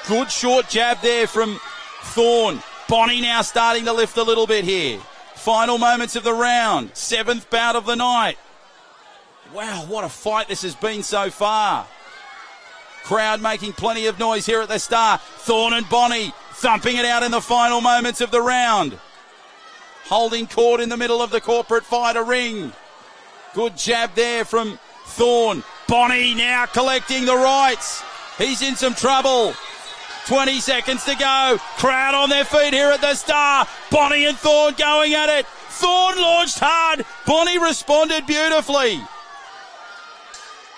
Good short jab there from Thorn. Bonnie now starting to lift a little bit here. Final moments of the round. 7th bout of the night. Wow, what a fight this has been so far. Crowd making plenty of noise here at the start. Thorn and Bonnie thumping it out in the final moments of the round. Holding court in the middle of the corporate fighter ring. Good jab there from Thorn. Bonnie now collecting the rights. He's in some trouble. 20 seconds to go. Crowd on their feet here at the Star. Bonnie and Thorn going at it. Thorn launched hard. Bonnie responded beautifully.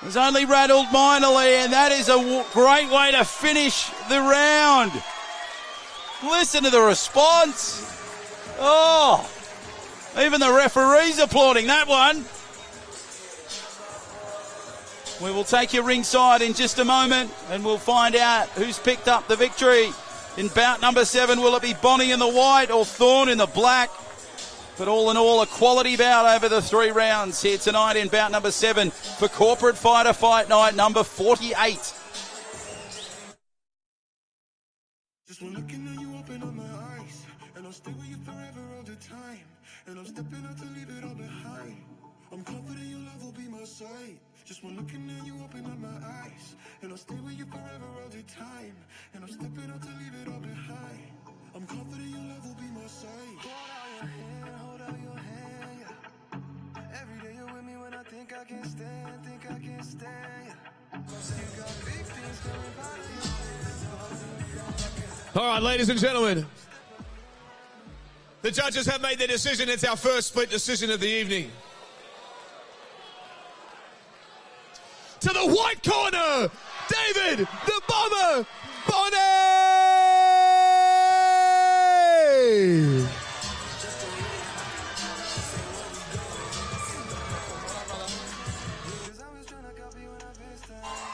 It was only rattled minorly, and that is a great way to finish the round. Listen to the response. Oh, even the referee's applauding that one. We will take you ringside in just a moment, and we'll find out who's picked up the victory. In bout number 7, will it be Bonnie in the white or Thorn in the black? But all in all, a quality bout over the 3 rounds here tonight in bout number 7 for Corporate Fighter Fight Night number 48.
Just one looking at you, open up my eyes, and I'll stay with you forever all the time, and I'm stepping out to leave it all behind. I'm confident your love will be my side. Just one looking at you, open up my eyes, and I'll stay with you forever all the time, and I'm stepping out to leave it all behind. I'm confident your love will be my side. Hold out your hand, yeah. Every day you're with me when I think I can't stand, yeah. You got big things coming by you.
All right, ladies and gentlemen, the judges have made their decision. It's our first split decision of the evening. To the white corner, David, the Bomber, Bonnie!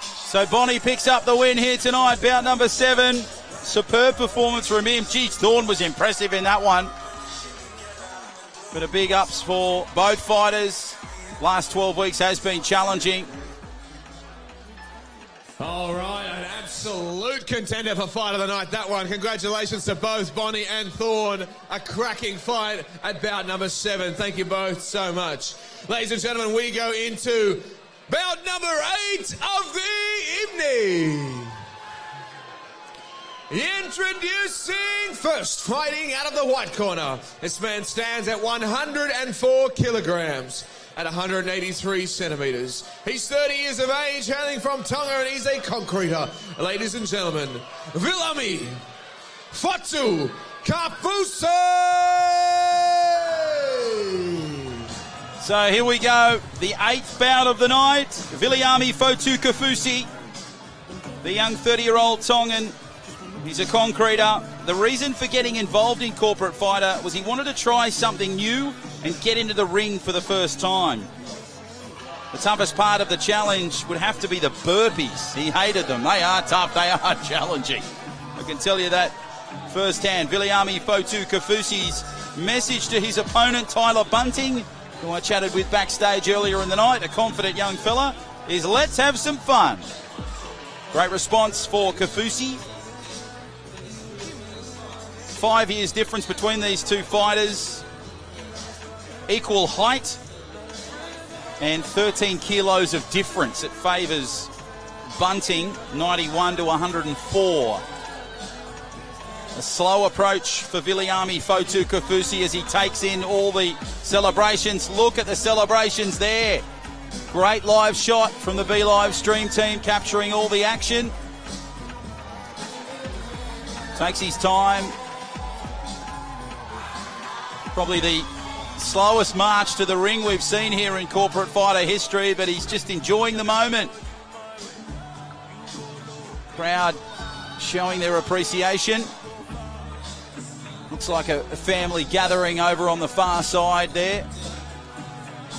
So Bonnie picks up the win here tonight, bout number 7. Superb performance from him. Geez, Thorn was impressive in that one. But a big ups for both fighters. Last 12 weeks has been challenging.
All right, an absolute contender for fight of the night, that one. Congratulations to both Bonnie and Thorn. A cracking fight at bout number 7. Thank you both so much. Ladies and gentlemen, we go into bout number 8 of the evening. Introducing first, fighting out of the white corner. This man stands at 104 kilograms. At 183 centimetres. He's 30 years of age, hailing from Tonga, and he's a concreter. Ladies and gentlemen, Vilami Fatu Kafusi!
So here we go, the 8th bout of the night. Viliami Fatu Kafusi, the young 30-year-old Tongan. He's a concreter. The reason for getting involved in Corporate Fighter was he wanted to try something new and get into the ring for the first time. The toughest part of the challenge would have to be the burpees. He hated them. They are tough. They are challenging. I can tell you that firsthand. Viliami Fatu Kafusi's message to his opponent, Tyler Bunting, who I chatted with backstage earlier in the night, a confident young fella, is let's have some fun. Great response for Kafusi. 5 years difference between these two fighters. Equal height and 13 kilos of difference. It favours Bunting, 91 to 104. A slow approach for Viliami Fatu Kafusi as he takes in all the celebrations. Look at the celebrations there. Great live shot from the B Live stream team, capturing all the action. Takes his time. Probably the slowest march to the ring we've seen here in Corporate Fighter history, but he's just enjoying the moment. Crowd showing their appreciation. Looks like a family gathering over on the far side there.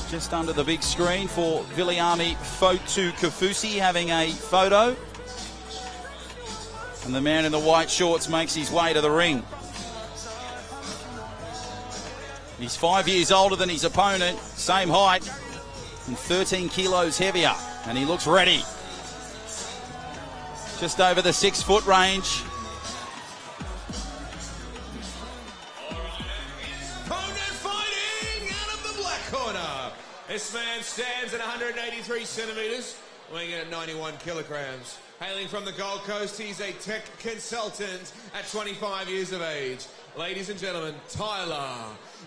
Just under the big screen for Viliami Fatu Kafusi having a photo. And the man in the white shorts makes his way to the ring. He's 5 years older than his opponent, same height, and 13 kilos heavier. And he looks ready. Just over the 6 foot range.
Corner. This man stands at 183 centimetres, weighing in at 91 kilograms. Hailing from the Gold Coast, he's a tech consultant at 25 years of age. Ladies and gentlemen, Tyler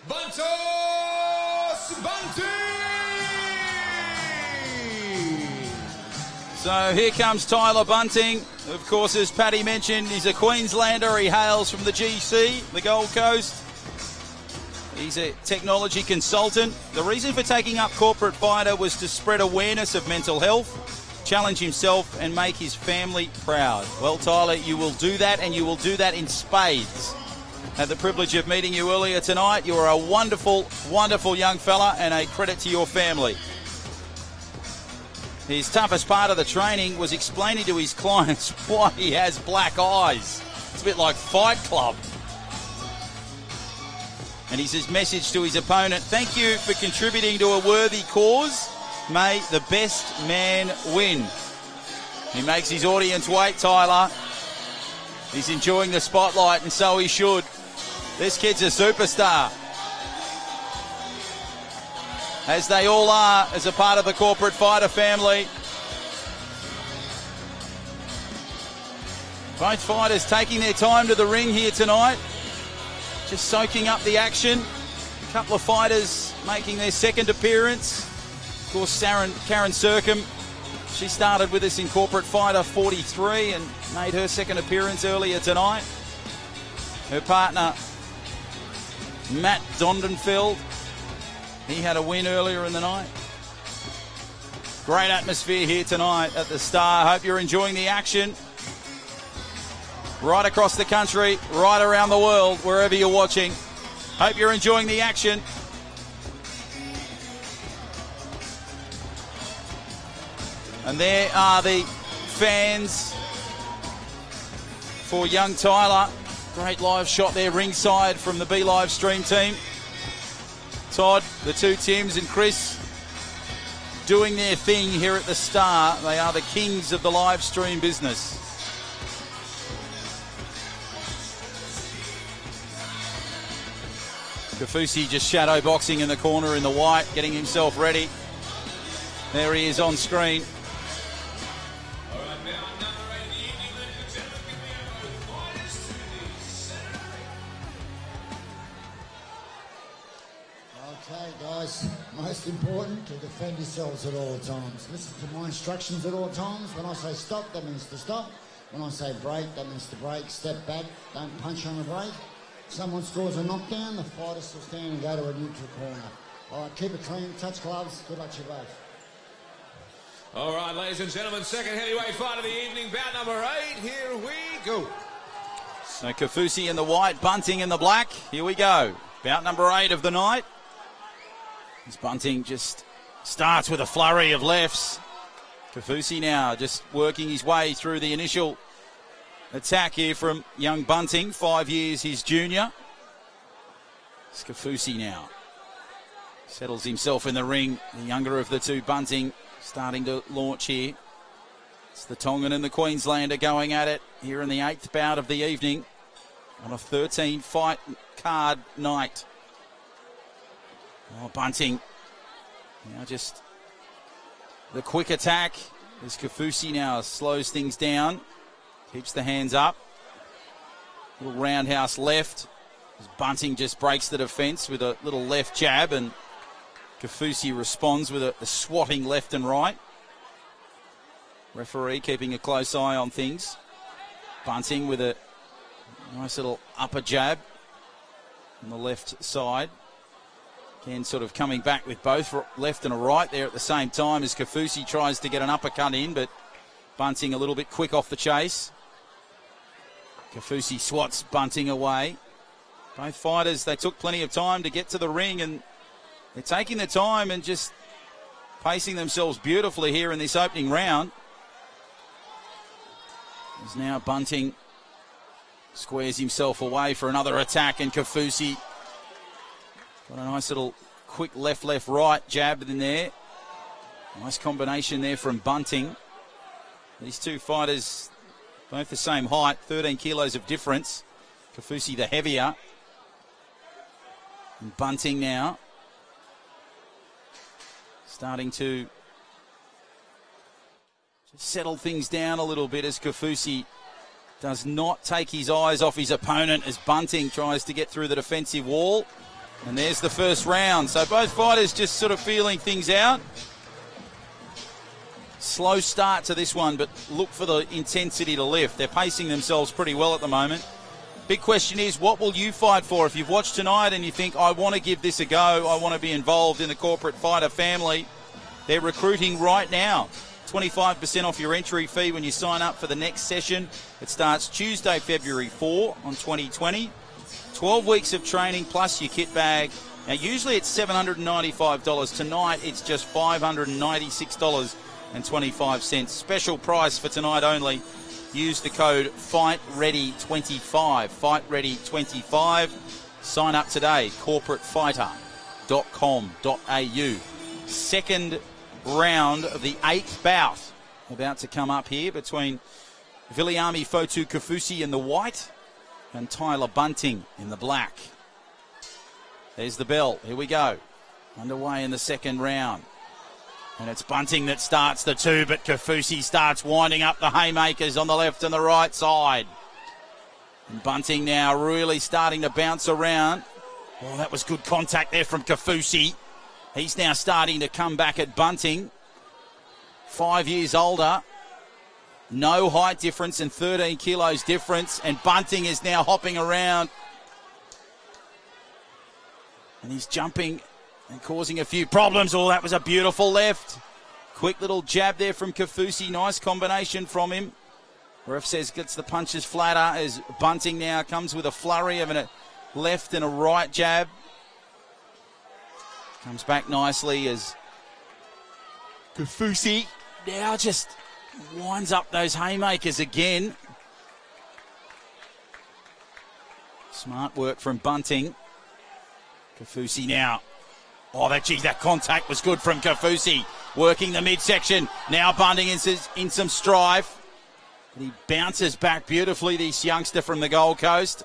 Bunting!
So here comes Tyler Bunting. Of course, as Paddy mentioned, he's a Queenslander. He hails from the GC, the Gold Coast. He's a technology consultant. The reason for taking up corporate fighter was to spread awareness of mental health, challenge himself and make his family proud. Well, Tyler, you will do that, and you will do that in spades. Had the privilege of meeting you earlier tonight. You're a wonderful, wonderful young fella and a credit to your family. His toughest part of the training was explaining to his clients why he has black eyes. It's a bit like Fight Club. And his message to his opponent: thank you for contributing to a worthy cause. May the best man win. He makes his audience wait, Tyler. He's enjoying the spotlight, and so he should. This kid's a superstar, as they all are as a part of the corporate fighter family. Both fighters taking their time to the ring here tonight, just soaking up the action. A couple of fighters making their second appearance. Of course, Karen Sercom, she started with us in Corporate Fighter 43 and made her second appearance earlier tonight. Her partner, Matt Donenfeld, he had a win earlier in the night. Great atmosphere here tonight at the Star. Hope you're enjoying the action. Right across the country, right around the world, wherever you're watching. Hope you're enjoying the action. And there are the fans for young Tyler. Great live shot there ringside from the B Live stream team. Todd, the two Tims, and Chris doing their thing here at the Star. They are the kings of the live stream business. Kafusi just shadow boxing in the corner in the white, getting himself ready. There he is on screen.
Okay, guys, most important to defend yourselves at all times. Listen to my instructions at all times. When I say stop, that means to stop. When I say break, that means to break. Step back, don't punch on the break. Someone scores a knockdown, the fighter still stand and go to a neutral corner. All right, keep it clean, touch gloves. Good luck to you both.
All right, ladies and gentlemen, second heavyweight fight of the evening, bout number 8. Here we go.
So Kafusi in the white, Bunting in the black. Here we go. Bout number 8 of the night. As Bunting just starts with a flurry of lefts. Kafusi now just working his way through the initial attack here from young Bunting, 5 years his junior. Kafusi now settles himself in the ring. The younger of the two, Bunting, starting to launch here. It's the Tongan and the Queenslander going at it here in the 8th bout of the evening on a 13-fight card night. Oh, Bunting now just the quick attack as Kafusi now slows things down. Keeps the hands up. Little roundhouse left. As Bunting just breaks the defence with a little left jab, and Kafusi responds with a swatting left and right. Referee keeping a close eye on things. Bunting with a nice little upper jab on the left side. Again, sort of coming back with both left and a right there at the same time as Kafusi tries to get an uppercut in, but Bunting a little bit quick off the chase. Kafusi swats Bunting away. Both fighters, they took plenty of time to get to the ring, and they're taking their time and just pacing themselves beautifully here in this opening round. As now Bunting Squares himself away for another attack, and Kaufusi got a nice little quick left, jab in there. Nice combination there from Bunting. These two fighters, both the same height, 13 kilos of difference. Kaufusi the heavier. And Bunting now starting to just settle things down a little bit as Kaufusi does not take his eyes off his opponent as Bunting tries to get through the defensive wall. And there's the first round. So both fighters just sort of feeling things out. Slow start to this one, but look for the intensity to lift. They're pacing themselves pretty well at the moment. Big question is, what will you fight for? If you've watched tonight and you think, I want to give this a go, I want to be involved in the corporate fighter family, they're recruiting right now. 25% off your entry fee when you sign up for the next session. It starts Tuesday, February 4 on 2020. 12 weeks of training plus your kit bag. Now, usually it's $795. Tonight, it's just $596.25. Special price for tonight only. Use the code FIGHTREADY25. FIGHTREADY25. Sign up today. corporatefighter.com.au. Second round of the 8th bout about to come up here between Viliami Fatu Kaufusi in the white and Tyler Bunting in the black. There's the bell. Here we go. Underway in the second round. And it's Bunting that starts the two, but Kaufusi starts winding up the haymakers on the left and the right side. And Bunting now really starting to bounce around. Well, that was good contact there from Kaufusi. He's now starting to come back at Bunting. 5 years older. No height difference and 13 kilos difference. And Bunting is now hopping around. And he's jumping and causing a few problems. Oh, that was a beautiful left. Quick little jab there from Kaufusi. Nice combination from him. Ref says gets the punches flatter as Bunting now comes with a flurry of a left and a right jab. Comes back nicely as Kaufusi now just winds up those haymakers again. Smart work from Bunting. Kaufusi now. Oh, that contact was good from Kaufusi. Working the midsection. Now Bunting in some strife. But he bounces back beautifully, this youngster from the Gold Coast.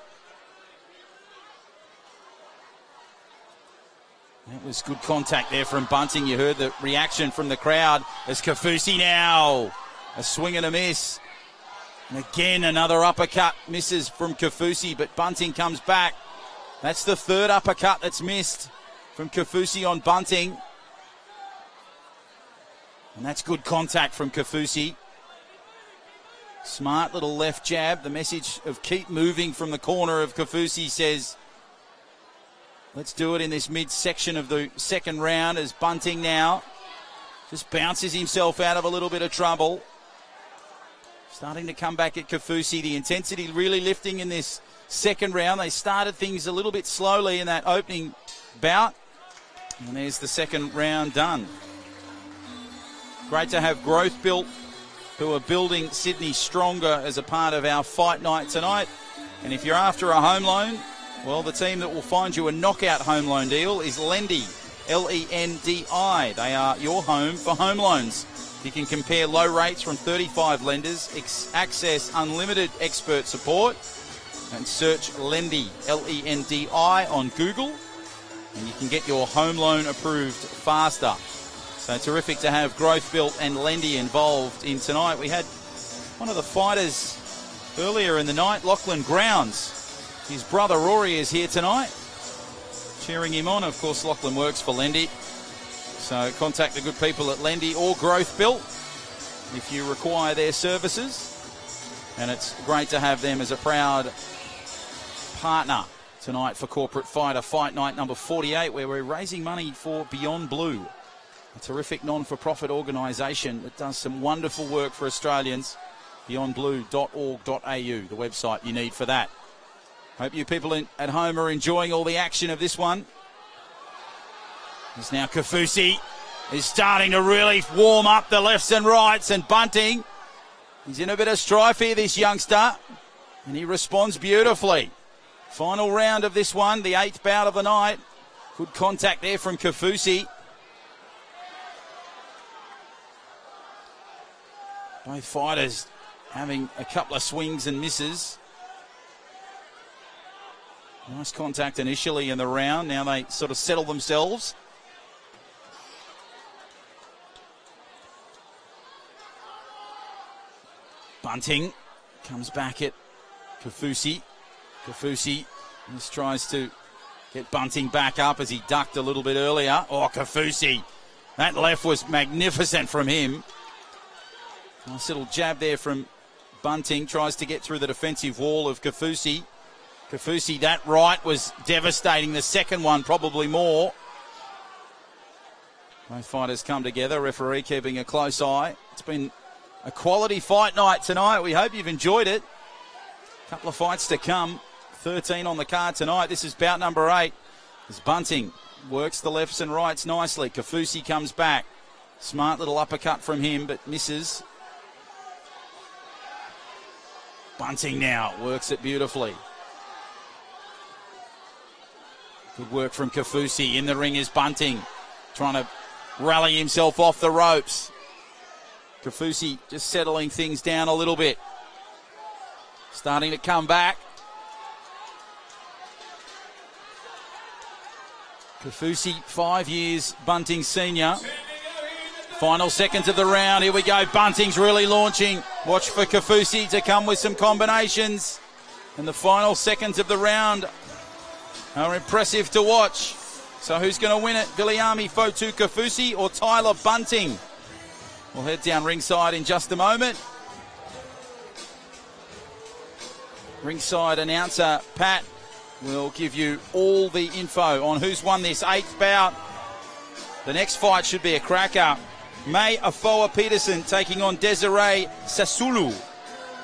That was good contact there from Bunting. You heard the reaction from the crowd as Kaufusi now. A swing and a miss. And again, another uppercut misses from Kaufusi, but Bunting comes back. That's the third uppercut that's missed from Kaufusi on Bunting. And that's good contact from Kaufusi. Smart little left jab. The message of keep moving from the corner of Kaufusi says, let's do it in this midsection of the second round as Bunting now just bounces himself out of a little bit of trouble. Starting to come back at Kaufusi. The intensity really lifting in this second round. They started things a little bit slowly in that opening bout. And there's the second round done. Great to have Growth Built, who are building Sydney stronger as a part of our fight night tonight. And if you're after a home loan, well, the team that will find you a knockout home loan deal is Lendi, L-E-N-D-I. They are your home for home loans. You can compare low rates from 35 lenders, access unlimited expert support, and search Lendi, L-E-N-D-I, on Google, and you can get your home loan approved faster. So terrific to have Growth Built and Lendi involved in tonight. We had one of the fighters earlier in the night, Lachlan Grounds. His brother Rory is here tonight, cheering him on. Of course, Lachlan works for Lendi. So contact the good people at Lendi or Growth Built if you require their services. And it's great to have them as a proud partner tonight for Corporate Fighter Fight Night number 48, where we're raising money for Beyond Blue, a terrific non-for-profit organisation that does some wonderful work for Australians. beyondblue.org.au, the website you need for that. Hope you people at home are enjoying all the action of this one. As now Kaufusi is starting to really warm up the lefts and rights, and Bunting, he's in a bit of strife here, this youngster. And he responds beautifully. Final round of this one, the 8th bout of the night. Good contact there from Kafusi. Both fighters having a couple of swings and misses. Nice contact initially in the round. Now they sort of settle themselves. Bunting comes back at Kafusi. Kafusi just tries to get Bunting back up as he ducked a little bit earlier. Oh, Kafusi. That left was magnificent from him. Nice little jab there from Bunting. Tries to get through the defensive wall of Kafusi. Kafusi, that right was devastating. The second one probably more. Both fighters come together. Referee keeping a close eye. It's been a quality fight night tonight. We hope you've enjoyed it. A couple of fights to come. 13 on the card tonight. This is bout number 8. As Bunting works the lefts and rights nicely. Kafusi comes back. Smart little uppercut from him, but misses. Bunting now works it beautifully. Good work from Kafusi. In the ring is Bunting, trying to rally himself off the ropes. Kafusi just settling things down a little bit. Starting to come back. Kafusi, 5 years, Bunting senior. Final seconds of the round. Here we go. Bunting's really launching. Watch for Kafusi to come with some combinations. And the final seconds of the round are impressive to watch. So who's going to win it? Viliami Fatu Kafusi or Tyler Bunting? We'll head down ringside in just a moment. Ringside announcer Pat will give you all the info on who's won this 8th bout. The next fight should be a cracker. May Afoa Peterson taking on Desiree Sasulu.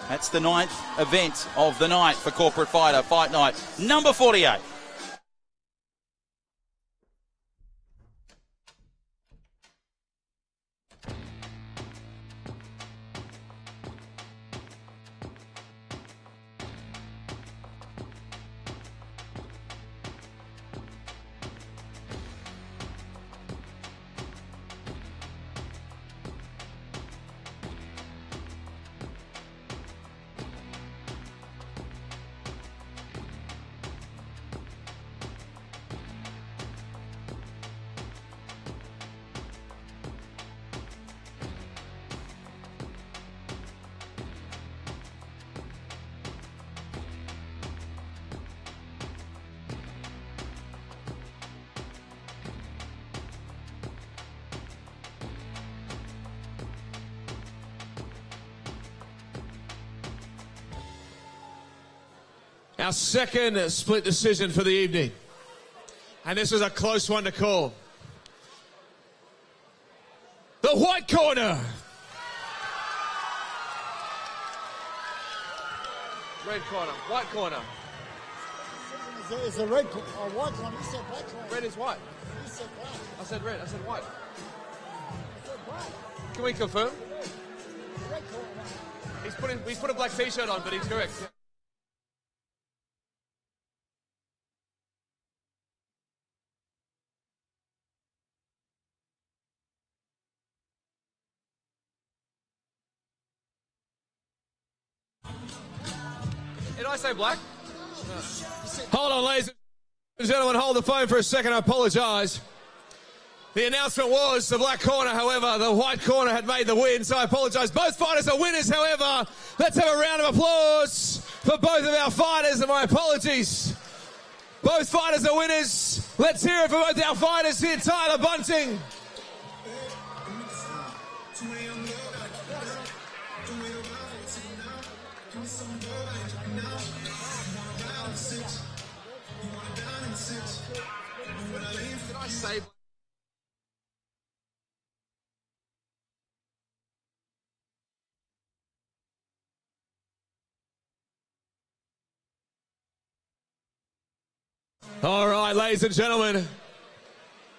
That's the 9th event of the night for Corporate Fighter Fight Night number 48.
Our second split decision for the evening. And this is a close one to call. The white corner. Red corner, white corner.
It's a red corner, a white corner. You said black corner.
Red is white.
You said black.
I said red, I said white.
I said black.
Can we confirm?
Red corner.
He's put a black t-shirt on, but he's correct. Did I say black? No. Hold on, ladies and gentlemen. Hold the phone for a second. I apologise. The announcement was the black corner, however, the white corner had made the win, so I apologise. Both fighters are winners, however. Let's have a round of applause for both of our fighters, and my apologies. Both fighters are winners. Let's hear it for both our fighters here. Tyler Bunting. All right, ladies and gentlemen,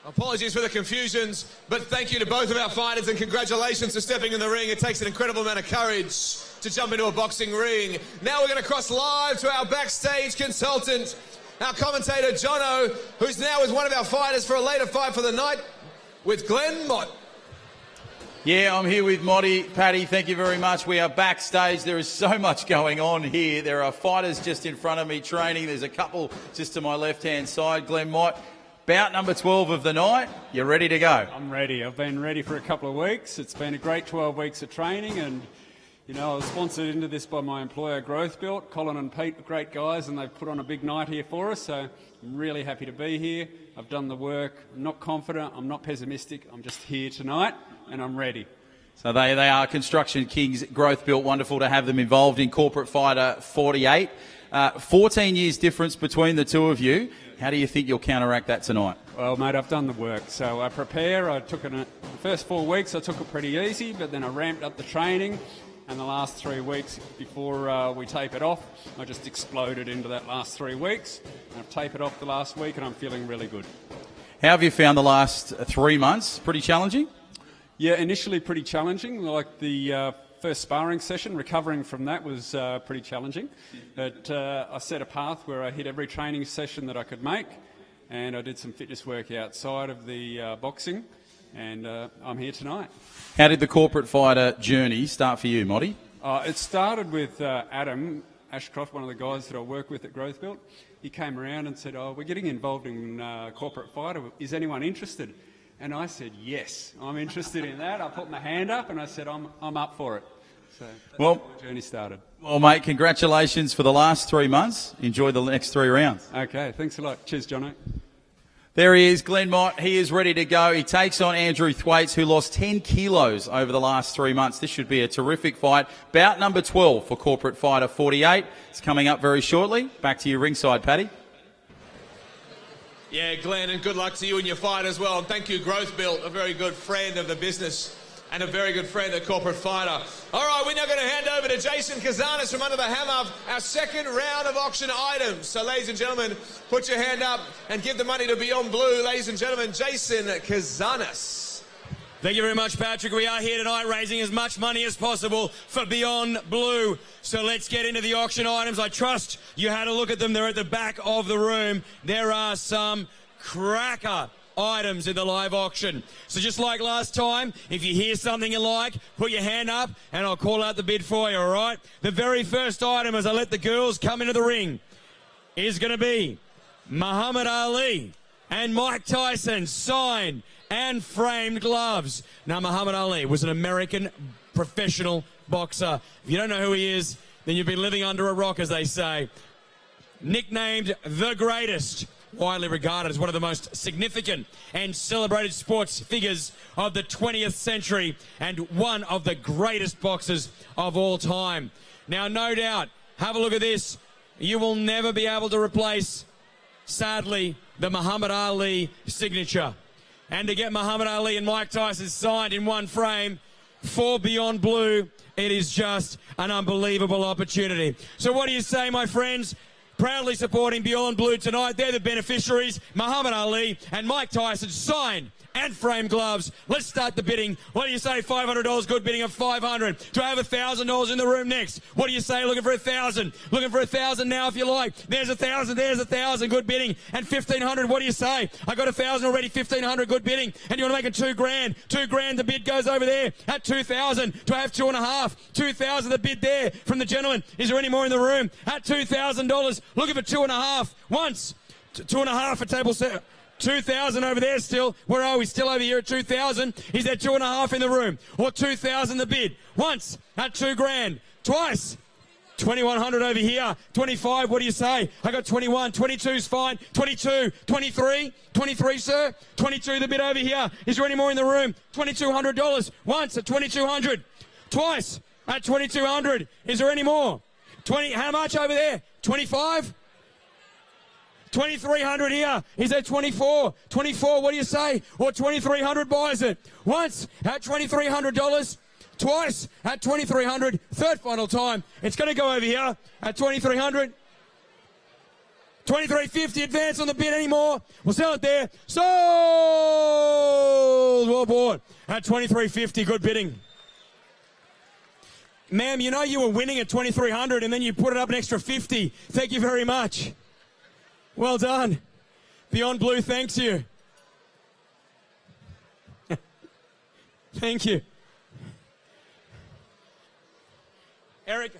Apologies for the confusions, but thank you to both of our fighters and congratulations for stepping in the ring. It takes an incredible amount of courage to jump into a boxing ring. Now we're going to cross live to our backstage consultant, our commentator, Jono, who's now with one of our fighters for a later fight for the night with Glenn Mott.
Yeah, I'm here with Motty. Paddy, thank you very much. We are backstage. There is so much going on here. There are fighters just in front of me training. There's a couple just to my left-hand side. Glenn Mott, bout number 12 of the night. You're ready to go?
I'm ready. I've been ready for a couple of weeks. It's been a great 12 weeks of training, and you know, I was sponsored into this by my employer, Growthbuilt. Colin and Pete are great guys, and they've put on a big night here for us, so I'm really happy to be here. I've done the work. I'm not confident. I'm not pessimistic. I'm just here tonight, and I'm ready.
So they are Construction Kings, Growthbuilt. Wonderful to have them involved in Corporate Fighter 48. 14 years difference between the two of you. How do you think you'll counteract that tonight?
Well, mate, I've done the work. So I prepare. I took it the first 4 weeks. I took it pretty easy, but then I ramped up the training. And the last 3 weeks before we tape it off, I just exploded into that last 3 weeks. And I've taped it off the last week, and I'm feeling really good.
How have you found the last 3 months? Pretty challenging?
Yeah, initially pretty challenging. Like the first sparring session, recovering from that was pretty challenging. But I set a path where I hit every training session that I could make, and I did some fitness work outside of the boxing, and I'm here tonight.
How did the Corporate Fighter journey start for you, Motty?
It started with Adam Ashcroft, one of the guys that I work with at Growthbuilt. He came around and said, we're getting involved in Corporate Fighter. Is anyone interested? And I said, yes, I'm interested in that. I put my hand up and I said, I'm up for it. So that's how the journey started.
Well, mate, congratulations for the last 3 months. Enjoy the next 3 rounds.
Okay, thanks a lot. Cheers, Jono.
There he is, Glenn Mott. He is ready to go. He takes on Andrew Thwaites, who lost 10 kilos over the last 3 months. This should be a terrific fight. Bout number 12 for Corporate Fighter 48. It's coming up very shortly. Back to you ringside, Paddy.
Yeah, Glenn, and good luck to you and your fight as well. And thank you, Growthbuilt, a very good friend of the business and a very good friend of Corporate Fighter. All right, we're now going to hand over to Jason Kazanis from Under the Hammer, our second round of auction items. So, ladies and gentlemen, put your hand up and give the money to Beyond Blue. Ladies and gentlemen, Jason Kazanis.
Thank you very much, Patrick. We are here tonight raising as much money as possible for Beyond Blue. So let's get into the auction items. I trust you had a look at them. They're at the back of the room. There are some cracker items in the live auction. So just like last time, if you hear something you like, put your hand up and I'll call out the bid for you, all right? The very first item, as I let the girls come into the ring, is going to be Muhammad Ali and Mike Tyson signed and framed gloves. Now, Muhammad Ali was an American professional boxer. If you don't know who he is, then you've been living under a rock, as they say. Nicknamed the greatest, widely regarded as one of the most significant and celebrated sports figures of the 20th century and one of the greatest boxers of all time. Now, no doubt, have a look at this. You will never be able to replace, sadly, the Muhammad Ali signature. And to get Muhammad Ali and Mike Tyson signed in one frame for Beyond Blue, it is just an unbelievable opportunity. So what do you say, my friends? Proudly supporting Beyond Blue tonight. They're the beneficiaries. Muhammad Ali and Mike Tyson signed and framed gloves. Let's start the bidding. What do you say? $500, good bidding of $500. Do I have $1,000 in the room next? What do you say? Looking for $1,000. Looking for $1,000 now if you like. There's $1,000. There's $1,000. Good bidding. And $1,500. What do you say? I got $1,000 already. $1,500. Good bidding. And you want to make it $2,000. $2,000. The bid goes over there at $2,000. Do I have $2,500? $2,000. The bid there from the gentleman. Is there any more in the room? At $2,000. Looking for $2,500. Once. $2,500 for table set. 2,000 over there still. Where are we? Still over here at 2,000. Is there 2,500 in the room? Or 2,000 the bid? Once at $2,000. Twice. 2,100 over here. 25. What do you say? I got 21. 22's fine. 22. 23. 23, sir. 22 the bid over here. Is there any more in the room? $2,200. Once at 2,200. Twice at 2,200. Is there any more? 20. How much over there? 25. 2,300 here. Is there 24? 24, what do you say? Or 2,300 buys it. Once at $2,300. Twice at 2,300. Third final time. It's going to go over here at 2,300. 23.50, advance on the bid anymore. We'll sell it there. Sold! Well bought. At 23.50, good bidding. Ma'am, you know you were winning at 2,300 and then you put it up an extra 50. Thank you very much. Well done. Beyond Blue thanks you. Thank you. Eric.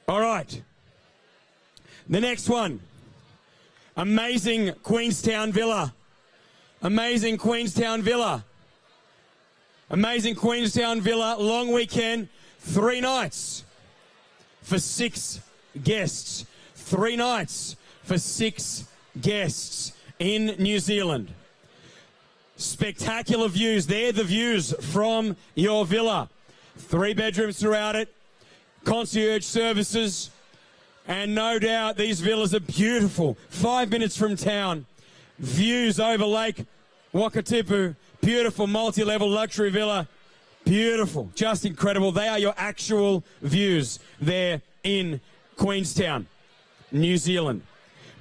All right. The next one. Amazing Queenstown Villa. Amazing Queenstown Villa. Amazing Queenstown Villa. Long weekend. 3 nights for 6 guests. 3 nights for 6 guests in New Zealand. Spectacular views. They're the views from your villa. 3 bedrooms throughout it. Concierge services. And no doubt these villas are beautiful. 5 minutes from town. Views over Lake Wakatipu. Beautiful multi-level luxury villa. Beautiful. Just incredible. They are your actual views there in Queenstown, New Zealand.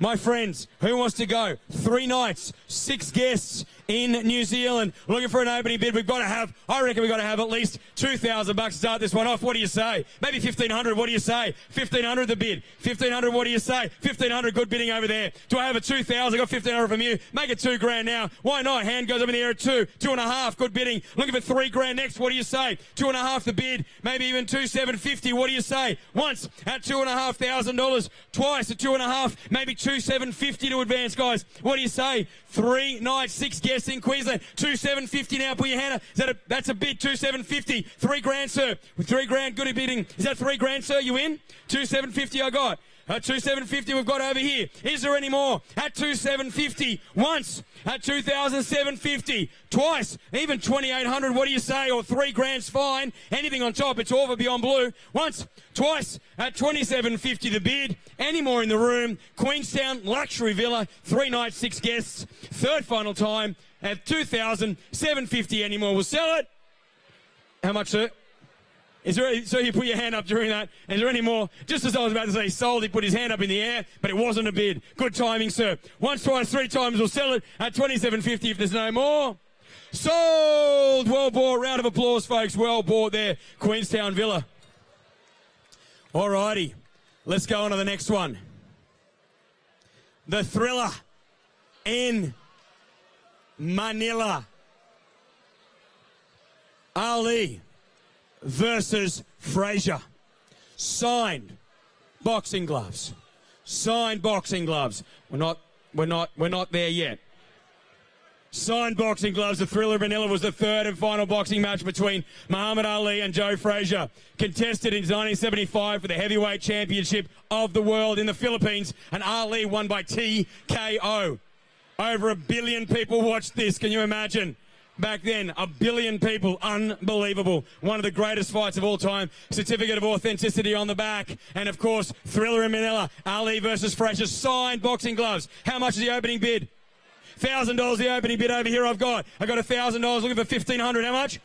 My friends, who wants to go? 3 nights, 6 guests in New Zealand. Looking for an opening bid. I reckon we've got to have at least $2,000 to start this one off. What do you say? Maybe 1,500. What do you say? 1,500 the bid. 1,500. What do you say? 1,500. Good bidding over there. Do I have a 2,000? I got 1,500 from you. Make it $2,000 now. Why not? Hand goes up in the air at 2. 2.5. Good bidding. Looking for $3,000 next. What do you say? 2.5 the bid. Maybe even 2,750. What do you say? Once at $2,500. Twice at 2.5. Maybe 2,750 to advance, guys. What do you say? 3 nights, 6 guests in Queensland. 2,750 now. Put your hand up. That's a bid. 2,750. $3,000, sir. With $3,000, good bidding. Is that $3,000, sir? You in? 2,750 I got. 2,750 we've got over here. Is there any more? At 2,750. Once. At 2,750. Twice. Even 2,800. What do you say? Or $3,000's fine. Anything on top. It's all for Beyond Blue. Once. Twice. At 2,750 the bid. Any more in the room. Queenstown Luxury Villa. 3 nights, 6 guests. Third final time. At 2,750 any more. We'll sell it. How much, sir? So you put your hand up during that. Is there any more? Just as I was about to say sold, he put his hand up in the air, but it wasn't a bid. Good timing, sir. Once, twice, 3 times. We'll sell it at 2,750 if there's no more. Sold! Well bought. Round of applause, folks. Well bought there. Queenstown Villa. All righty. Let's go on to the next one. The thriller in Manila. Ali versus Fraser. Signed boxing gloves. Signed boxing gloves. We're not there yet. Signed boxing gloves. The thriller of Manila was the third and final boxing match between Muhammad Ali and Joe Frazier. Contested in 1975 for the heavyweight championship of the world in the Philippines. And Ali won by TKO. Over 1 billion people watched this. Can you imagine? Back then, 1 billion people. Unbelievable. One of the greatest fights of all time. Certificate of authenticity on the back. And of course, thriller in Manila. Ali versus Frazier. Signed boxing gloves. How much is the opening bid? $1,000 the opening bid over here I got $1,000 looking for 1,500. How much?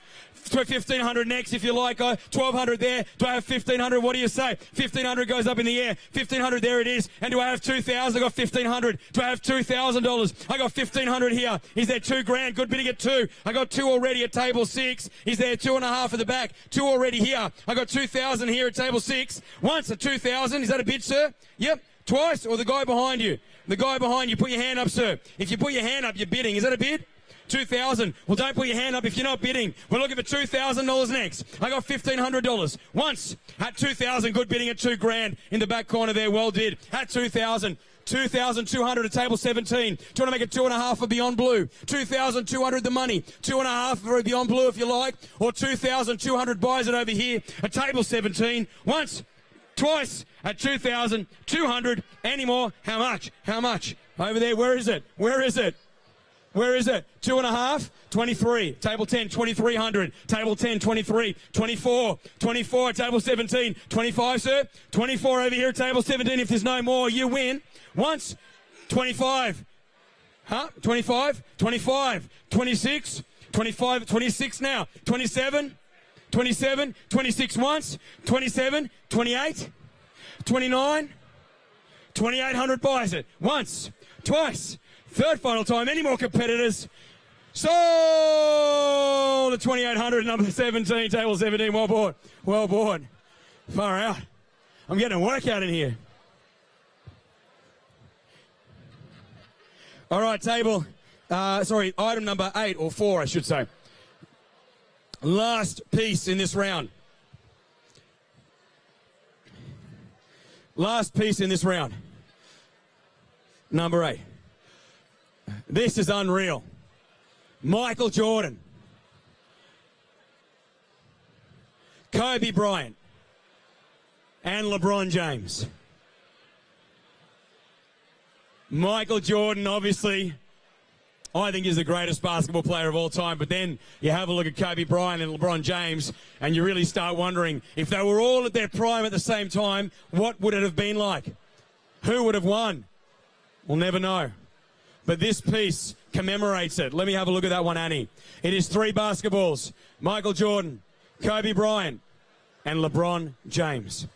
1,500 next if you like. 1,200 there. Do I have 1,500? What do you say? 1,500 goes up in the air. 1,500 there it is. And do I have 2,000? I got 1,500. Do I have $2,000? I got 1,500 here. Is there $2,000? Good bidding at 2. I got 2 already at table 6. Is there 2.5 at the back? 2 already here. I got 2,000 here at table 6. Once at 2,000. Is that a bid, sir? Yep. Twice, or the guy behind you? The guy behind you, put your hand up, sir. If you put your hand up, you're bidding. Is that a bid? 2,000. Well, don't put your hand up if you're not bidding. We're looking for $2,000 next. I got $1,500. Once at 2,000, good bidding at $2,000 in the back corner there. Well did. At 2,000. 2,200 at table 17. Do you want to make it 2.5 for Beyond Blue? 2,200 the money. 2.5 for Beyond Blue if you like. Or 2,200 buys it over here at table 17. Once. Twice at 2,200. Any more? How much? How much? Over there. Where is it? Where is it? Where is it? 2.5? 23. Table 10, 2,300. Table 10, 23. 24. 24 at table 17. 25, sir. 24 over here at table 17. If there's no more, you win. Once. 25. Huh? 25? 25. 26. 25. 26 now. 27. 27, 26 once, 27, 28, 29, 2,800 buys it. Once, twice, third final time. Any more competitors? Sold at 2,800, number 17, table 17. Well bought. Well bought. Far out. I'm getting a workout in here. All right, table. Item number 8 or 4, I should say. Last piece in this round. Last piece in this round. Number 8. This is unreal. Michael Jordan. Kobe Bryant. And LeBron James. Michael Jordan, obviously, I think is the greatest basketball player of all time. But then you have a look at Kobe Bryant and LeBron James, and you really start wondering, if they were all at their prime at the same time, what would it have been like? Who would have won? We'll never know. But this piece commemorates it. Let me have a look at that one, Annie. It is 3 basketballs. Michael Jordan, Kobe Bryant, and LeBron James.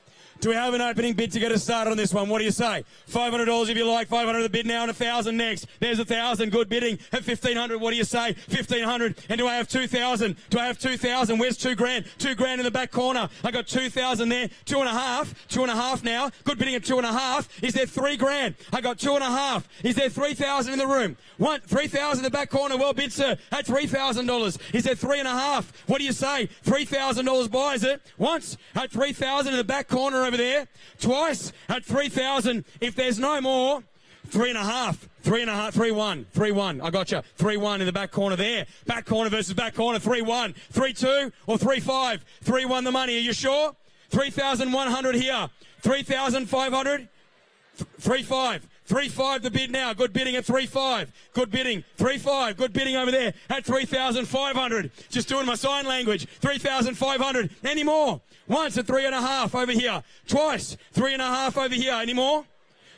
Do we have an opening bid to get us started on this one? What do you say? $500 if you like. $500 the bid now and $1,000 next. There's $1,000. Good bidding at $1,500. What do you say? $1,500. And do I have $2,000? Do I have $2,000? Where's $2,000? $2,000 in the back corner. I got $2,000 there. 2.5. 2.5 now. Good bidding at 2.5. Is there $3,000? I got 2.5. Is there $3,000 in the room? $3,000 in the back corner. Well bid, sir. At $3,000. Is there 3.5? What do you say? $3,000 buys it. Once at $3,000 in the back corner over there. Twice at 3,000. If there's no more, 3.5. 3.5. 3-1. 3-1. I got you. 3-1 in the back corner there. Back corner versus back corner. 3-1. 3-2 or 3-5. 3-1 the money. Are you sure? 3,100 here. 3,500. 3-5. 3-5 the bid now. Good bidding at 3-5. Good bidding. 3-5. Good bidding over there at 3,500. Just doing my sign language. 3,500. Any more? Once at 3.5 over here. Twice. 3.5 over here. Any more?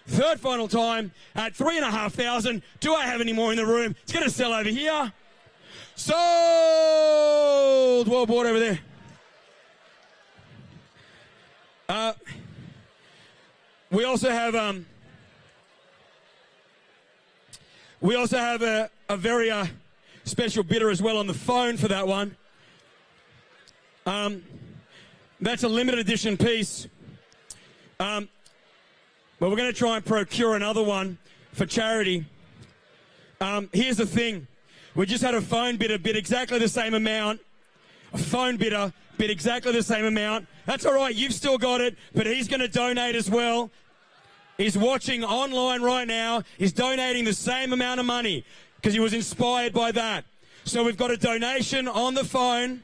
Third final time at 3,500. Do I have any more in the room? It's going to sell over here. Sold. Well bought over there. We also have a very special bidder as well on the phone for that one. That's a limited edition piece. But we're going to try and procure another one for charity. Here's the thing. We just had a phone bidder bid exactly the same amount. A phone bidder bid exactly the same amount. That's all right. You've still got it, but he's going to donate as well. He's watching online right now. He's donating the same amount of money because he was inspired by that. So we've got a donation on the phone.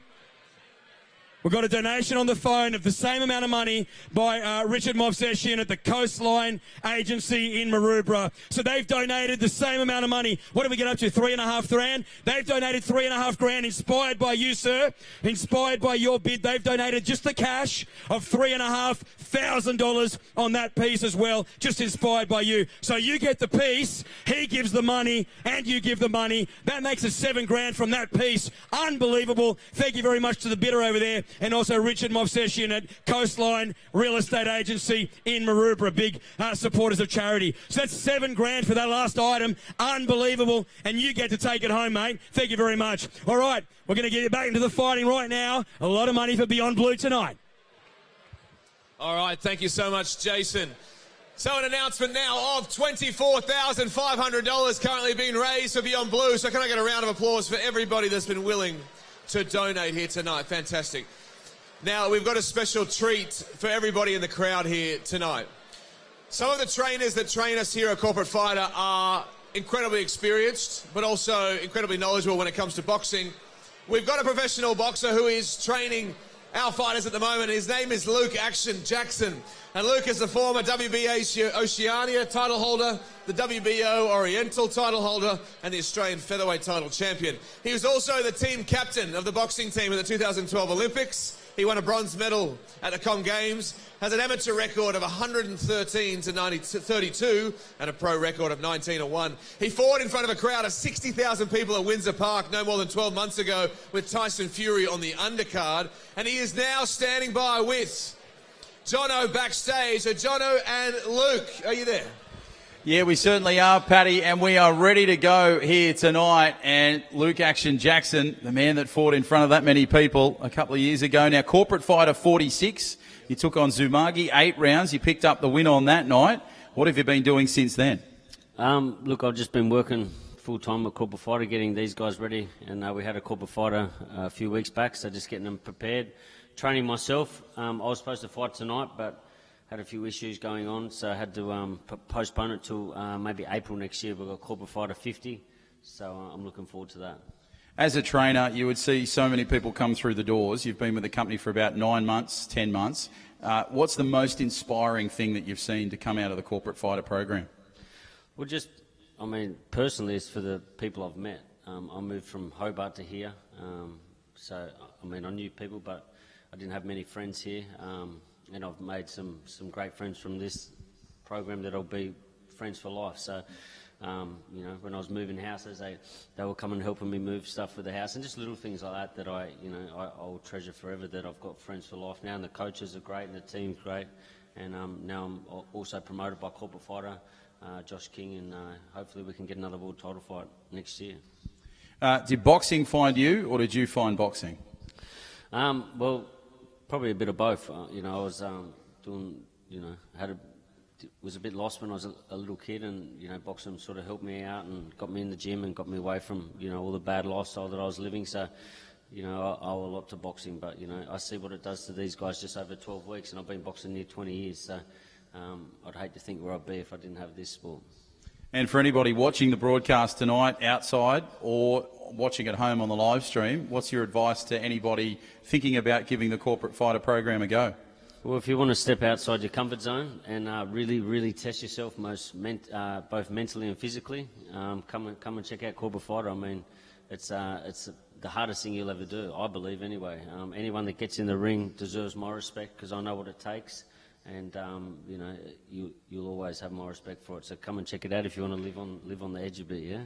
We've got a donation on the phone of the same amount of money by Richard Movsession at the Coastline Agency in Maroubra. So they've donated the same amount of money. What did we get up to? $3,500. They've donated $3,500, inspired by you, sir. Inspired by your bid. They've donated just the cash of $3,500 on that piece as well, just inspired by you. So you get the piece, he gives the money, and you give the money. That makes it $7,000 from that piece. Unbelievable. Thank you very much to the bidder over there. And also Richard Movsession at Coastline Real Estate Agency in Maroubra, big supporters of charity. So that's $7,000 for that last item. Unbelievable. And you get to take it home, mate. Thank you very much. All right, we're going to get you back into the fighting right now. A lot of money for Beyond Blue tonight.
All right, thank you so much, Jason. So an announcement now of $24,500 currently being raised for Beyond Blue. So can I get a round of applause for everybody that's been willing to donate here tonight? Fantastic. Now, we've got a special treat for everybody in the crowd here tonight. Some of the trainers that train us here at Corporate Fighter are incredibly experienced, but also incredibly knowledgeable when it comes to boxing. We've got a professional boxer who is training our fighters at the moment. His name is Luke Action Jackson. And Luke is the former WBA Oceania title holder, the WBO Oriental title holder, and the Australian featherweight title champion. He was also the team captain of the boxing team at the 2012 Olympics. He won a bronze medal at the Com Games, has an amateur record of 113 to 32, and a pro record of 19-1. He fought in front of a crowd of 60,000 people at Windsor Park no more than 12 months ago with Tyson Fury on the undercard, and he is now standing by with Jono backstage. So Jono and Luke, are you there?
Yeah, we certainly are, Paddy, and we are ready to go here tonight. And Luke Action Jackson, the man that fought in front of that many people a couple of years ago. Now, corporate fighter 46. You took on Zumagi 8 rounds. You picked up the win on that night. What have you been doing since then?
Look, I've just been working full-time with corporate fighter, getting these guys ready. And we had a corporate fighter a few weeks back, so just getting them prepared. Training myself. I was supposed to fight tonight, but had a few issues going on, so I had to postpone it till maybe April next year. We've got corporate fighter 50, so I'm looking forward to that.
As a trainer, you would see so many people come through the doors. You've been with the company for about 9 months, 10 months. What's the most inspiring thing that you've seen to come out of the corporate fighter program?
Well, personally, it's for the people I've met. I moved from Hobart to here, so, I knew people, but I didn't have many friends here. And I've made some great friends from this program that I'll be friends for life. So, when I was moving houses, they were coming and helping me move stuff for the house, and just little things like that I'll treasure forever. That I've got friends for life now, and the coaches are great, and the team's great. And now I'm also promoted by corporate fighter Josh King, and hopefully we can get another world title fight next year.
Did boxing find you, or did you find boxing?
Well, probably a bit of both. I was was a bit lost when I was a little kid, and boxing sort of helped me out and got me in the gym and got me away from all the bad lifestyle that I was living. So, I owe a lot to boxing, but I see what it does to these guys just over 12 weeks, and I've been boxing near 20 years. So, I'd hate to think where I'd be if I didn't have this sport.
And for anybody watching the broadcast tonight outside or watching at home on the live stream, what's your advice to anybody thinking about giving the corporate fighter program a go?
Well, if you want to step outside your comfort zone and really, really test yourself, both mentally and physically, come and check out corporate fighter. It's the hardest thing you'll ever do, I believe anyway. Anyone that gets in the ring deserves my respect because I know what it takes. And you'll always have my respect for it. So come and check it out if you want to live on the edge a bit, yeah?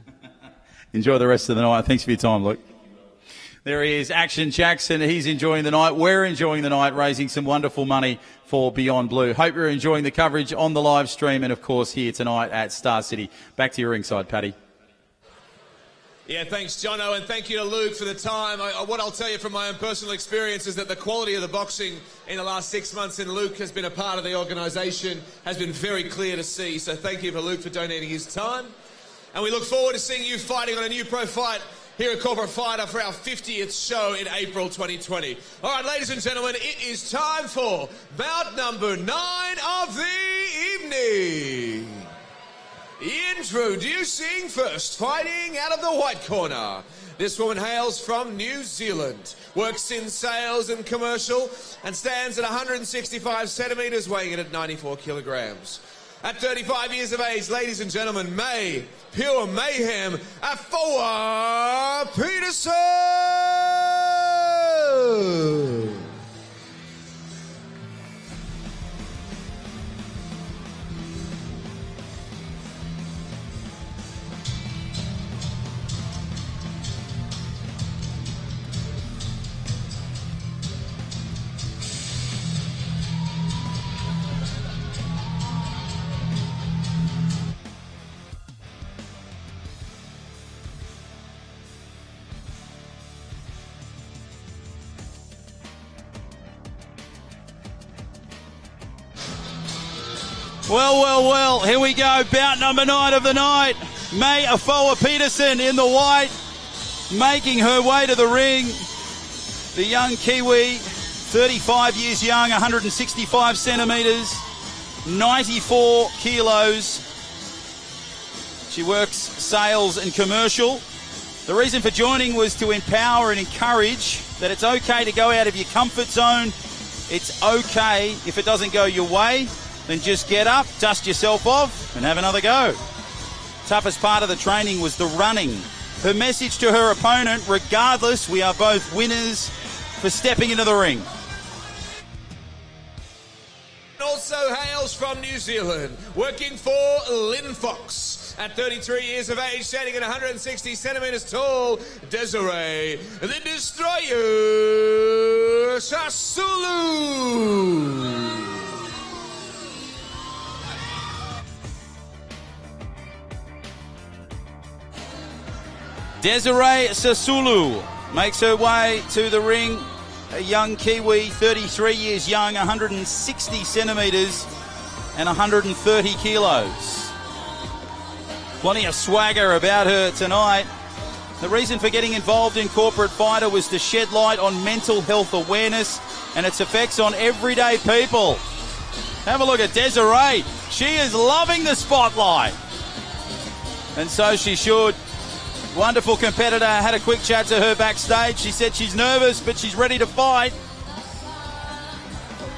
Enjoy the rest of the night. Thanks for your time, Luke. There he is, Action Jackson. He's enjoying the night. We're enjoying the night, raising some wonderful money for Beyond Blue. Hope you're enjoying the coverage on the live stream and, of course, here tonight at Star City. Back to your ringside, Paddy.
Yeah, thanks, Jono, and thank you to Luke for the time. What I'll tell you from my own personal experience is that the quality of the boxing in the last 6 months, and Luke has been a part of the organisation, has been very clear to see. So thank you for Luke for donating his time. And we look forward to seeing you fighting on a new pro fight here at Corporate Fighter for our 50th show in April 2020. All right, ladies and gentlemen, it is time for bout number 9 of the evening. Introducing first, fighting out of the white corner. This woman hails from New Zealand, works in sales and commercial, and stands at 165 centimetres, weighing in at 94 kilograms. At 35 years of age, ladies and gentlemen, Pure Mayhem, Afua Peterson!
Well, here we go. Bout number 9 of the night. May Afua Peterson in the white, making her way to the ring. The young Kiwi, 35 years young, 165 centimetres, 94 kilos. She works sales and commercial. The reason for joining was to empower and encourage that it's okay to go out of your comfort zone. It's okay if it doesn't go your way. Then just get up, dust yourself off, and have another go. Toughest part of the training was the running. Her message to her opponent, regardless, we are both winners for stepping into the ring.
Also hails from New Zealand, working for Lynn Fox. At 33 years of age, standing at 160 centimetres tall, Desiree, the Destroyer, Sasulu.
Desiree Sasulu makes her way to the ring. A young Kiwi, 33 years young, 160 centimetres and 130 kilos. Plenty of swagger about her tonight. The reason for getting involved in Corporate Fighter was to shed light on mental health awareness and its effects on everyday people. Have a look at Desiree. She is loving the spotlight. And so she should. Wonderful competitor. Had a quick chat to her backstage. She said she's nervous, but she's ready to fight.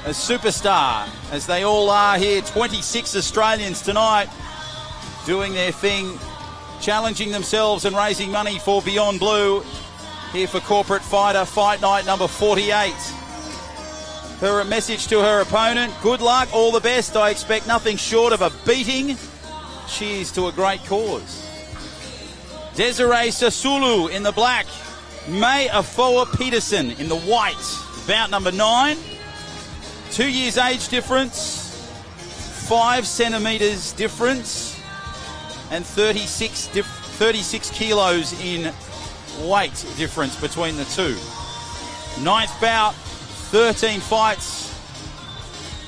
A superstar, as they all are here. 26 Australians tonight doing their thing, challenging themselves and raising money for Beyond Blue here for Corporate Fighter Fight Night number 48. Her message to her opponent: good luck, all the best. I expect nothing short of a beating. Cheers to a great cause. Desiree Sasulu in the black. May Afoa Peterson in the white. Bout number 9. 2 years age difference. 5 centimetres difference. And 36 kilos in weight difference between the two. 9th bout. 13 fights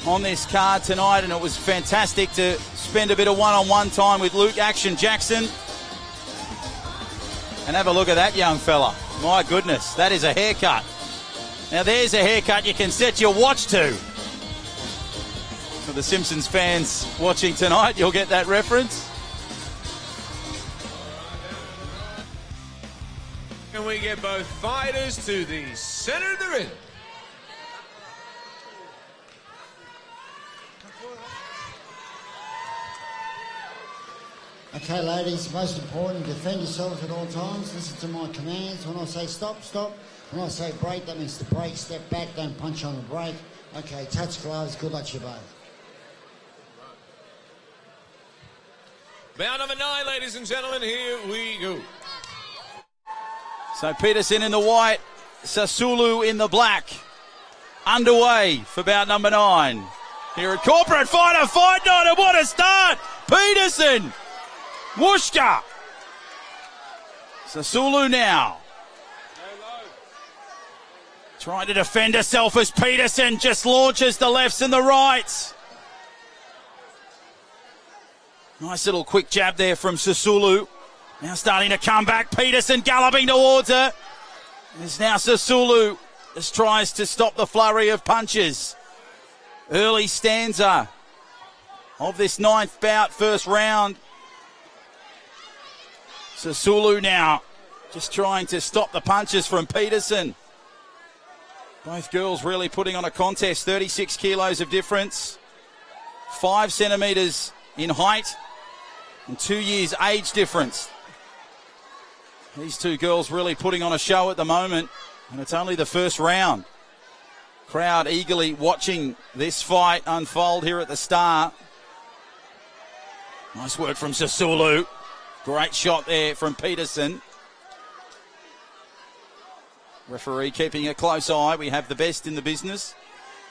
on this card tonight, and it was fantastic to spend a bit of one-on-one time with Luke Action Jackson. And have a look at that young fella. My goodness, that is a haircut. Now there's a haircut you can set your watch to. For the Simpsons fans watching tonight, you'll get that reference.
Can we get both fighters to the centre of the ring?
Okay, ladies, most important, defend yourselves at all times. Listen to my commands. When I say stop, stop. When I say break, that means to break, step back, don't punch on the break. Okay, touch gloves, good luck to you both.
Bout number 9, ladies and gentlemen, here we go.
So Peterson in the white, Sasulu in the black. Underway for bout number 9. Here at Corporate Fighter Fight Night, and what a start! Peterson! Whooshka! Sasulu now. Trying to defend herself as Peterson just launches the lefts and the rights. Nice little quick jab there from Sasulu. Now starting to come back. Peterson galloping towards her. There's now Sasulu. Just tries to stop the flurry of punches. Early stanza of this 9th bout, first round. Sasulu now just trying to stop the punches from Peterson. Both girls really putting on a contest. 36 kilos of difference. 5 centimetres in height. And 2 years age difference. These two girls really putting on a show at the moment. And it's only the first round. Crowd eagerly watching this fight unfold here at the start. Nice work from Sasulu. Great shot there from Peterson. Referee keeping a close eye. We have the best in the business,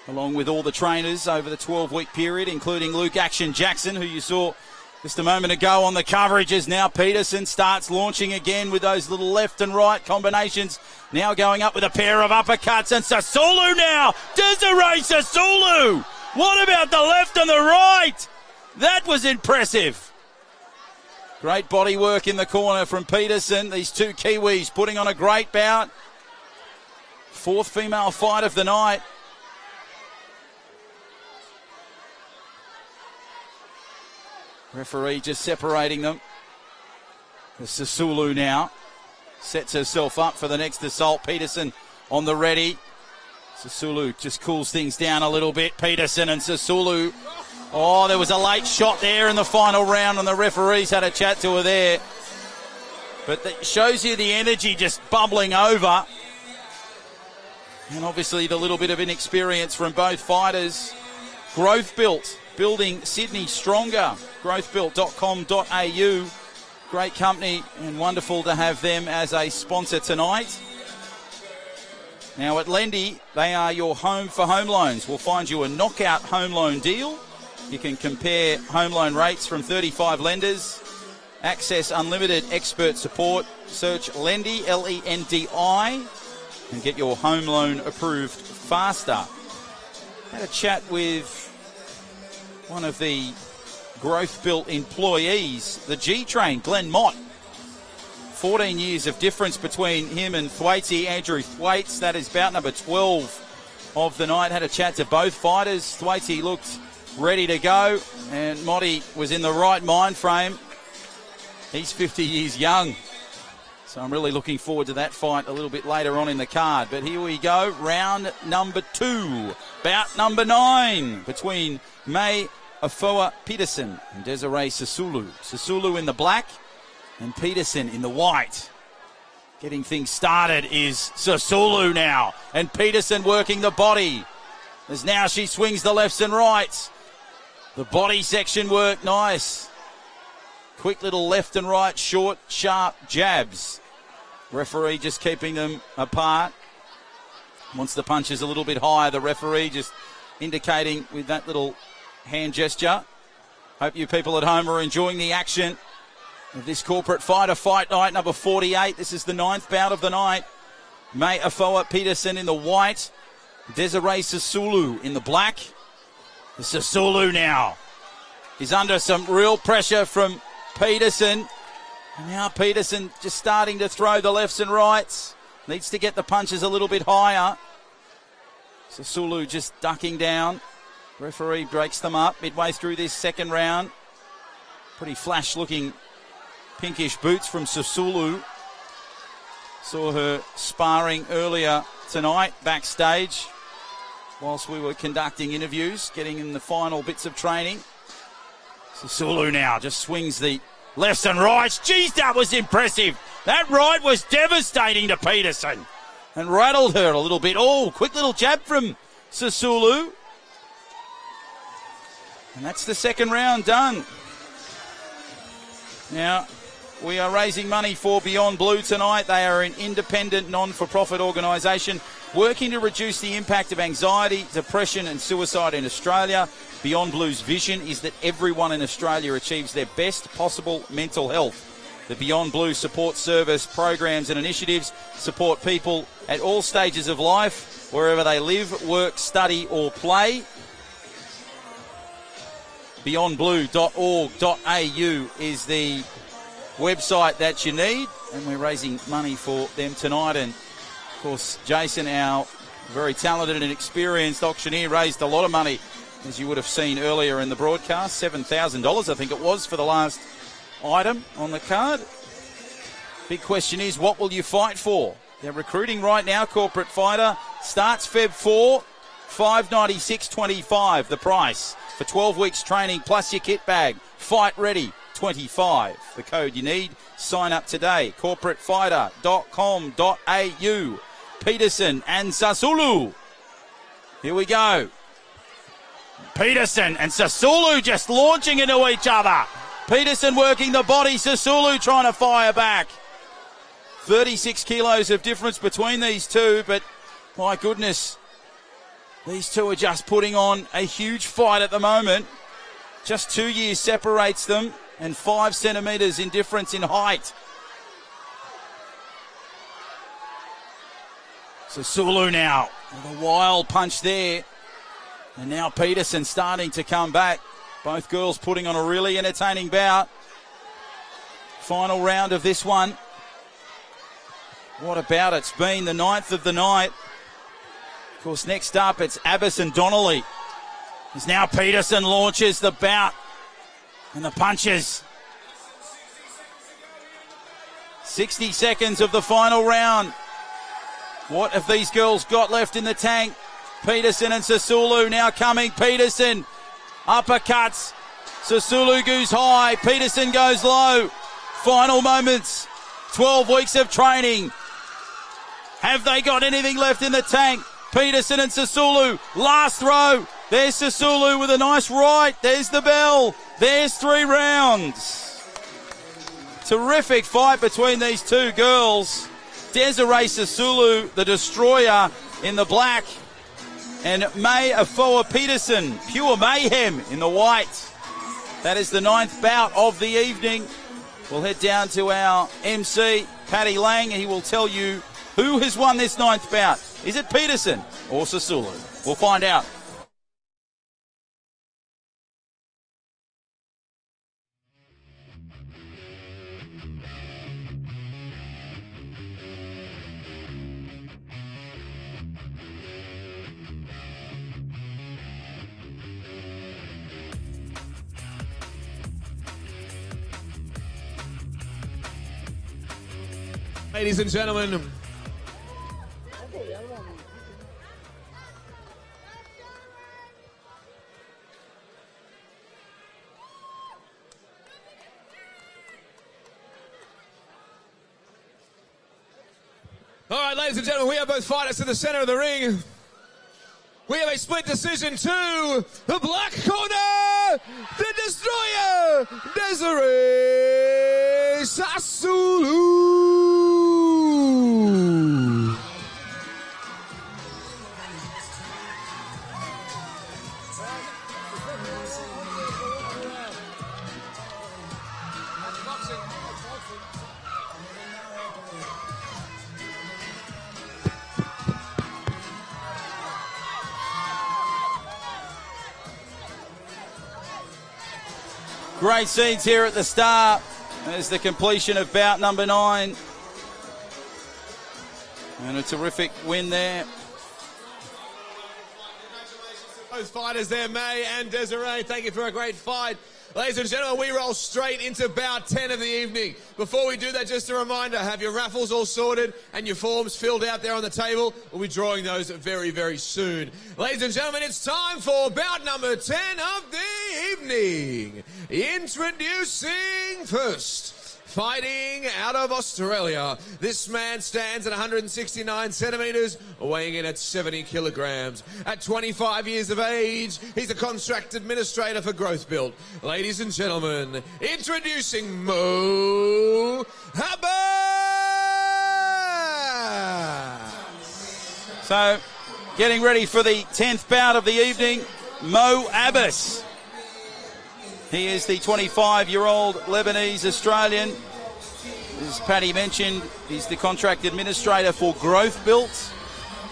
along with all the trainers over the 12-week period, including Luke Action Jackson, who you saw just a moment ago on the coverage, as now Peterson starts launching again with those little left and right combinations. Now going up with a pair of uppercuts, and Sasulu now. Desiree Sasulu. What about the left and the right? That was impressive. Great body work in the corner from Peterson. These two Kiwis putting on a great bout. 4th female fight of the night. Referee just separating them. Sasulu now sets herself up for the next assault. Peterson on the ready. Sasulu just cools things down a little bit. Peterson and Sasulu. Oh, there was a late shot there in the final round, and the referees had a chat to her there. But that shows you the energy just bubbling over. And obviously the little bit of inexperience from both fighters. Growth Built, building Sydney stronger. growthbuilt.com.au. Great company, and wonderful to have them as a sponsor tonight. Now at Lendy, they are your home for home loans. We'll find you a knockout home loan deal. You can compare home loan rates from 35 lenders Access unlimited expert support. Search Lendi, Lendi, and get your home loan approved faster. Had a chat with one of the Growth Built employees, the G-Train, Glenn Mott. 14 years of difference between him and Thwaites, Andrew Thwaites. That is bout number 12 of the night. Had a chat to both fighters. Thwaites looked ready to go, and Motty was in the right mind frame. He's 50 years young, so I'm really looking forward to that fight a little bit later on in the card. But here we go, round number 2, bout number 9 between May Afoa Peterson and Desiree Sisulu. Sisulu in the black and Peterson in the white. Getting things started is Sisulu now, and Peterson working the body as now she swings the lefts and rights. The body section work nice. Quick little left and right, short, sharp jabs. Referee just keeping them apart. Wants the punches a little bit higher. The referee just indicating with that little hand gesture. Hope you people at home are enjoying the action of this corporate fighter fight night number 48. This is the 9th bout of the night. May Afoa Peterson in the white. Desiree Sisulu in the black. Sisulu now is under some real pressure from Peterson. And now Peterson just starting to throw the lefts and rights. Needs to get the punches a little bit higher. Sisulu just ducking down. Referee breaks them up midway through this second round. Pretty flash-looking pinkish boots from Sisulu. Saw her sparring earlier tonight backstage whilst we were conducting interviews, getting in the final bits of training. Sisulu now just swings the lefts and rights. Geez, that was impressive. That right was devastating to Peterson and rattled her a little bit. Oh, quick little jab from Sisulu. And that's the second round done. Now, we are raising money for Beyond Blue tonight. They are an independent, non-for-profit organisation working to reduce the impact of anxiety, depression and suicide in Australia. Beyond Blue's vision is that everyone in Australia achieves their best possible mental health. The Beyond Blue support service, programs and initiatives support people at all stages of life, wherever they live, work, study or play. beyondblue.org.au is the website that you need, and we're raising money for them tonight. And of course, Jason, our very talented and experienced auctioneer, raised a lot of money, as you would have seen earlier in the broadcast. $7,000 I think it was for the last item on the card. Big question is, what will you fight for? They're recruiting right now. Corporate fighter starts Feb 4, $596.25 the price for 12 weeks training plus your kit bag. Fight ready, 25. The code you need. Sign up today. corporatefighter.com.au. Peterson and Sisulu. Here we go. Peterson and Sisulu just launching into each other. Peterson working the body. Sisulu trying to fire back. 36 kilos of difference between these two, but my goodness, these two are just putting on a huge fight at the moment. Just 2 years separates them and 5 centimetres in difference in height. Sisulu now with a wild punch there. And now Peterson starting to come back. Both girls putting on a really entertaining bout. Final round of this one. What a bout it's been, the 9th of the night. Of course, next up it's Abis and Donnelly. As now Peterson launches the bout and the punches. 60 seconds of the final round. What have these girls got left in the tank? Peterson and Sisulu now coming. Peterson, uppercuts. Sisulu goes high. Peterson goes low. Final moments. 12 weeks of training. Have they got anything left in the tank? Peterson and Sisulu. Last throw. There's Sisulu with a nice right. There's the bell. There's 3 rounds. Terrific fight between these two girls. Desiree Sisulu, the destroyer, in the black, and May Afoa Peterson, pure mayhem, in the white. That is the 9th bout of the evening. We'll head down to our MC, Paddy Lang. He will tell you who has won this 9th bout. Is it Peterson or Sasulu? We'll find out.
Ladies and gentlemen, all right, ladies and gentlemen, we have both fighters to the center of the ring. We have a split decision to the black corner, the destroyer, Desiree Sasulu.
Great scenes here at the start. There's the completion of bout number 9. And a terrific win there.
Both fighters there, May and Desiree. Thank you for a great fight. Ladies and gentlemen, we roll straight into bout 10 of the evening. Before we do that, just a reminder, have your raffles all sorted and your forms filled out there on the table. We'll be drawing those very, very soon. Ladies and gentlemen, it's time for bout number 10 of the evening. Introducing first, fighting out of Australia. This man stands at 169 centimetres, weighing in at 70 kilograms. At 25 years of age, he's a contract administrator for Growth Built. Ladies and gentlemen, introducing Mo Abis.
So, getting ready for the 10th bout of the evening, Mo Abis. He is the 25-year-old Lebanese Australian. As Paddy mentioned, he's the contract administrator for Growth Built.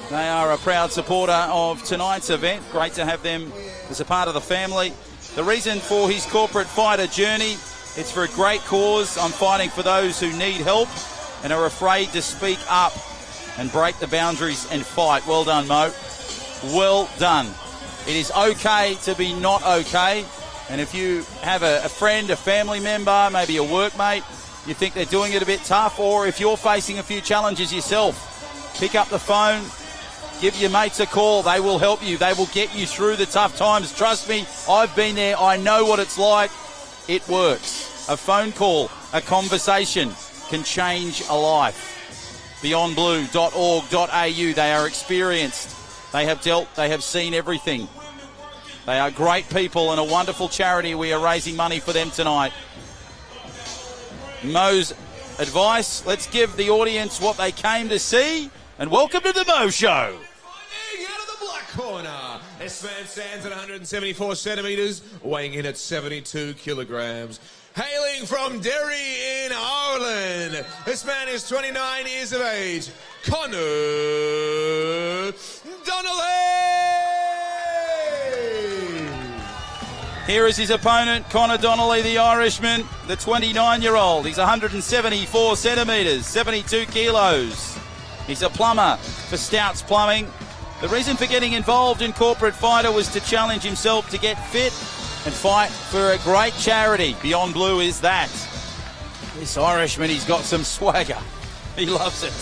They are a proud supporter of tonight's event. Great to have them as a part of the family. The reason for his corporate fighter journey, it's for a great cause. I'm fighting for those who need help and are afraid to speak up and break the boundaries and fight. Well done, Mo. Well done. It is okay to be not okay. And if you have a friend, a family member, maybe a workmate, you think they're doing it a bit tough, or if you're facing a few challenges yourself, pick up the phone, give your mates a call. They will help you. They will get you through the tough times. Trust me, I've been there. I know what it's like. It works. A phone call, a conversation can change a life. beyondblue.org.au. They are experienced. They have dealt, they have seen everything. They are great people and a wonderful charity. We are raising money for them tonight. Mo's advice, let's give the audience what they came to see, and welcome to the Mo Show.
Out of the black corner, this man stands at 174 centimetres, weighing in at 72 kilograms. Hailing from Derry in Ireland, this man is 29 years of age, Connor Donnelly.
Here is his opponent, Connor Donnelly, the Irishman, the 29-year-old. He's 174 centimetres, 72 kilos. He's a plumber for Stout's Plumbing. The reason for getting involved in corporate fighter was to challenge himself to get fit and fight for a great charity. Beyond Blue is that. This Irishman, he's got some swagger. He loves it.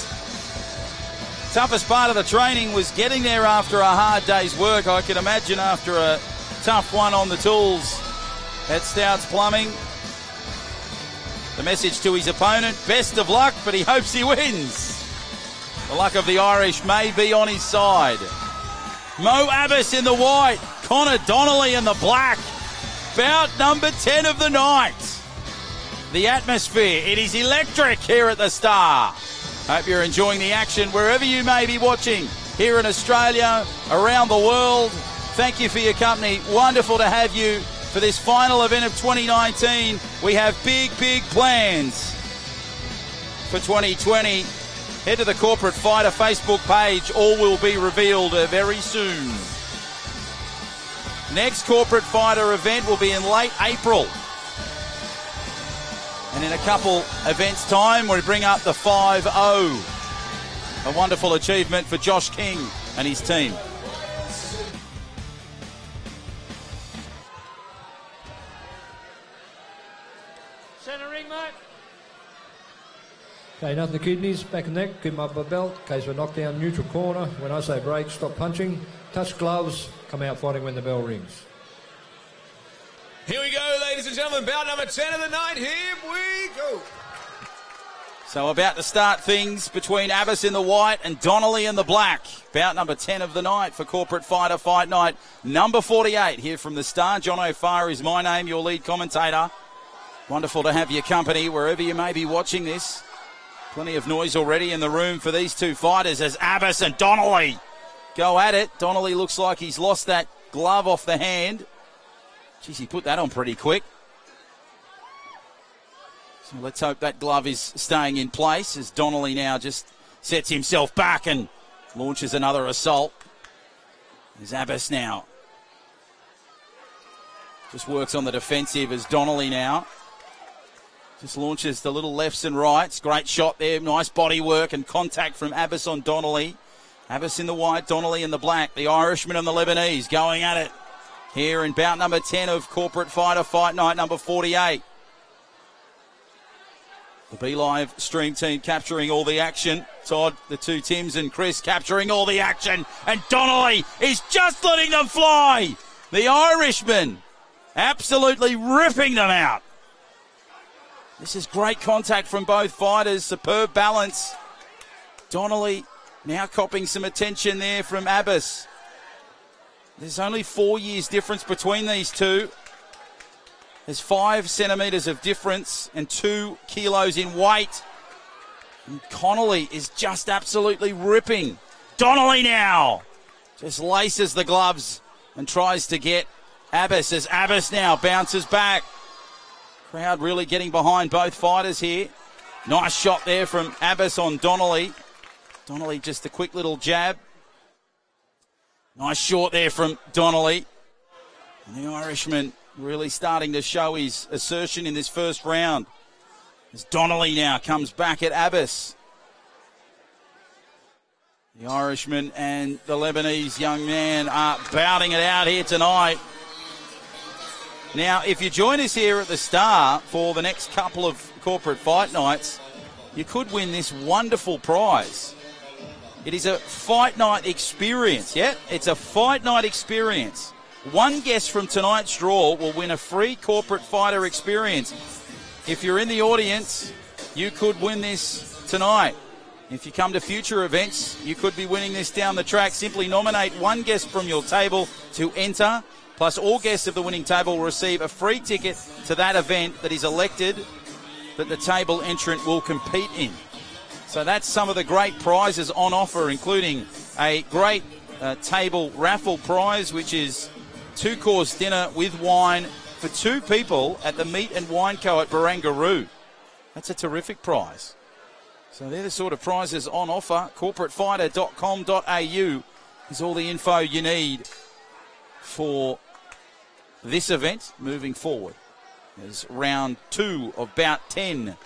Toughest part of the training was getting there after a hard day's work. I can imagine after a tough one on the tools at Stout's Plumbing. The message to his opponent, best of luck, but he hopes he wins. The luck of the Irish may be on his side. Mo Abis in the white, Connor Donnelly in the black. Bout number 10 of the night. The atmosphere, it is electric here at the Star. Hope you're enjoying the action wherever you may be watching, here in Australia, around the world. Thank you for your company. Wonderful to have you. for this final event of 2019. We have big, big plans for 2020. Head to the Corporate Fighter Facebook page. All will be revealed very soon. Next Corporate Fighter event will be in late April. And in a couple events' time, we bring up the 5-0. A wonderful achievement for Josh King and his team.
Centre ring, mate. Okay, nothing to kidneys, back and neck, keep them up a belt, in case we're knocked down, neutral corner. When I say break, stop punching, touch gloves, come out fighting when the bell rings.
Here we go, ladies and gentlemen, bout number 10 of the night. Here we go.
So about to start things between Abis in the white and Donnelly in the black. Bout number 10 of the night for Corporate Fighter Fight Night. Number 48 here from the Star. John O'Farr is my name, your lead commentator. Wonderful to have your company wherever you may be watching this. Plenty of noise already in the room for these two fighters as Abis and Donnelly go at it. Donnelly looks like he's lost that glove off the hand. Geez, he put that on pretty quick. So let's hope that glove is staying in place as Donnelly now just sets himself back and launches another assault. There's Abis now. Just works on the defensive as Donnelly now just launches the little lefts and rights. Great shot there. Nice body work and contact from Abis on Donnelly. Abis in the white, Donnelly in the black. The Irishman and the Lebanese going at it here in bout number 10 of Corporate Fighter Fight Night number 48. The BeLive stream team capturing all the action. Todd, the two Tims and Chris capturing all the action. And Donnelly is just letting them fly. The Irishman absolutely ripping them out. This is great contact from both fighters. Superb balance. Donnelly now copping some attention there from Abis. There's only 4 years difference between these two. There's 5 centimetres of difference and 2 kilos in weight. And Connolly is just absolutely ripping. Donnelly now just laces the gloves and tries to get Abis as Abis now bounces back. Crowd really getting behind both fighters here. Nice shot there from Abis on Donnelly. Donnelly just a quick little jab. Nice short there from Donnelly. And the Irishman really starting to show his assertion in this first round. As Donnelly now comes back at Abis. The Irishman and the Lebanese young man are bouting it out here tonight. Now, if you join us here at the Star for the next couple of Corporate Fight Nights, you could win this wonderful prize. It is a fight night experience, yeah? It's a fight night experience. One guest from tonight's draw will win a free Corporate Fighter experience. If you're in the audience, you could win this tonight. If you come to future events, you could be winning this down the track. Simply nominate one guest from your table to enter. Plus, all guests of the winning table will receive a free ticket to that event that is elected that the table entrant will compete in. So that's some of the great prizes on offer, including a great table raffle prize, which is 2-course dinner with wine for 2 people at the Meat and Wine Co. at Barangaroo. That's a terrific prize. So they're the sort of prizes on offer. CorporateFighter.com.au is all the info you need for this event moving forward. As round 2 of bout 10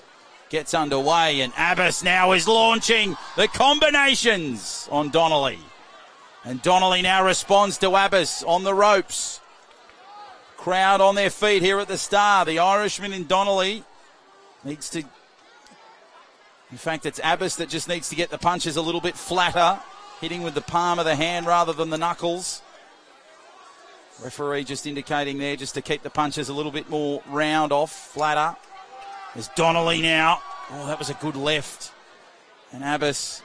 gets underway, and Abis now is launching the combinations on Donnelly. And Donnelly now responds to Abis on the ropes. Crowd on their feet here at the Star. The Irishman in Donnelly needs to... In fact, it's Abis that just needs to get the punches a little bit flatter, hitting with the palm of the hand rather than the knuckles. Referee just indicating there just to keep the punches a little bit more round off, flatter. There's Donnelly now. Oh, that was a good left. And Abis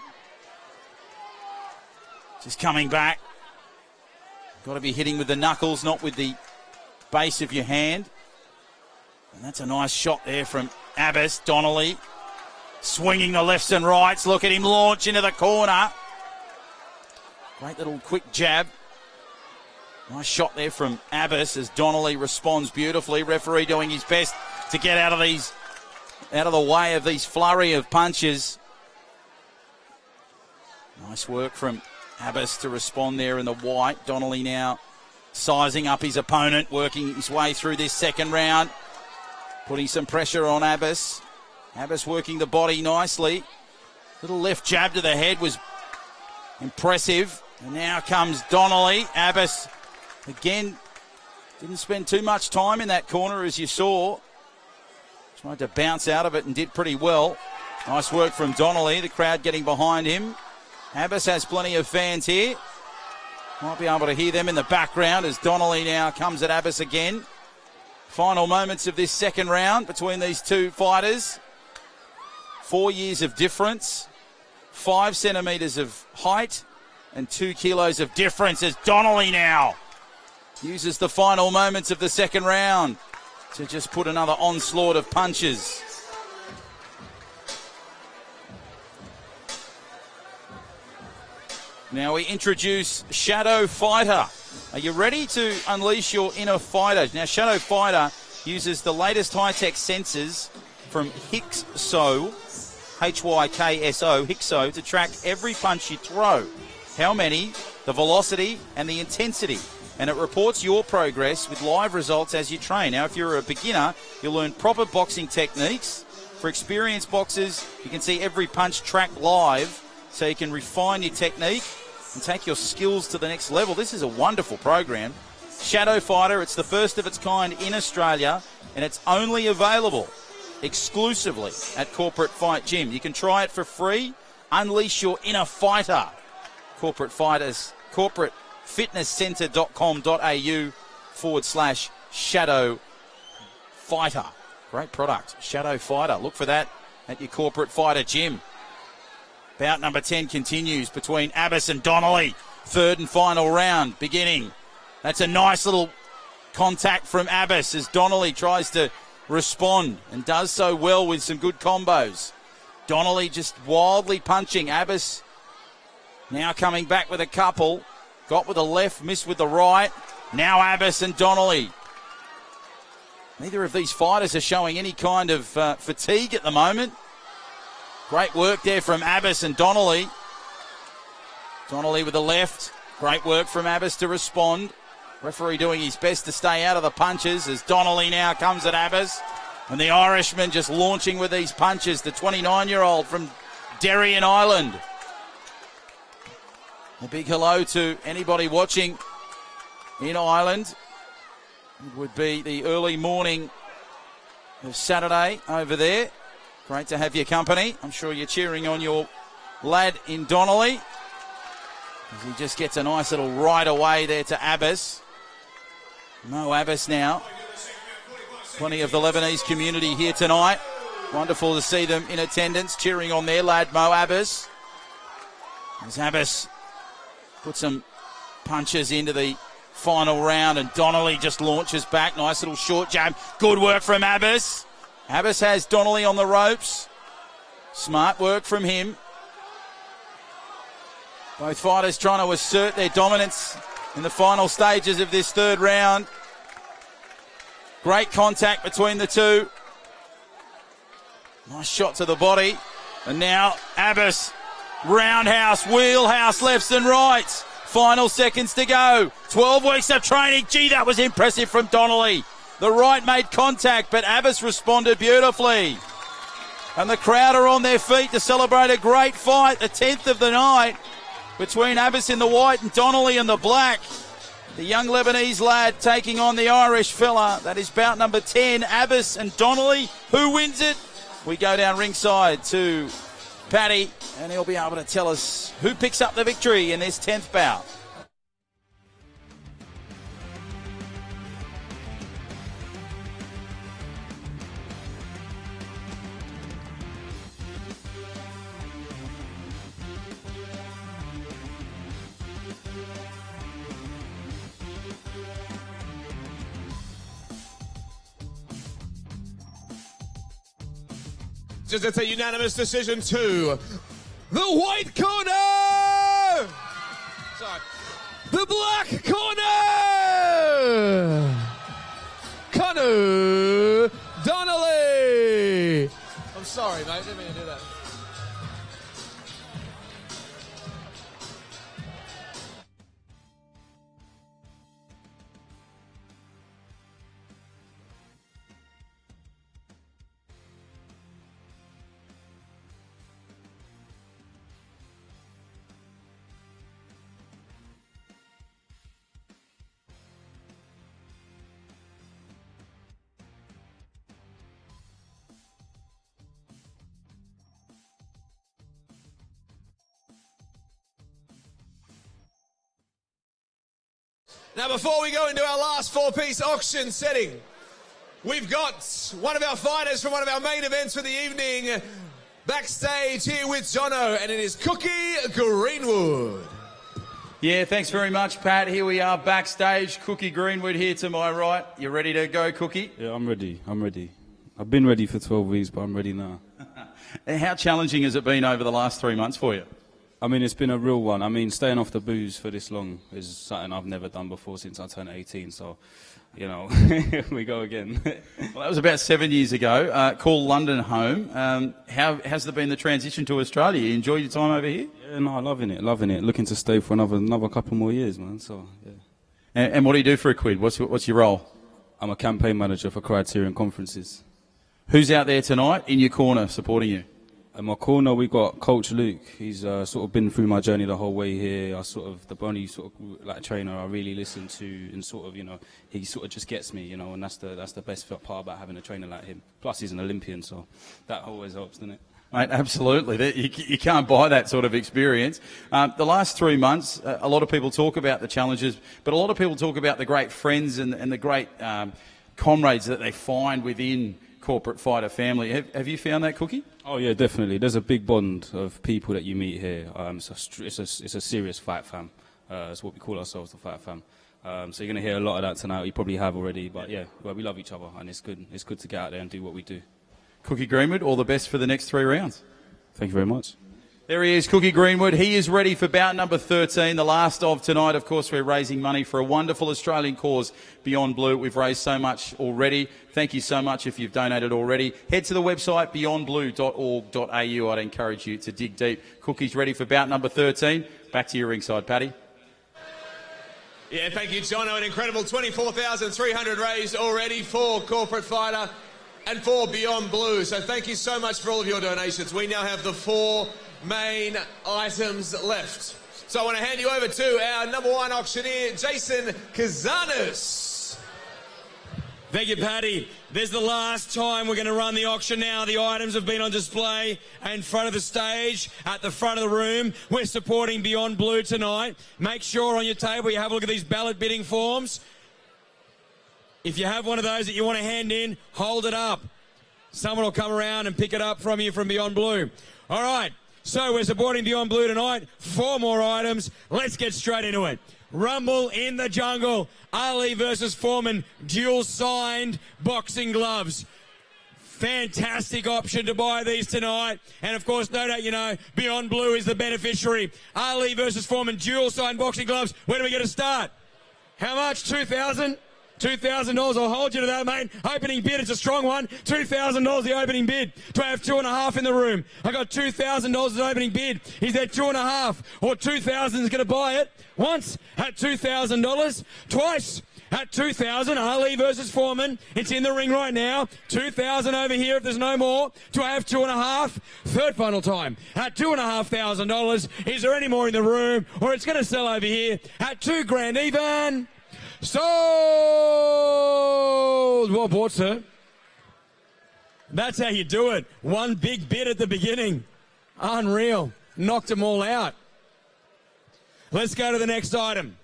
just coming back. Got to be hitting with the knuckles, not with the base of your hand. And that's a nice shot there from Abis. Donnelly swinging the lefts and rights. Look at him launch into the corner. Great little quick jab. Nice shot there from Abis as Donnelly responds beautifully. Referee doing his best to get out of the way of these flurry of punches. Nice work from Abis to respond there in the white. Donnelly now sizing up his opponent, working his way through this second round, putting some pressure on Abis. Abis working the body nicely. Little left jab to the head was impressive. And now comes Donnelly. Abis again didn't spend too much time in that corner, as you saw. Tried to bounce out of it and did pretty well. Nice work from Donnelly. The crowd getting behind him. Abis has plenty of fans here. Might be able to hear them in the background as Donnelly now comes at Abis again. Final moments of this second round between these two fighters. 4 years of difference. 5 centimetres of height and 2 kilos of difference as Donnelly now uses the final moments of the second round to just put another onslaught of punches. Now we introduce Shadow Fighter. Are you ready to unleash your inner fighter? Now Shadow Fighter uses the latest high-tech sensors from Hyxo, H-Y-K-S-O, Hyxo, to track every punch you throw. How many, the velocity and the intensity. And it reports your progress with live results as you train. Now, if you're a beginner, you'll learn proper boxing techniques. For experienced boxers, you can see every punch tracked live so you can refine your technique and take your skills to the next level. This is a wonderful program. Shadow Fighter, it's the first of its kind in Australia, and it's only available exclusively at Corporate Fight Gym. You can try it for free. Unleash your inner fighter. Corporate Fighters, corporatefitnesscentre.com.au/Shadow Fighter. Great product, Shadow Fighter. Look for that at your Corporate Fighter Gym. Bout number 10 continues between Abis and Donnelly. Third and final round beginning. That's a nice little contact from Abis as Donnelly tries to respond and does so well with some good combos. Donnelly just wildly punching. Abis now coming back with a couple. Got with the left, missed with the right. Now Abis and Donnelly. Neither of these fighters are showing any kind of fatigue at the moment. Great work there from Abis and Donnelly. Donnelly with the left. Great work from Abis to respond. Referee doing his best to stay out of the punches as Donnelly now comes at Abis. And the Irishman just launching with these punches. The 29-year-old from Darien Island. A big hello to anybody watching in Ireland. It would be the early morning of Saturday over there. Great to have your company. I'm sure you're cheering on your lad in Donnelly as he just gets a nice little right away there to Abis. No Abis now. Plenty of the Lebanese community here tonight. Wonderful to see them in attendance, cheering on their lad Mo Abis. As Abis put some punches into the final round and Donnelly just launches back. Nice little short jab. Good work from Abis. Abis has Donnelly on the ropes. Smart work from him. Both fighters trying to assert their dominance in the final stages of this third round. Great contact between the two. Nice shot to the body. And now Abis, roundhouse, wheelhouse, lefts and rights. Final seconds to go. 12 weeks of training. Gee, that was impressive from Donnelly. The right made contact, but Abis responded beautifully. And the crowd are on their feet to celebrate a great fight, the 10th of the night, between Abis in the white and Donnelly in the black. The young Lebanese lad taking on the Irish fella. That is bout number 10, Abis and Donnelly. Who wins it? We go down ringside to Paddy, and he'll be able to tell us who picks up the victory in this 10th bout.
It's a unanimous decision to the white corner! Sorry. The black corner! Donnelly. I'm sorry, mate. Didn't mean to do that. Now, before we go into our last four-piece auction setting, we've got one of our fighters from one of our main events for the evening backstage here with Jono, and it is Cookie Greenwood.
Yeah, thanks very much, Pat. Here we are backstage. Cookie Greenwood here to my right. You ready to go, Cookie?
Yeah, I'm ready. I've been ready for 12 weeks, but I'm ready now.
How challenging has it been over the last 3 months for you?
I mean, it's been a real one. I mean, staying off the booze for this long is something I've never done before since I turned 18. So, you know, we go again.
Well, that was about 7 years ago. Call London home. How has there been the transition to Australia? You enjoy your time over here?
Yeah, no, loving it. Looking to stay for another couple more years, man. So, yeah.
And what do you do for a quid? What's your role?
I'm a campaign manager for Criterion Conferences.
Who's out there tonight in your corner supporting you?
In my corner, we got Coach Luke. He's sort of been through my journey the whole way here. The only sort of like trainer I really listen to, and sort of, you know, he sort of just gets me, you know, and that's the best part about having a trainer like him. Plus, he's an Olympian, so that always helps, doesn't it?
Mate, absolutely. You can't buy that sort of experience. The last 3 months, a lot of people talk about the challenges, but a lot of people talk about the great friends and the great comrades that they find within corporate fighter family. Have you found that, Cookie?
Oh yeah, definitely. There's a big bond of people that you meet here. It's a serious fight fam. It's what we call ourselves, the fight fam. So you're going to hear a lot of that tonight. You probably have already, but yeah, well, we love each other, and it's good. It's good to get out there and do what we do.
Cookie Greenwood, all the best for the next 3 rounds.
Thank you very much.
There he is, Cookie Greenwood. He is ready for bout number 13, the last of tonight. Of course, we're raising money for a wonderful Australian cause, Beyond Blue. We've raised so much already. Thank you so much if you've donated already. Head to the website, beyondblue.org.au. I'd encourage you to dig deep. Cookie's ready for bout number 13. Back to your ringside, Paddy.
Yeah, thank you, Jono. An incredible 24,300 raised already for Corporate Fighter and for Beyond Blue. So thank you so much for all of your donations. We now have the 4 main items left. So I want to hand you over to our number 1 auctioneer, Jason Kazanis.
Thank you, Paddy. This is the last time we're going to run the auction now. The items have been on display in front of the stage, at the front of the room. We're supporting Beyond Blue tonight. Make sure on your table you have a look at these ballot bidding forms. If you have one of those that you want to hand in, hold it up. Someone will come around and pick it up from you from Beyond Blue. All right. So we're supporting Beyond Blue tonight. 4 more items. Let's get straight into it. Rumble in the Jungle. Ali versus Foreman. Dual signed boxing gloves. Fantastic option to buy these tonight. And of course, no doubt you know, Beyond Blue is the beneficiary. Ali versus Foreman. Dual signed boxing gloves. Where do we get a start? How much? 2,000? $2,000. I'll hold you to that, mate. Opening bid, it's a strong one. $2,000 the opening bid. Do I have 2.5 in the room? I got $2,000 as opening bid. Is that 2.5 or 2,000 is going to buy it? Once at $2,000. Twice at 2,000. Ali versus Foreman. It's in the ring right now. 2,000 over here if there's no more. Do I have 2.5? Third final time at $2,500. Is there any more in the room, or it's going to sell over here at $2,000 even? Sold! Well bought, sir. That's how you do it. One big bid at the beginning. Unreal. Knocked them all out. Let's go to the next item.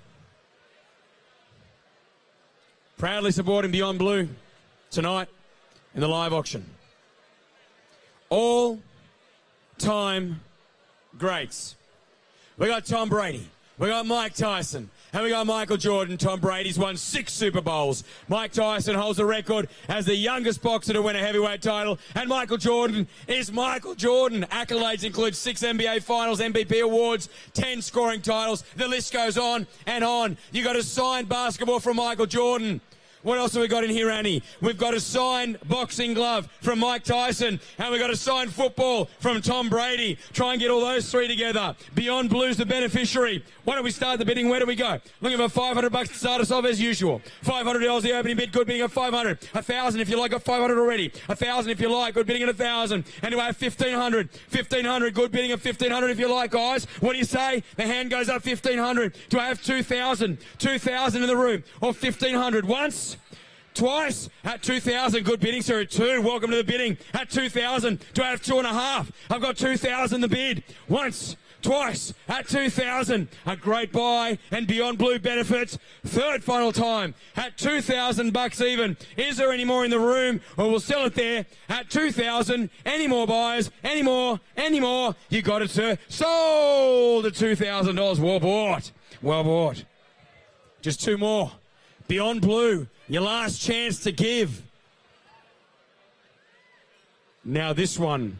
Proudly supporting Beyond Blue tonight in the live auction. All-time greats. We got Tom Brady. We got Mike Tyson. And we got Michael Jordan. Tom Brady's won 6 Super Bowls. Mike Tyson holds the record as the youngest boxer to win a heavyweight title. And Michael Jordan is Michael Jordan. Accolades include 6 NBA Finals, MVP awards, 10 scoring titles. The list goes on and on. You got a signed basketball from Michael Jordan. What else have we got in here, Annie? We've got a signed boxing glove from Mike Tyson, and we've got a signed football from Tom Brady. Try and get all those 3 together. Beyond Blue's the beneficiary. Why don't we start the bidding? Where do we go? Looking for $500 to start us off as usual. $500 the opening bid. Good bidding at $500. $1,000 if you like. Got $500 already. $1,000 if you like. Good bidding at $1,000. Anyway, $1,500. $1,500. Good bidding at $1,500 if you like, guys. What do you say? The hand goes up. $1,500. Do I have $2,000? $2,000 in the room, or $1,500? Once. Twice at $2,000. Good bidding, sir. At 2. Welcome to the bidding. At $2,000. Do I have 2.5? I've got $2,000 the bid. Once. Twice at $2,000. A great buy and Beyond Blue benefits. Third final time at $2,000 even. Is there any more in the room, or we'll sell it there at $2,000? Any more buyers? Any more? Any more? You got it, sir. Sold at $2,000. Well bought. Well bought. Just 2 more. Beyond Blue, your last chance to give. Now this one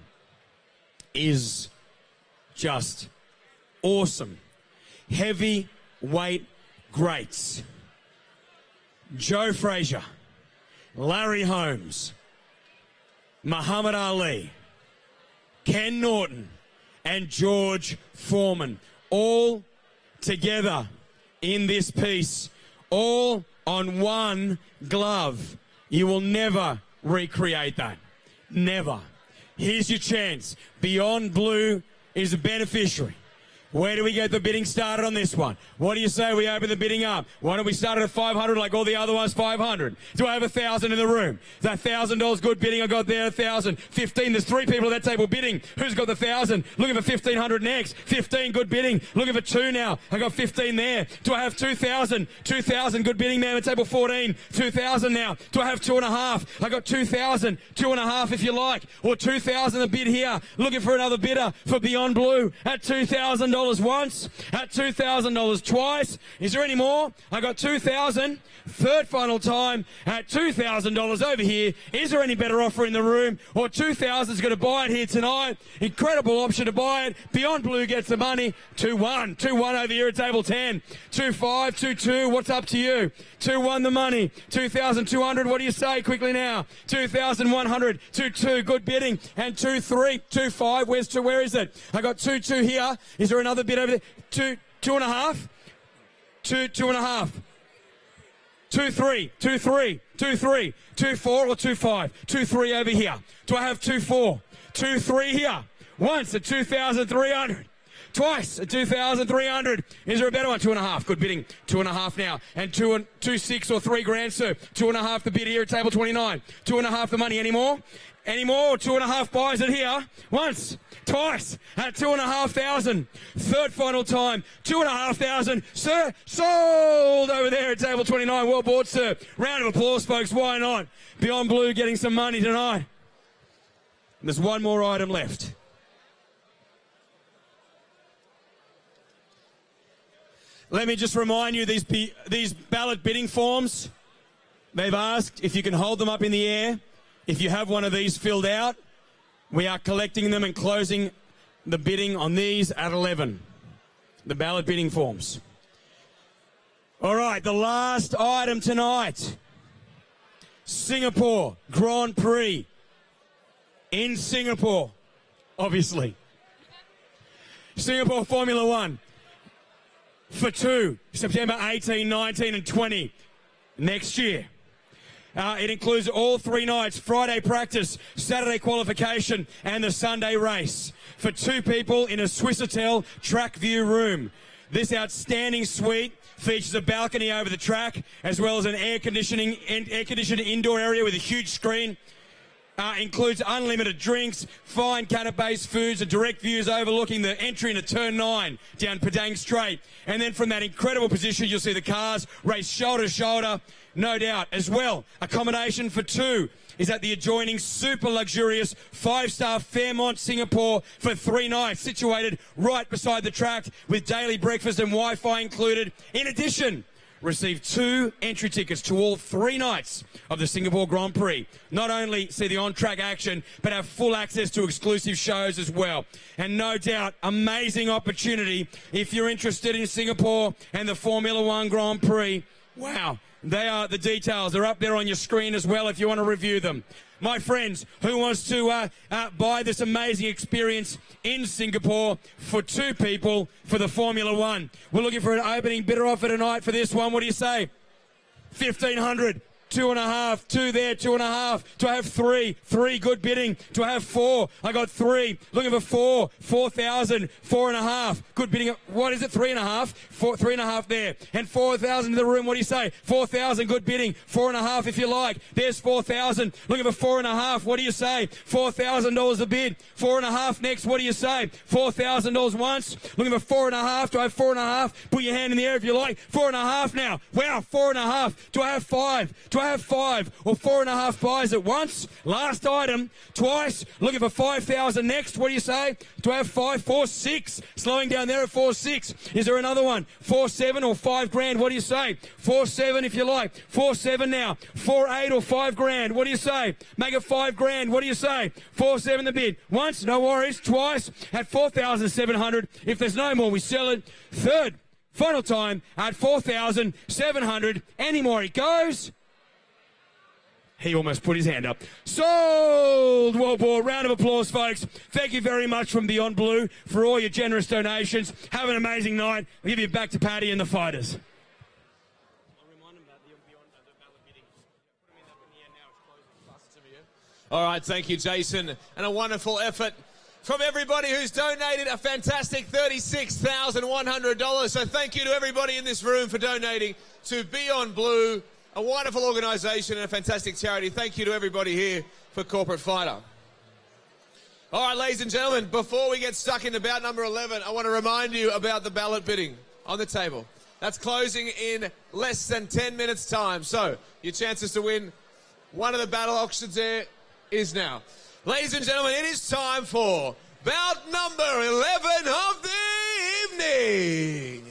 is just awesome. Heavyweight greats. Joe Frazier, Larry Holmes, Muhammad Ali, Ken Norton, and George Foreman, all together in this piece, all on one glove. You will never recreate that. Never. Here's your chance. Beyond Blue is a beneficiary. Where do we get the bidding started on this one? What do you say we open the bidding up? Why don't we start at $500 like all the other ones, $500? Do I have $1,000 in the room? Is that $1,000 good bidding? I got there $1,000. 15. There's 3 people at that table bidding. Who's got the 1,000? Looking for 1,500 next. 15 good bidding. Looking for 2 now. I got 15 there. Do I have 2,000? 2,000 good bidding, man. At table 14. 2,000 now. Do I have 2.5? I got 2,000. 2.5 if you like. Or 2,000 a bid here. Looking for another bidder for Beyond Blue at $2,000 once. At $2,000 twice. Is there any more? I got 2,000. Third final time at $2,000 over here. Is there any better offer in the room? Or 2,000 is going to buy it here tonight. Incredible option to buy it. Beyond Blue gets the money. 2-1. 2-1 over here at table 10. 2-5. 2-2. What's up to you? 2-1 the money. 2,200. What do you say quickly now? 2,100. 2-2. Good bidding. And 2-3. 2-5. Where's 2? Where is it? I got 2-2 here. Is there another bid over there? 2.5. 2.5. 2-3, 2-3, 2-3, 2-4 or 2-5, 2-3 over here. Do I have 2-4? 2-3 here. Once at 2,300. Twice at 2,300. Is there a better one? 2.5. Good bidding. 2.5 now. And 2.6 or 3 grand, sir. 2.5 the bid here at table 29. 2.5 the money. Any more? Any more? 2.5 buys it here. Once. Twice at 2,500. Third final time. 2,500. Sir, sold over there at table 29. Well bought, sir. Round of applause, folks. Why not? Beyond Blue getting some money tonight. There's one more item left. Let me just remind you, these ballot bidding forms, they've asked if you can hold them up in the air. If you have one of these filled out, we are collecting them and closing the bidding on these at 11. The ballot bidding forms. All right, the last item tonight. Singapore Grand Prix. In Singapore, obviously. Singapore Formula One. Fatu, September 18, 19 and 20 next year. It includes all 3 nights, Friday practice, Saturday qualification and the Sunday race for 2 people in a Swissotel track view room. This outstanding suite features a balcony over the track as well as an air-conditioned indoor area with a huge screen. Includes unlimited drinks, fine canapes, foods, and direct views overlooking the entry into Turn 9 down Padang Straight. And then from that incredible position, you'll see the cars race shoulder to shoulder, no doubt. As well, accommodation for 2 is at the adjoining super luxurious 5-star Fairmont, Singapore for 3 nights, situated right beside the track with daily breakfast and Wi-Fi included. In addition, receive 2 entry tickets to all 3 nights of the Singapore Grand Prix. Not only see the on-track action, but have full access to exclusive shows as well. And no doubt, amazing opportunity if you're interested in Singapore and the Formula One Grand Prix. Wow, they are the details. They're up there on your screen as well if you want to review them. My friends, who wants to buy this amazing experience in Singapore for 2 people for the Formula One? We're looking for an opening bidder offer tonight for this one. What do you say? 1,500. 2.5, 2 there, 2.5. Do I have 3? 3, good bidding. Do I have 4? I got 3. Looking for 4. 4,000, 4.5. Good bidding. What is it? 3.5? 4, 3.5 there. And 4,000 in the room. What do you say? 4,000, good bidding. 4.5 if you like. There's 4,000. Looking for 4.5. What do you say? $4,000 a bid. 4.5 next. What do you say? $4,000 once. Looking for 4.5. Do I have 4.5? Put your hand in the air if you like. 4.5 now. Wow, 4.5. Do I have 5? Do I have 5 or 4.5 buys at once? Last item, twice. Looking for 5,000 next. What do you say? Do I have 5? 4.6. Slowing down there at 4.6. Is there another one? 4.7 or 5 grand? What do you say? 4.7 if you like. 4.7 now. 4.8 or 5 grand? What do you say? Make it 5 grand. What do you say? 4.7 the bid. Once, no worries. Twice at 4,700. If there's no more, we sell it. Third, final time at 4,700. Any more, it goes. He almost put his hand up. Sold! Well bought. Round of applause, folks. Thank you very much from Beyond Blue for all your generous donations. Have an amazing night. I'll give you back to Paddy and the fighters.
All right, thank you, Jason. And a wonderful effort from everybody who's donated a fantastic $36,100. So thank you to everybody in this room for donating to Beyond Blue. A wonderful organisation and a fantastic charity. Thank you to everybody here for Corporate Fighter. All right, ladies and gentlemen, before we get stuck into bout number 11, I want to remind you about the ballot bidding on the table. That's closing in less than 10 minutes' time. So your chances to win one of the battle auctions there is now. Ladies and gentlemen, it is time for bout number 11 of the evening.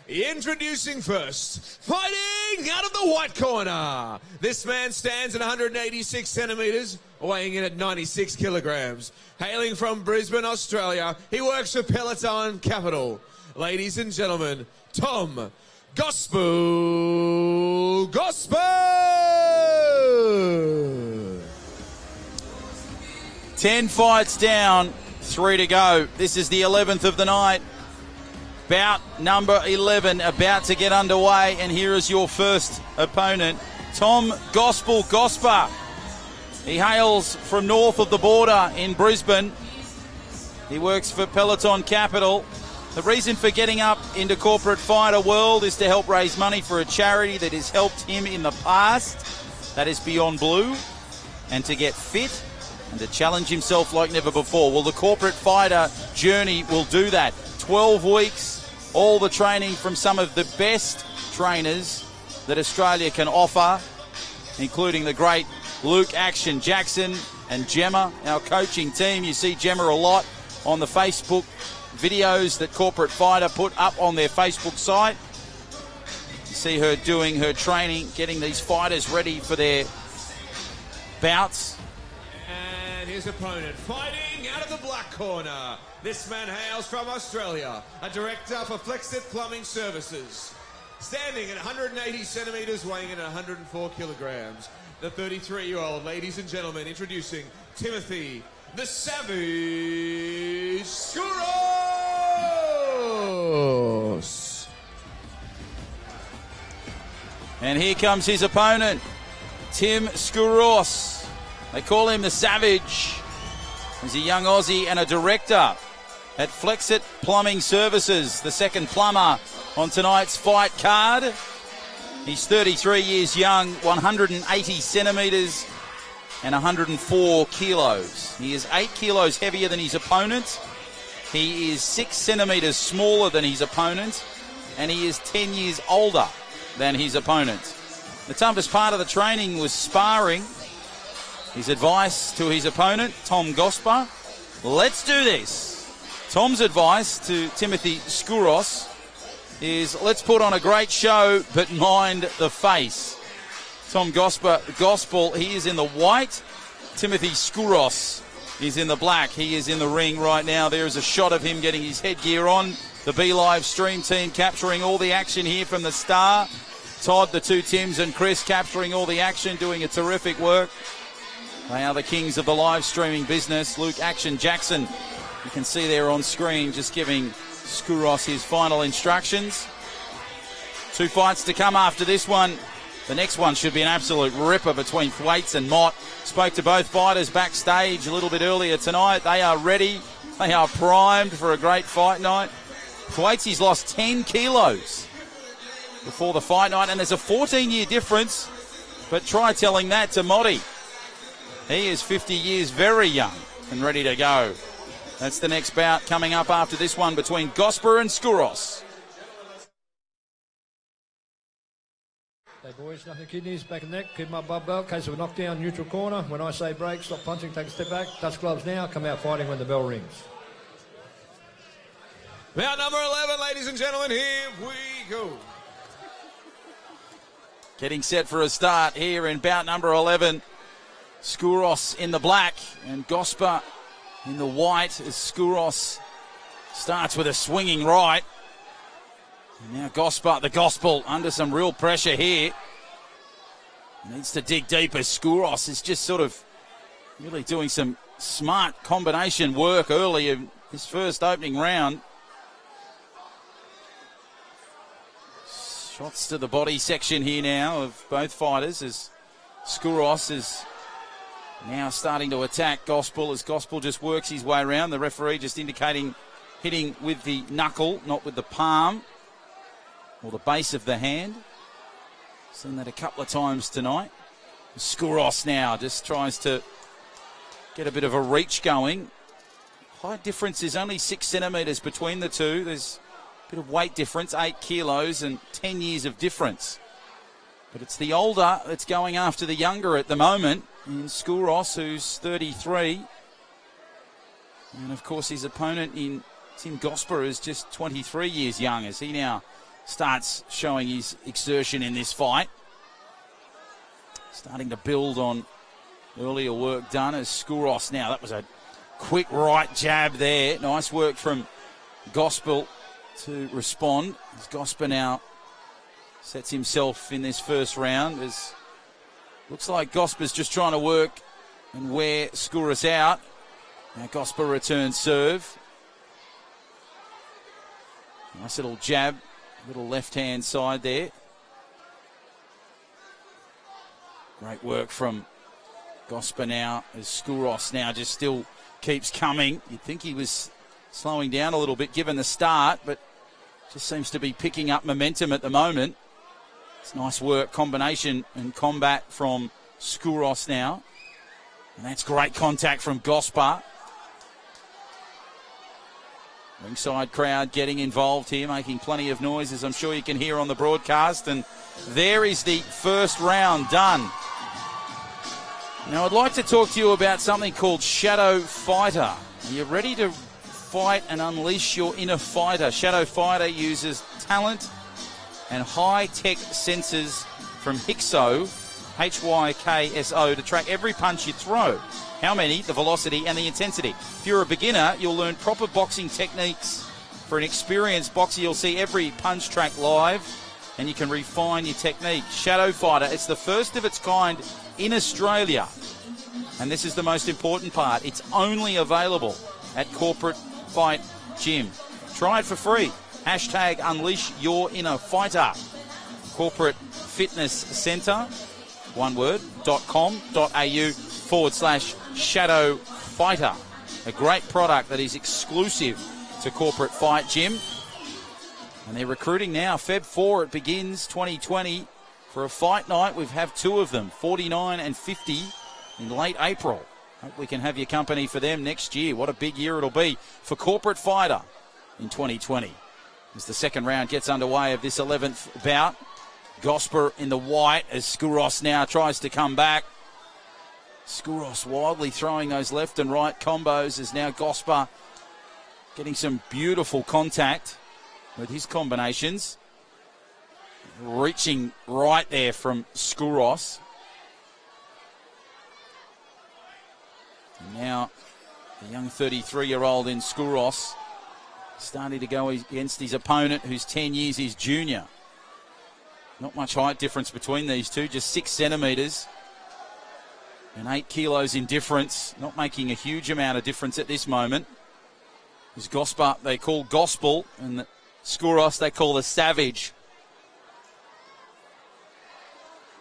Introducing first, fighting out of the white corner. This man stands at 186 centimetres, weighing in at 96 kilograms. Hailing from Brisbane, Australia, he works for Peloton Capital. Ladies and gentlemen, Tom Gosper!
10 fights down, 3 to go. This is the 11th of the night. Bout number 11 about to get underway, and here is your first opponent, Tom Gosper. He hails from north of the border in Brisbane. He works for Peloton Capital. The reason for getting up into corporate fighter world is to help raise money for a charity that has helped him in the past, that is Beyond Blue, and to get fit and to challenge himself like never before. Well, the corporate fighter journey will do that. 12 weeks, all the training from some of the best trainers that Australia can offer, including the great Luke Action Jackson and Gemma, our coaching team. You see Gemma a lot on the Facebook videos that Corporate Fighter put up on their Facebook site. You see her doing her training, getting these fighters ready for their bouts.
And his opponent, fighting out of the black corner. This man hails from Australia, a director for Flexit Plumbing Services. Standing at 180 centimetres, weighing in at 104 kilograms. The 33-year-old, ladies and gentlemen, introducing Timothy the Savage Skoros.
And here comes his opponent, Tim Skoros. They call him the Savage. He's a young Aussie and a director at Flexit Plumbing Services, the second plumber on tonight's fight card. He's 33 years young, 180 centimetres and 104 kilos. He is 8 kilos heavier than his opponent. He is 6 centimetres smaller than his opponent, and he is 10 years older than his opponent. The toughest part of the training was sparring. His advice to his opponent, Tom Gosper, let's do this. Tom's advice to Timothy Skoros is let's put on a great show, but mind the face. Tom Gosper, Gospel, he is in the white. Timothy Skoros is in the black. He is in the ring right now. There is a shot of him getting his headgear on. The B Live stream team capturing all the action here from the Star. Todd, the two Tims, and Chris capturing all the action, doing a terrific work. They are the kings of the live streaming business. Luke Action Jackson, you can see there on screen, just giving Skoros his final instructions. 2 fights to come after this one. The next one should be an absolute ripper between Thwaites and Mott. Spoke to both fighters backstage a little bit earlier tonight. They are ready. They are primed for a great fight night. Thwaites, he's lost 10 kilos before the fight night, and there's a 14-year difference. But try telling that to Motti. He is 50 years very young and ready to go. That's the next bout coming up after this one between Gosper and Skoros.
Hey boys, nothing kidneys, back and neck, keep my above belt, case of a knockdown, neutral corner. When I say break, stop punching, take a step back, touch gloves now, come out fighting when the bell rings.
Bout number 11, ladies and gentlemen, here we go.
Getting set for a start here in bout number 11. Skoros in the black and Gosper in the white as Skoros starts with a swinging right. And now Gosper, the Gospel, under some real pressure here. Needs to dig deep as Skoros is just sort of really doing some smart combination work early in his first opening round. Shots to the body section here now of both fighters as Skoros is now starting to attack Gospel as Gospel just works his way around. The referee just indicating hitting with the knuckle, not with the palm or the base of the hand. Seen that a couple of times tonight. Skoros now just tries to get a bit of a reach going. Height difference is only 6 centimetres between the two. There's a bit of weight difference, 8 kilos and 10 years of difference. But it's the older that's going after the younger at the moment in Skoros, who's 33. And of course his opponent in Tim Gosper is just 23 years young as he now starts showing his exertion in this fight. Starting to build on earlier work done as Skoros now. That was a quick right jab there. Nice work from Gospel to respond. As Gosper now sets himself in this first round. As looks like Gosper's just trying to work and wear Skoros out. Now Gosper returns serve. Nice little jab. Little left-hand side there. Great work from Gosper now as Skoros now just still keeps coming. You'd think he was slowing down a little bit given the start, but just seems to be picking up momentum at the moment. It's nice work, combination and combat from Skoros now. And that's great contact from Gosper. Ringside crowd getting involved here, making plenty of noise, as I'm sure you can hear on the broadcast. And there is the first round done. Now, I'd like to talk to you about something called Shadow Fighter. Are you ready to fight and unleash your inner fighter? Shadow Fighter uses talent and high-tech sensors from Hyxo, H-Y-K-S-O, to track every punch you throw. How many, the velocity, and the intensity. If you're a beginner, you'll learn proper boxing techniques. For an experienced boxer, you'll see every punch track live, and you can refine your technique. Shadow Fighter, it's the first of its kind in Australia. And this is the most important part. It's only available at Corporate Fight Gym. Try it for free. Hashtag Unleash Your Inner Fighter. Corporate Fitness Centre, one word, .com.au/Shadow Fighter. A great product that is exclusive to Corporate Fight Gym. And they're recruiting now. Feb 4, it begins 2020. For a fight night, we have two of them, 49 and 50 in late April. Hope we can have your company for them next year. What a big year it'll be for Corporate Fighter in 2020. As the second round gets underway of this 11th bout, Gosper in the white as Skoros now tries to come back. Skoros wildly throwing those left and right combos as now Gosper getting some beautiful contact with his combinations. Reaching right there from Skoros. And now the young 33-year-old in Skoros starting to go against his opponent who's 10 years his junior. Not much height difference between these two, just 6 centimetres and 8 kilos in difference. Not making a huge amount of difference at this moment. There's Gosper they call Gospel, and the Skoros they call the Savage.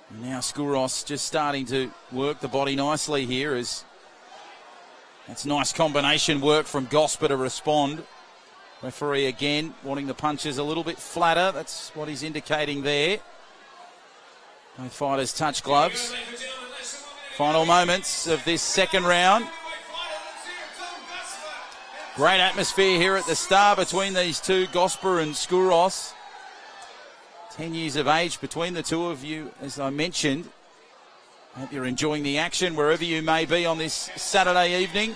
And now Skoros just starting to work the body nicely here as that's nice combination work from Gosper to respond. Referee again wanting the punches a little bit flatter. That's what he's indicating there. Both fighters touch gloves. Final moments of this second round. Great atmosphere here at the Star between these two, Gosper and Skoros. 10 years of age between the two of you, as I mentioned. Hope you're enjoying the action wherever you may be on this Saturday evening.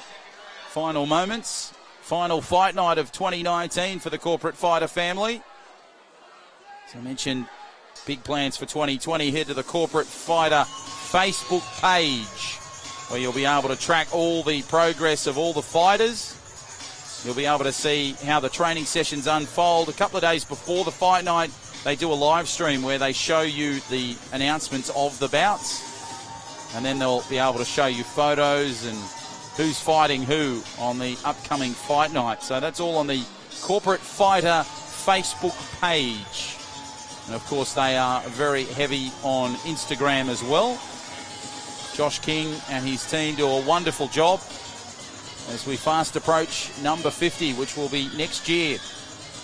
Final moments. Final fight night of 2019 for the corporate fighter family. As I mentioned, big plans for 2020. Head to the corporate fighter Facebook page where you'll be able to track all the progress of all the fighters. You'll be able to see how the training sessions unfold. A couple of days before the fight night, they do a live stream where they show you the announcements of the bouts. And then they'll be able to show you photos and who's fighting who on the upcoming fight night. So that's all on the Corporate Fighter Facebook page. And of course they are very heavy on Instagram as well. Josh King and his team do a wonderful job as we fast approach number 50, which will be next year.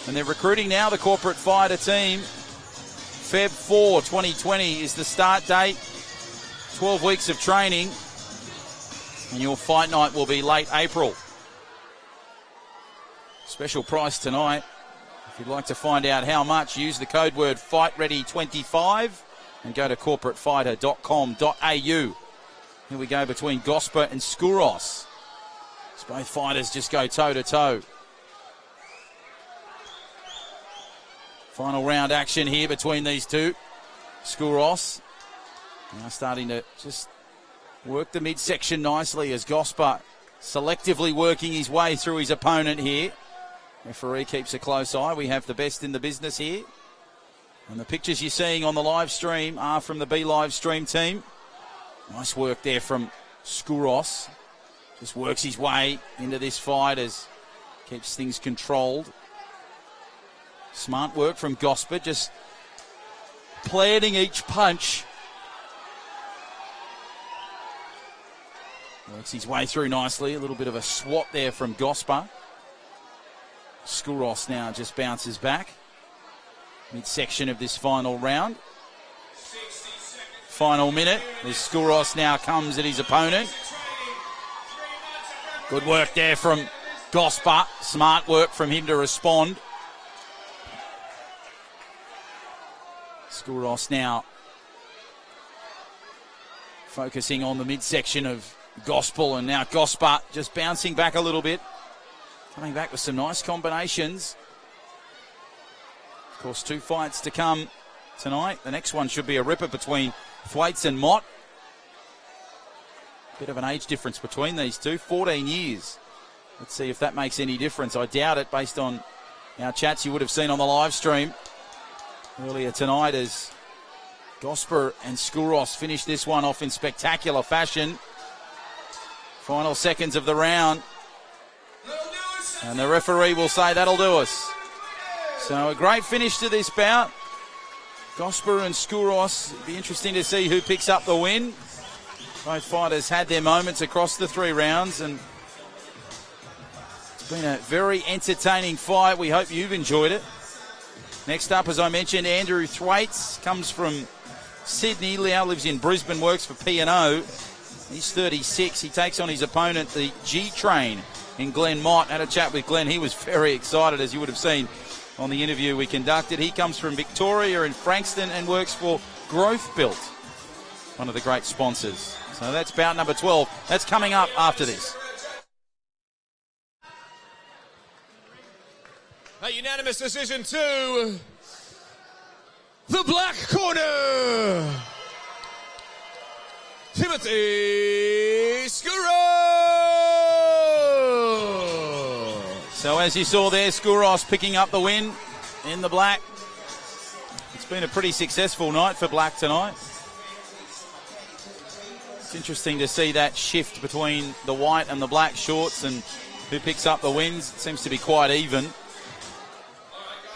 And they're recruiting now, the Corporate Fighter team. Feb 4, 2020 is the start date. 12 weeks of training. And your fight night will be late April. Special price tonight. If you'd like to find out how much, use the code word FightReady25 and go to corporatefighter.com.au. Here we go between Gosper and Skoros. As both fighters just go toe-to-toe. Final round action here between these two. Skoros now starting to just work the midsection nicely as Gosper selectively working his way through his opponent here. Referee keeps a close eye. We have the best in the business here. And the pictures you're seeing on the live stream are from the B Live stream team. Nice work there from Skoros. Just works his way into this fight as keeps things controlled. Smart work from Gosper, just planning each punch. Works his way through nicely. A little bit of a swat there from Gosper. Skoros now just bounces back. Midsection of this final round. Final minute. As Skoros now comes at his opponent. Good work there from Gosper. Smart work from him to respond. Skoros now focusing on the midsection of Gospel, and now Gosper just bouncing back a little bit. Coming back with some nice combinations. Of course, 2 fights to come tonight. The next one should be a ripper between Thwaites and Mott. Bit of an age difference between these two, 14 years. Let's see if that makes any difference. I doubt it based on our chats you would have seen on the live stream earlier tonight as Gosper and Skoros finish this one off in spectacular fashion. Final seconds of the round. And the referee will say that'll do us. So a great finish to this bout. Gosper and Skoros. It'll be interesting to see who picks up the win. Both fighters had their moments across the 3 rounds, and it's been a very entertaining fight. We hope you've enjoyed it. Next up, as I mentioned, Andrew Thwaites comes from Sydney. Now lives in Brisbane, works for P&O. He's 36. He takes on his opponent, the G-Train, in Glenn Mott. Had a chat with Glenn. He was very excited, as you would have seen on the interview we conducted. He comes from Victoria in Frankston and works for Growth Built, one of the great sponsors. So that's bout number 12. That's coming up after this.
A unanimous decision to the black corner, Timothy Skoros.
So as you saw there, Skoros picking up the win in the black. It's been a pretty successful night for black tonight. It's interesting to see that shift between the white and the black shorts and who picks up the wins. It seems to be quite even.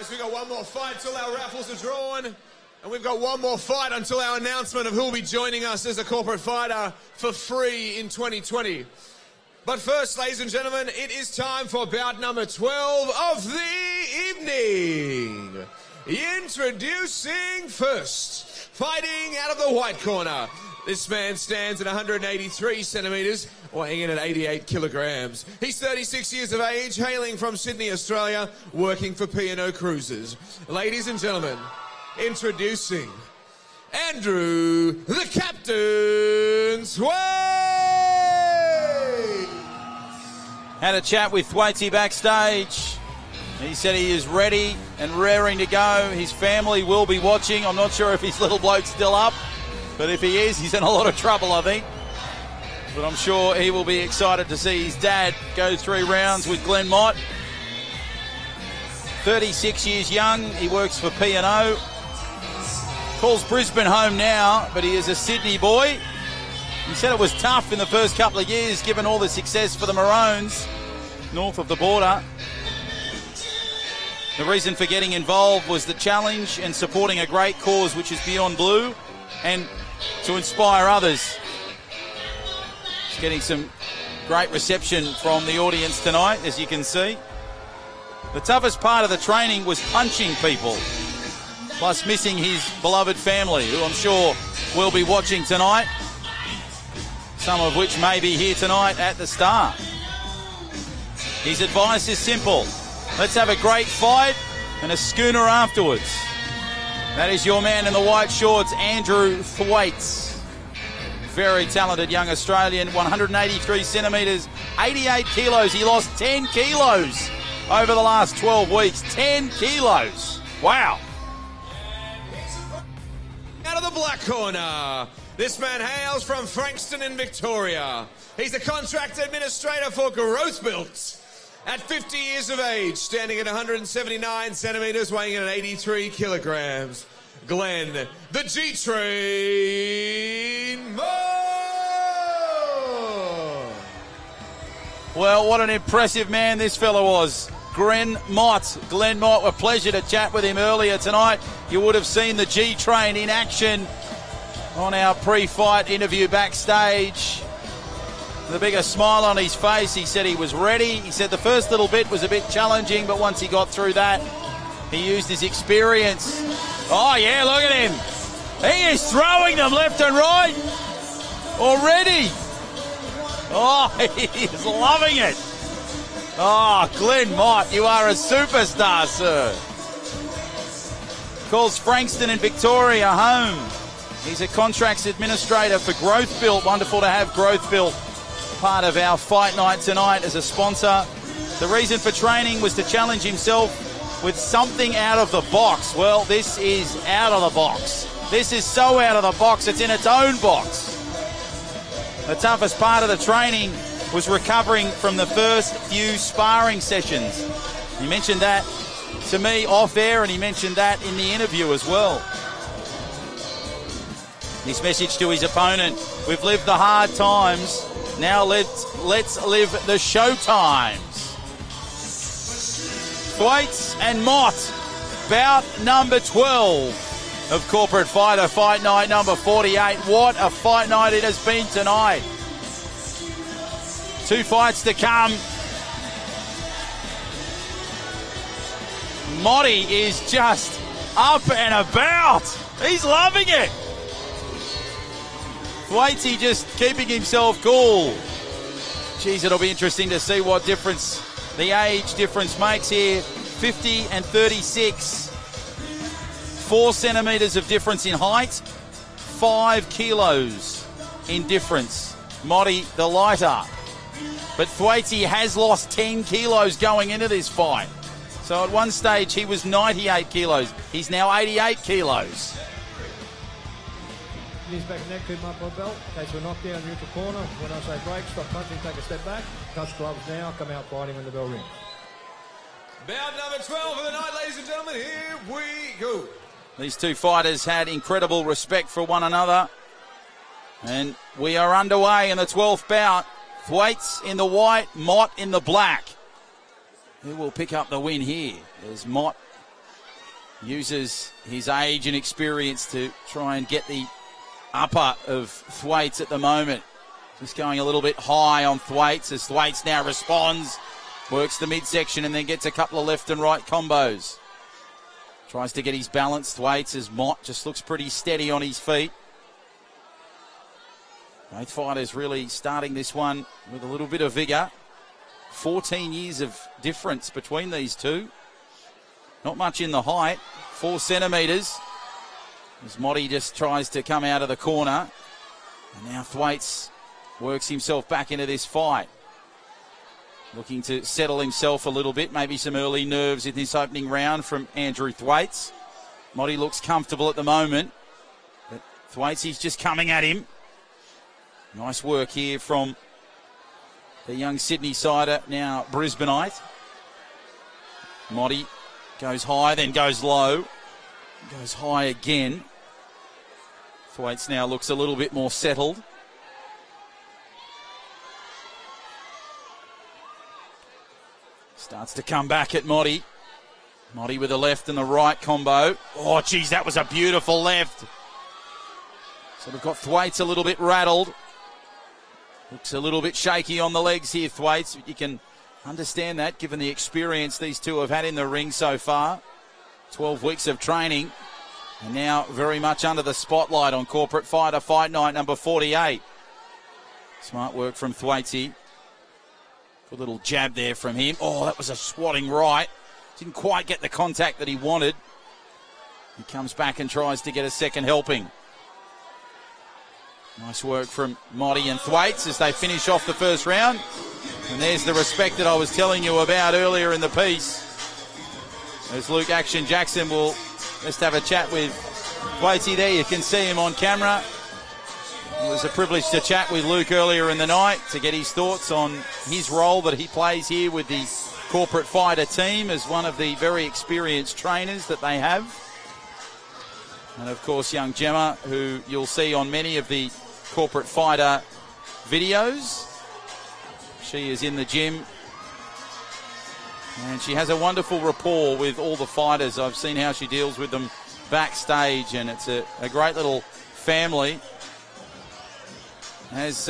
We've got one more fight until our raffles are drawn, and we've got one more fight until our announcement of who will be joining us as a corporate fighter for free in 2020. But first, ladies and gentlemen, it is time for bout number 12 of the evening. Introducing first, fighting out of the white corner. This man stands at 183 centimetres, weighing in at 88 kilograms. He's 36 years of age, hailing from Sydney, Australia, working for P&O Cruises. Ladies and gentlemen, introducing Andrew, the Captain Thwait!
Had a chat with Thwaitey backstage. He said he is ready and raring to go. His family will be watching. I'm not sure if his little bloke's still up, but if he is, he's in a lot of trouble, I think. But I'm sure he will be excited to see his dad go 3 rounds with Glenn Mott. 36 years young. He works for P&O. Calls Brisbane home now, but he is a Sydney boy. He said it was tough in the first couple of years, given all the success for the Maroons north of the border. The reason for getting involved was the challenge and supporting a great cause, which is Beyond Blue, and to inspire others. He's getting some great reception from the audience tonight, as you can see. The toughest part of the training was punching people, plus missing his beloved family, who I'm sure will be watching tonight, some of which may be here tonight at the Star. His advice is simple. Let's have a great fight and a schooner afterwards. That is your man in the white shorts, Andrew Thwait. Very talented young Australian, 183 centimetres, 88 kilos. He lost 10 kilos over the last 12 weeks. 10 kilos. Wow.
Out of the black corner, this man hails from Frankston in Victoria. He's a contract administrator for Growth Built. At 50 years of age, standing at 179 centimetres, weighing in at 83 kilograms, Glenn, the G-Train Mott!
Well, what an impressive man this fella was. Glenn Mott, a pleasure to chat with him earlier tonight. You would have seen the G-Train in action on our pre-fight interview backstage. The biggest smile on his face. He said he was ready. He said the first little bit was a bit challenging, but once he got through that, he used his experience. Oh, yeah, look at him. He is throwing them left and right already. Oh, he is loving it. Oh, Glenn Mott, you are a superstar, sir. Calls Frankston in Victoria home. He's a contracts administrator for Growth Built. Wonderful to have Growth Built part of our fight night tonight as a sponsor. The reason for training was to challenge himself with something out of the box. Well, this is out of the box. This is so out of the box, it's in its own box. The toughest part of the training was recovering from the first few sparring sessions. He mentioned that to me off air, and he mentioned that in the interview as well. His message to his opponent: we've lived the hard times, now let's live the show times. Thwait and Mott, bout number 12 of Corporate Fighter Fight Night number 48. What a fight night it has been tonight. 2 fights to come. Motty is just up and about. He's loving it. Thwaitey just keeping himself cool. Geez, it'll be interesting to see what difference the age difference makes here. 50 and 36. 4 centimetres of difference in height. 5 kilos in difference. Motti the lighter. But Thwaitey has lost 10 kilos going into this fight. So at one stage he was 98 kilos. He's now 88 kilos.
Knees back and neck, keep him up by belt. In case we're knocked down, neutral corner. When I say break, stop punching, take a step back. Touch gloves now, come out fighting when the bell rings.
Bout number 12 of the night, ladies and gentlemen. Here we go.
These two fighters had incredible respect for one another. And we are underway in the 12th bout. Thwaites in the white, Mott in the black. Who will pick up the win here? As Mott uses his age and experience to try and get the upper of Thwaites at the moment. Just going a little bit high on Thwaites as Thwaites now responds. Works the midsection and then gets a couple of left and right combos. Tries to get his balance. Thwaites as Mott just looks pretty steady on his feet. Both fighters really starting this one with a little bit of vigour. 14 years of difference between these two. Not much in the height. 4 centimetres. As Motti just tries to come out of the corner. And now Thwaites works himself back into this fight. Looking to settle himself a little bit. Maybe some early nerves in this opening round from Andrew Thwaites. Motti looks comfortable at the moment. But Thwaites is just coming at him. Nice work here from the young Sydney sider, now Brisbaneite. Motti goes high, then goes low. Goes high again. Thwaites now looks a little bit more settled. Starts to come back at Motti. Motti with the left and the right combo. Oh, geez, that was a beautiful left. So we've got Thwaites a little bit rattled. Looks a little bit shaky on the legs here, Thwaites. You can understand that given the experience these two have had in the ring so far. 12 weeks of training. And now very much under the spotlight on Corporate Fighter Fight Night number 48. Smart work from Thwaites. Good little jab there from him. Oh, that was a swatting right. Didn't quite get the contact that he wanted. He comes back and tries to get a second helping. Nice work from Motti and Thwaites as they finish off the first round. And there's the respect that I was telling you about earlier in the piece. As Luke Action Jackson will just have a chat with Thwaites there. You can see him on camera. It was a privilege to chat with Luke earlier in the night to get his thoughts on his role that he plays here with the Corporate Fighter team as one of the very experienced trainers that they have. And of course, young Gemma, who you'll see on many of the Corporate Fighter videos. She is in the gym. And she has a wonderful rapport with all the fighters. I've seen how she deals with them backstage, and it's a great little family. As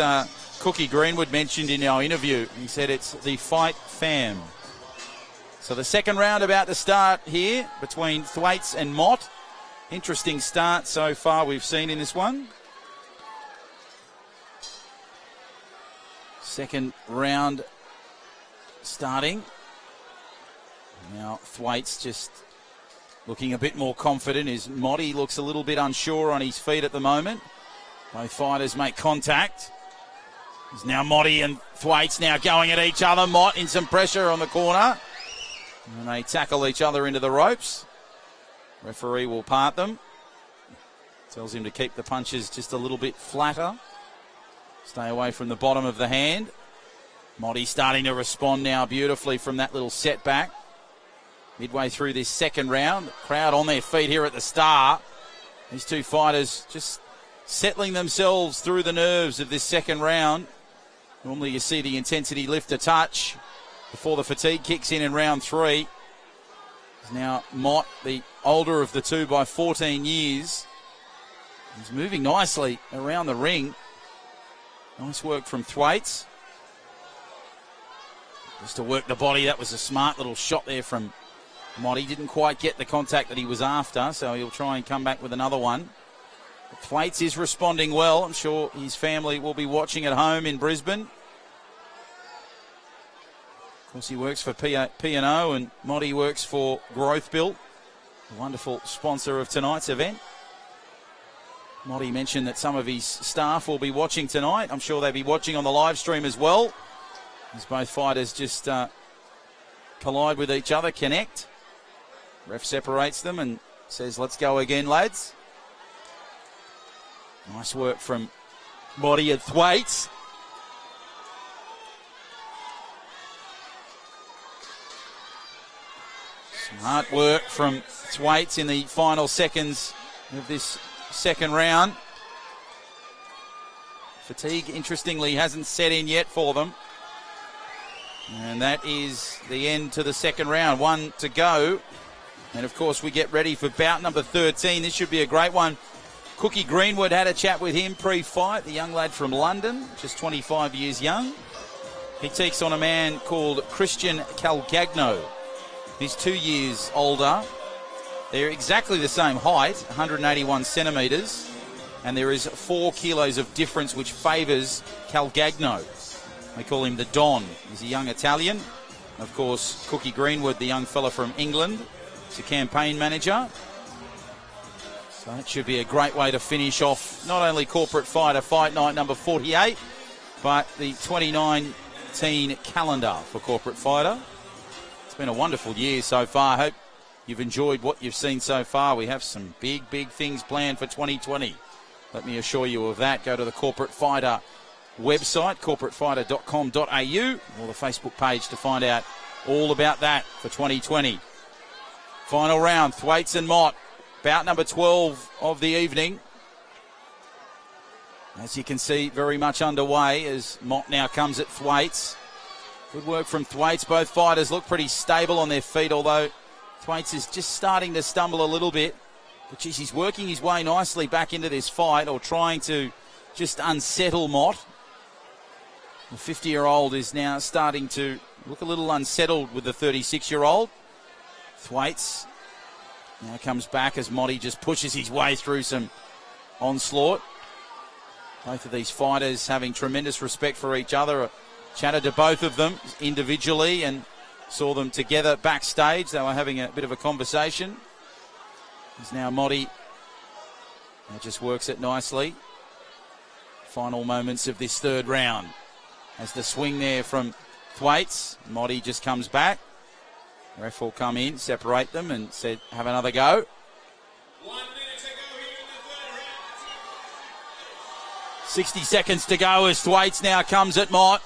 Cookie Greenwood mentioned in our interview, he said it's the fight fam. So the second round about to start here between Thwaites and Mott. Interesting start so far we've seen in this one. Second round starting. Now Thwaites just looking a bit more confident. His Motti looks a little bit unsure on his feet at the moment. Both fighters make contact. There's now Motti and Thwaites now going at each other. Mott in some pressure on the corner. And they tackle each other into the ropes. Referee will part them. Tells him to keep the punches just a little bit flatter. Stay away from the bottom of the hand. Motti starting to respond now beautifully from that little setback. Midway through this second round. The crowd on their feet here at the start. These two fighters just settling themselves through the nerves of this second round. Normally you see the intensity lift a touch before the fatigue kicks in round 3. Now Mott, the older of the two by 14 years. He's moving nicely around the ring. Nice work from Thwaites. Just to work the body. That was a smart little shot there from Mott. He didn't quite get the contact that he was after, so he'll try and come back with another one. But Thwaites is responding well. I'm sure his family will be watching at home in Brisbane. Of course, he works for P&O, and Motti works for Growth Built, a wonderful sponsor of tonight's event. Motti mentioned that some of his staff will be watching tonight. I'm sure they'll be watching on the live stream as well, as both fighters just collide with each other, connect. Ref separates them and says, let's go again, lads. Nice work from Motti and Thwaites. Smart work from Thwaites in the final seconds of this second round. Fatigue, interestingly, hasn't set in yet for them. And that is the end to the second round. 1 to go. And, of course, we get ready for bout number 13. This should be a great one. Cookie Greenwood had a chat with him pre-fight, the young lad from London, just 25 years young. He takes on a man called Christian Calcagno. He's 2 years older. They're exactly the same height, 181 centimetres, and there is 4 kilos of difference which favours Calcagno. They call him the Don. He's a young Italian. Of course, Cookie Greenwood, the young fella from England, is a campaign manager. So that should be a great way to finish off not only Corporate Fighter Fight Night number 48, but the 2019 calendar for Corporate Fighter. It's been a wonderful year so far. I hope you've enjoyed what you've seen so far. We have some big, big things planned for 2020. Let me assure you of that. Go to the Corporate Fighter website, corporatefighter.com.au, or the Facebook page to find out all about that for 2020. Final round, Thwaites and Mott. Bout number 12 of the evening. As you can see, very much underway as Mott now comes at Thwaites. Good work from Thwaites. Both fighters look pretty stable on their feet, although Thwaites is just starting to stumble a little bit. But geez, he's working his way nicely back into this fight, or trying to just unsettle Mott. The 50-year-old is now starting to look a little unsettled with the 36-year-old. Thwaites now comes back as Motti just pushes his way through some onslaught. Both of these fighters having tremendous respect for each other. Chatted to both of them individually and saw them together backstage. They were having a bit of a conversation. As now Motti just works it nicely. Final moments of this third round. As the swing there from Thwaites, Motti just comes back. Ref will come in, separate them, and said, have another go.
1 minute to go here in the third round.
60 seconds to go as Thwaites now comes at Mott.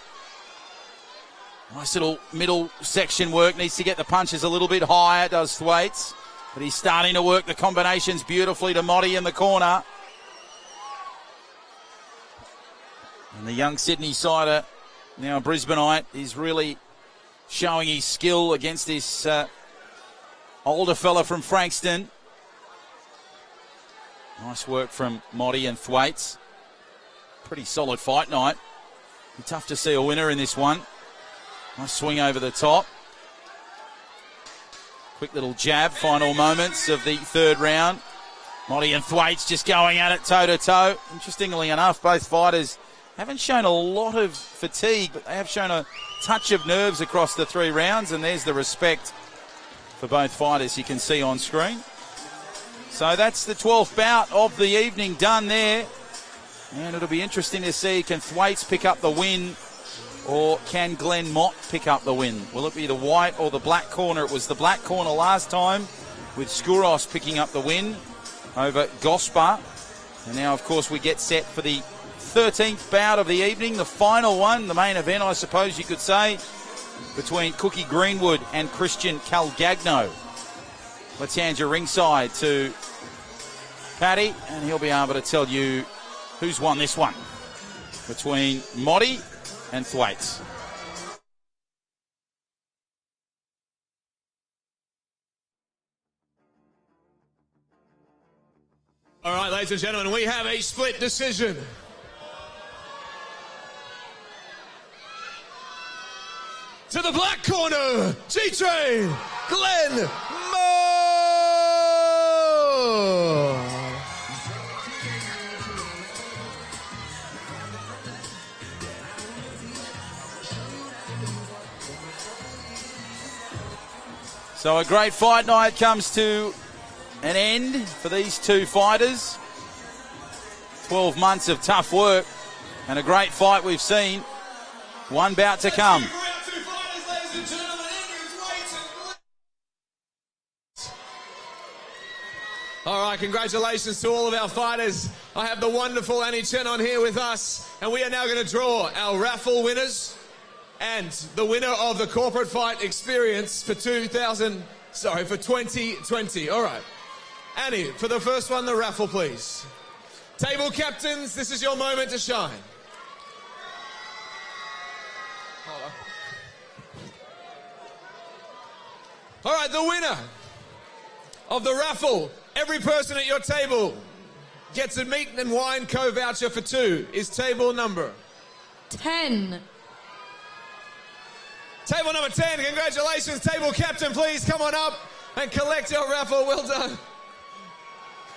Nice little middle section work. Needs to get the punches a little bit higher, does Thwaites. But he's starting to work the combinations beautifully to Motti in the corner. And the young Sydney sider, now a Brisbaneite, is really showing his skill against this older fella from Frankston. Nice work from Motti and Thwaites. Pretty solid fight night. Be tough to see a winner in this one. Nice swing over the top. Quick little jab, final moments of the third round. Motti and Thwaites just going at it toe-to-toe. Interestingly enough, both fighters haven't shown a lot of fatigue, but they have shown a touch of nerves across the 3 rounds, and there's the respect for both fighters you can see on screen. So that's the 12th bout of the evening done there. And it'll be interesting to see, can Thwaites pick up the win, or can Glenn Mott pick up the win? Will it be the white or the black corner? It was the black corner last time, with Skoros picking up the win over Gosper. And now, of course, we get set for the 13th bout of the evening, the final one, the main event, I suppose you could say, between Cookie Greenwood and Christian Calcagno. Let's hand you ringside to Paddy, and he'll be able to tell you who's won this one between Motti and Thwaites.
All right, ladies and gentlemen, we have a split decision. To the black corner, G-Train, Glenn Moore.
So a great fight night comes to an end for these two fighters. 12 months of tough work and a great fight we've seen. One bout to come.
All right, congratulations to all of our fighters. I have the wonderful Annie Chen on here with us, and we are now going to draw our raffle winners and the winner of the corporate fight experience for 2020. All right. Annie, for the first one, the raffle, please. Table captains, this is your moment to shine. All right, the winner of the raffle, every person at your table gets a meat and wine co-voucher for 2, is table number
10.
Table number 10, congratulations. Table captain, please come on up and collect your raffle. Well done.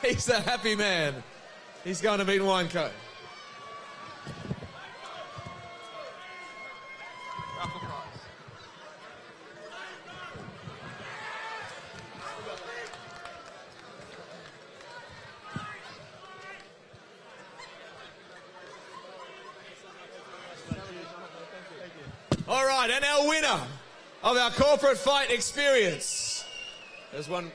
He's a happy man. He's going to Meat and Wine Co. All right, and our winner of our corporate fight experience. There's one.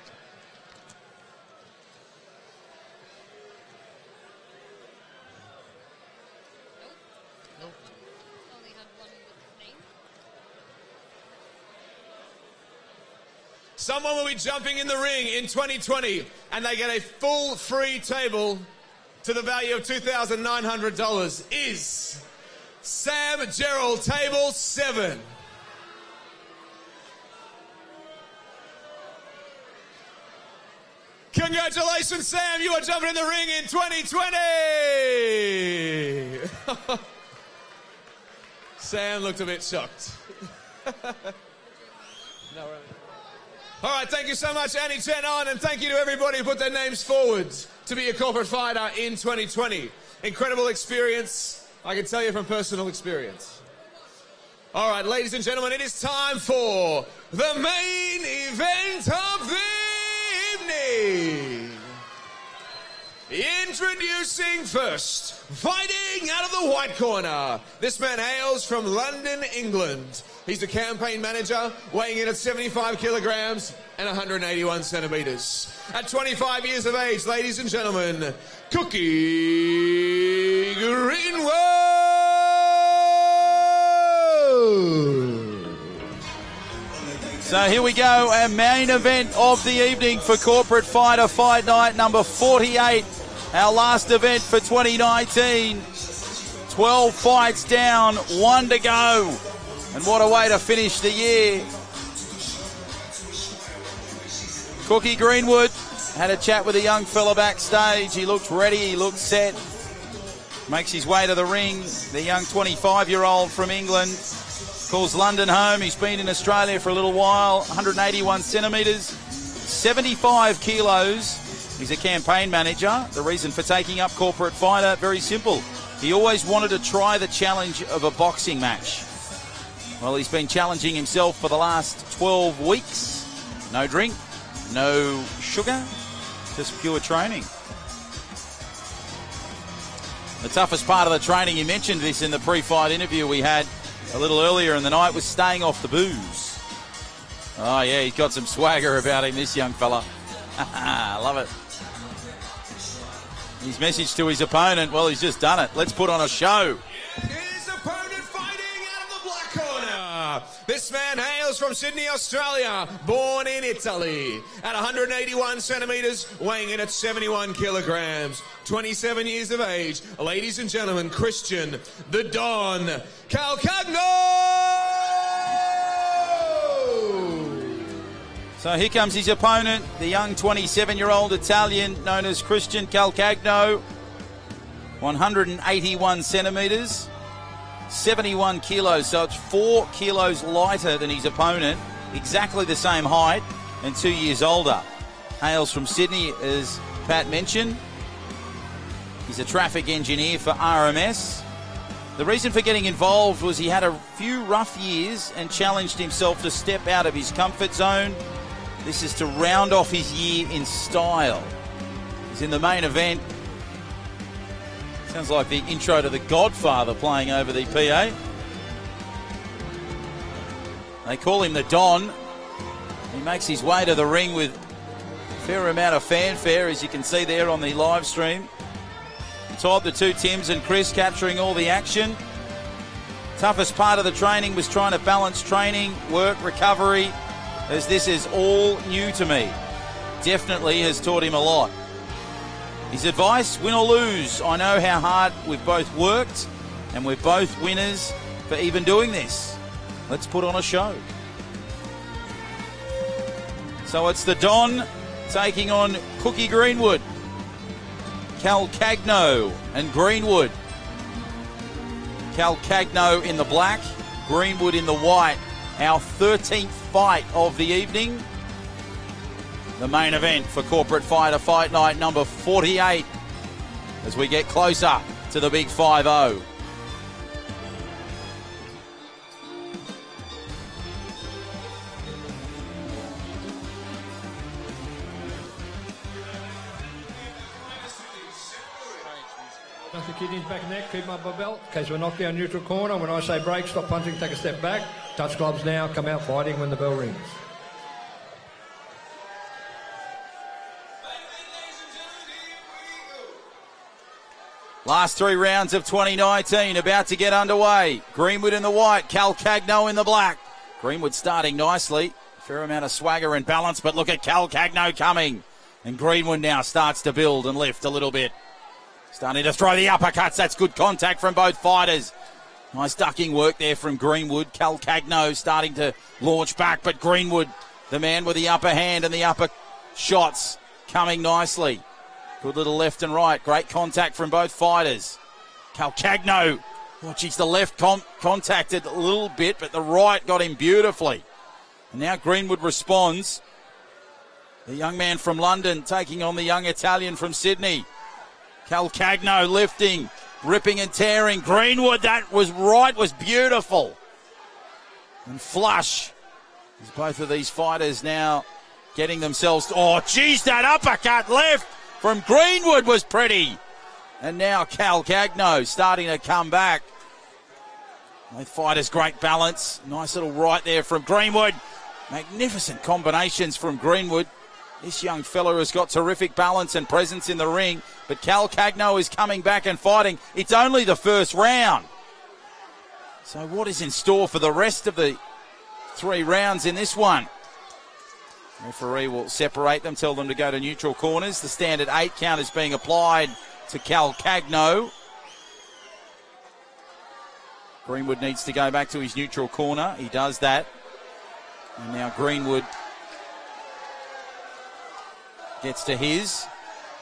Someone will be jumping in the ring in 2020 and they get a full free table to the value of $2,900 is Sam Gerald, table 7. Congratulations, Sam. You are jumping in the ring in 2020. Sam looked a bit shocked. All right, thank you so much, Annie Chen on, and thank you to everybody who put their names forward to be a corporate fighter in 2020. Incredible experience, I can tell you from personal experience. All right, ladies and gentlemen, it is time for the main event of the evening. Introducing first, fighting out of the white corner. This man hails from London, England. He's the campaign manager, weighing in at 75 kilograms and 181 centimeters. At 25 years of age, ladies and gentlemen, Cookie Greenwood!
So here we go, our main event of the evening for Corporate Fighter Fight Night number 48. Our last event for 2019. 12 fights down, 1 to go. And what a way to finish the year. Cookie Greenwood had a chat with a young fella backstage. He looked ready, he looked set. Makes his way to the ring. The young 25-year-old from England calls London home. He's been in Australia for a little while. 181 centimetres, 75 kilos. He's a campaign manager. The reason for taking up Corporate Fighter, very simple. He always wanted to try the challenge of a boxing match. Well, he's been challenging himself for the last 12 weeks. No drink, no sugar, just pure training. The toughest part of the training, he mentioned this in the pre-fight interview we had a little earlier in the night, was staying off the booze. Oh, yeah, he's got some swagger about him, this young fella. I love it. His message to his opponent, well, he's just done it. Let's put on a show.
His opponent fighting out of the black corner. This man hails from Sydney, Australia, born in Italy. At 181 centimetres, weighing in at 71 kilograms. 27 years of age. Ladies and gentlemen, Christian, the Don, Calcagno!
So here comes his opponent, the young 27-year-old Italian known as Christian Calcagno. 181 centimetres, 71 kilos, so it's 4 kilos lighter than his opponent, exactly the same height and 2 years older. Hails from Sydney, as Pat mentioned. He's a traffic engineer for RMS. The reason for getting involved was he had a few rough years and challenged himself to step out of his comfort zone. This is to round off his year in style. He's in the main event. Sounds like the intro to The Godfather playing over the PA. They call him the Don. He makes his way to the ring with a fair amount of fanfare, as you can see there on the live stream. Todd, the two Tims and Chris capturing all the action. Toughest part of the training was trying to balance training, work, recovery, as this is all new to me. Definitely has taught him a lot. His advice, win or lose. I know how hard we've both worked, and we're both winners for even doing this. Let's put on a show. So it's the Don taking on Cookie Greenwood. Calcagno and Greenwood. Calcagno in the black, Greenwood in the white. Our 13th fight of the evening. The main event for Corporate Fighter Fight Night number 48 as we get closer to the big 5-0.
Nothing kidneys, back and neck, keep them up by belt. In case we're knocked down neutral corner, when I say break, stop punching, take a step back. Touch gloves now, come out fighting when the bell rings.
Last 3 rounds of 2019 about to get underway. Greenwood in the white, Calcagno in the black. Greenwood starting nicely. Fair amount of swagger and balance, but look at Calcagno coming. And Greenwood now starts to build and lift a little bit. Starting to throw the uppercuts. That's good contact from both fighters. Nice ducking work there from Greenwood. Calcagno starting to launch back, but Greenwood, the man with the upper hand and the upper shots, coming nicely. Good little left and right. Great contact from both fighters. Calcagno, oh geez, the left contacted a little bit, but the right got him beautifully. And now Greenwood responds. The young man from London taking on the young Italian from Sydney. Calcagno lifting, ripping and tearing. Greenwood, that was right, was beautiful. And flush. As both of these fighters now getting themselves... Oh, geez, that uppercut left from Greenwood was pretty. And now Calcagno starting to come back. Both fighters, great balance. Nice little right there from Greenwood. Magnificent combinations from Greenwood. This young fella has got terrific balance and presence in the ring, but Calcagno is coming back and fighting. It's only the first round. So what is in store for the rest of the 3 rounds in this one? Referee will separate them, tell them to go to neutral corners. The standard 8 count is being applied to Calcagno. Greenwood needs to go back to his neutral corner. He does that. And now Greenwood gets to his.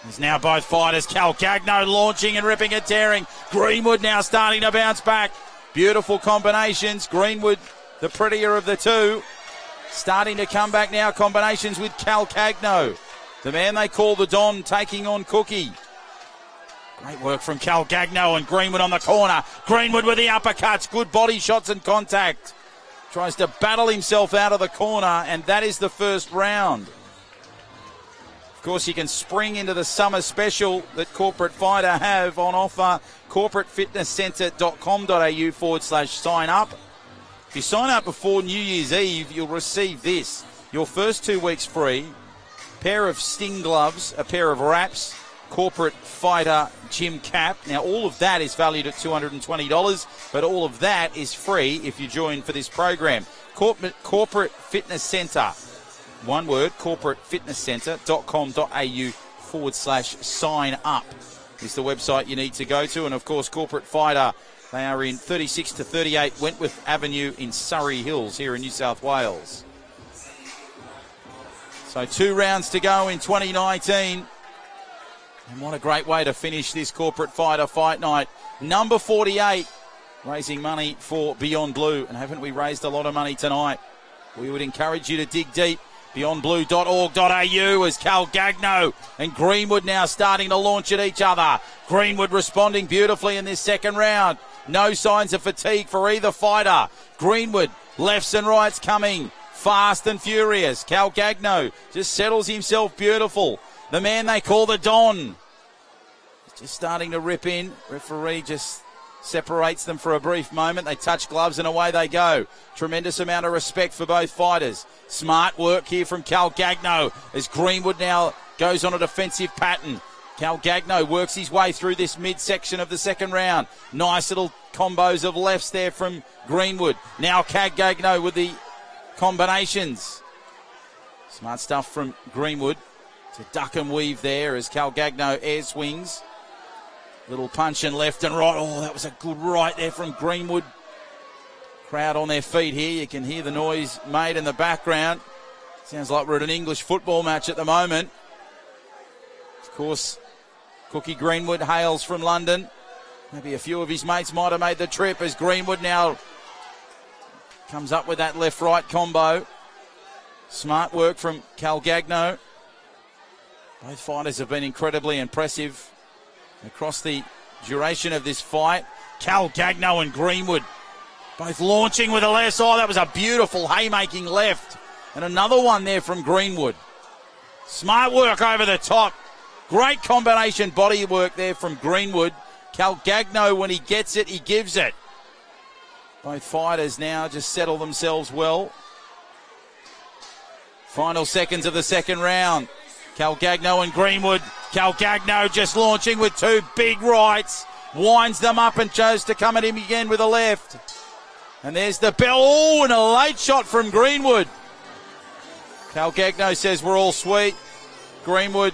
There's now both fighters. Calcagno launching and ripping and tearing. Greenwood now starting to bounce back. Beautiful combinations. Greenwood, the prettier of the two. Starting to come back now. Combinations with Calcagno. The man they call the Don taking on Cookie. Great work from Calcagno and Greenwood on the corner. Greenwood with the uppercuts. Good body shots and contact. Tries to battle himself out of the corner, and that is the first round. Of course, you can spring into the summer special that Corporate Fighter have on offer. corporatefitnesscentre.com.au/sign up. If you sign up before New Year's Eve, you'll receive this. Your first 2 weeks free. Pair of Sting gloves, a pair of wraps, Corporate Fighter gym cap. Now, all of that is valued at $220, but all of that is free if you join for this program. Corporate Fitness Centre. One word, corporatefitnesscentre.com.au/sign up is the website you need to go to. And, of course, Corporate Fighter, they are in 36 to 38 Wentworth Avenue in Surrey Hills here in New South Wales. So 2 rounds to go in 2019. And what a great way to finish this Corporate Fighter Fight Night. Number 48, raising money for Beyond Blue. And haven't we raised a lot of money tonight? We would encourage you to dig deep. beyondblue.org.au as Calcagno and Greenwood now starting to launch at each other. Greenwood responding beautifully in this second round. No signs of fatigue for either fighter. Greenwood, lefts and rights coming. Fast and furious. Calcagno just settles himself beautiful. The man they call the Don. just starting to rip in. Referee just separates them for a brief moment. They touch gloves and away they go. Tremendous amount of respect for both fighters. Smart work here from Calcagno as Greenwood now goes on a defensive pattern. Calcagno works his way through this midsection of the second round. Nice little combos of lefts there from Greenwood. Now Calcagno with the combinations. Smart stuff from Greenwood to duck and weave there as Calcagno air swings. Little punch and left and right. Oh, that was a good right there from Greenwood. Crowd on their feet here. You can hear the noise made in the background. Sounds like we're at an English football match at the moment. Of course, Cookie Greenwood hails from London. Maybe a few of his mates might have made the trip as Greenwood now comes up with that left-right combo. Smart work from Calcagno. Both fighters have been incredibly impressive across the duration of this fight. Calcagno and Greenwood both launching with a left. Oh, that was a beautiful haymaking left. And another one there from Greenwood. Smart work over the top. Great combination body work there from Greenwood. Calcagno, when he gets it, he gives it. Both fighters now just settle themselves well. Final seconds of the second round. Calcagno and Greenwood. Calcagno just launching with two big rights. Winds them up and chose to come at him again with a left. And there's the bell. Oh, and a late shot from Greenwood. Calcagno says we're all sweet. Greenwood,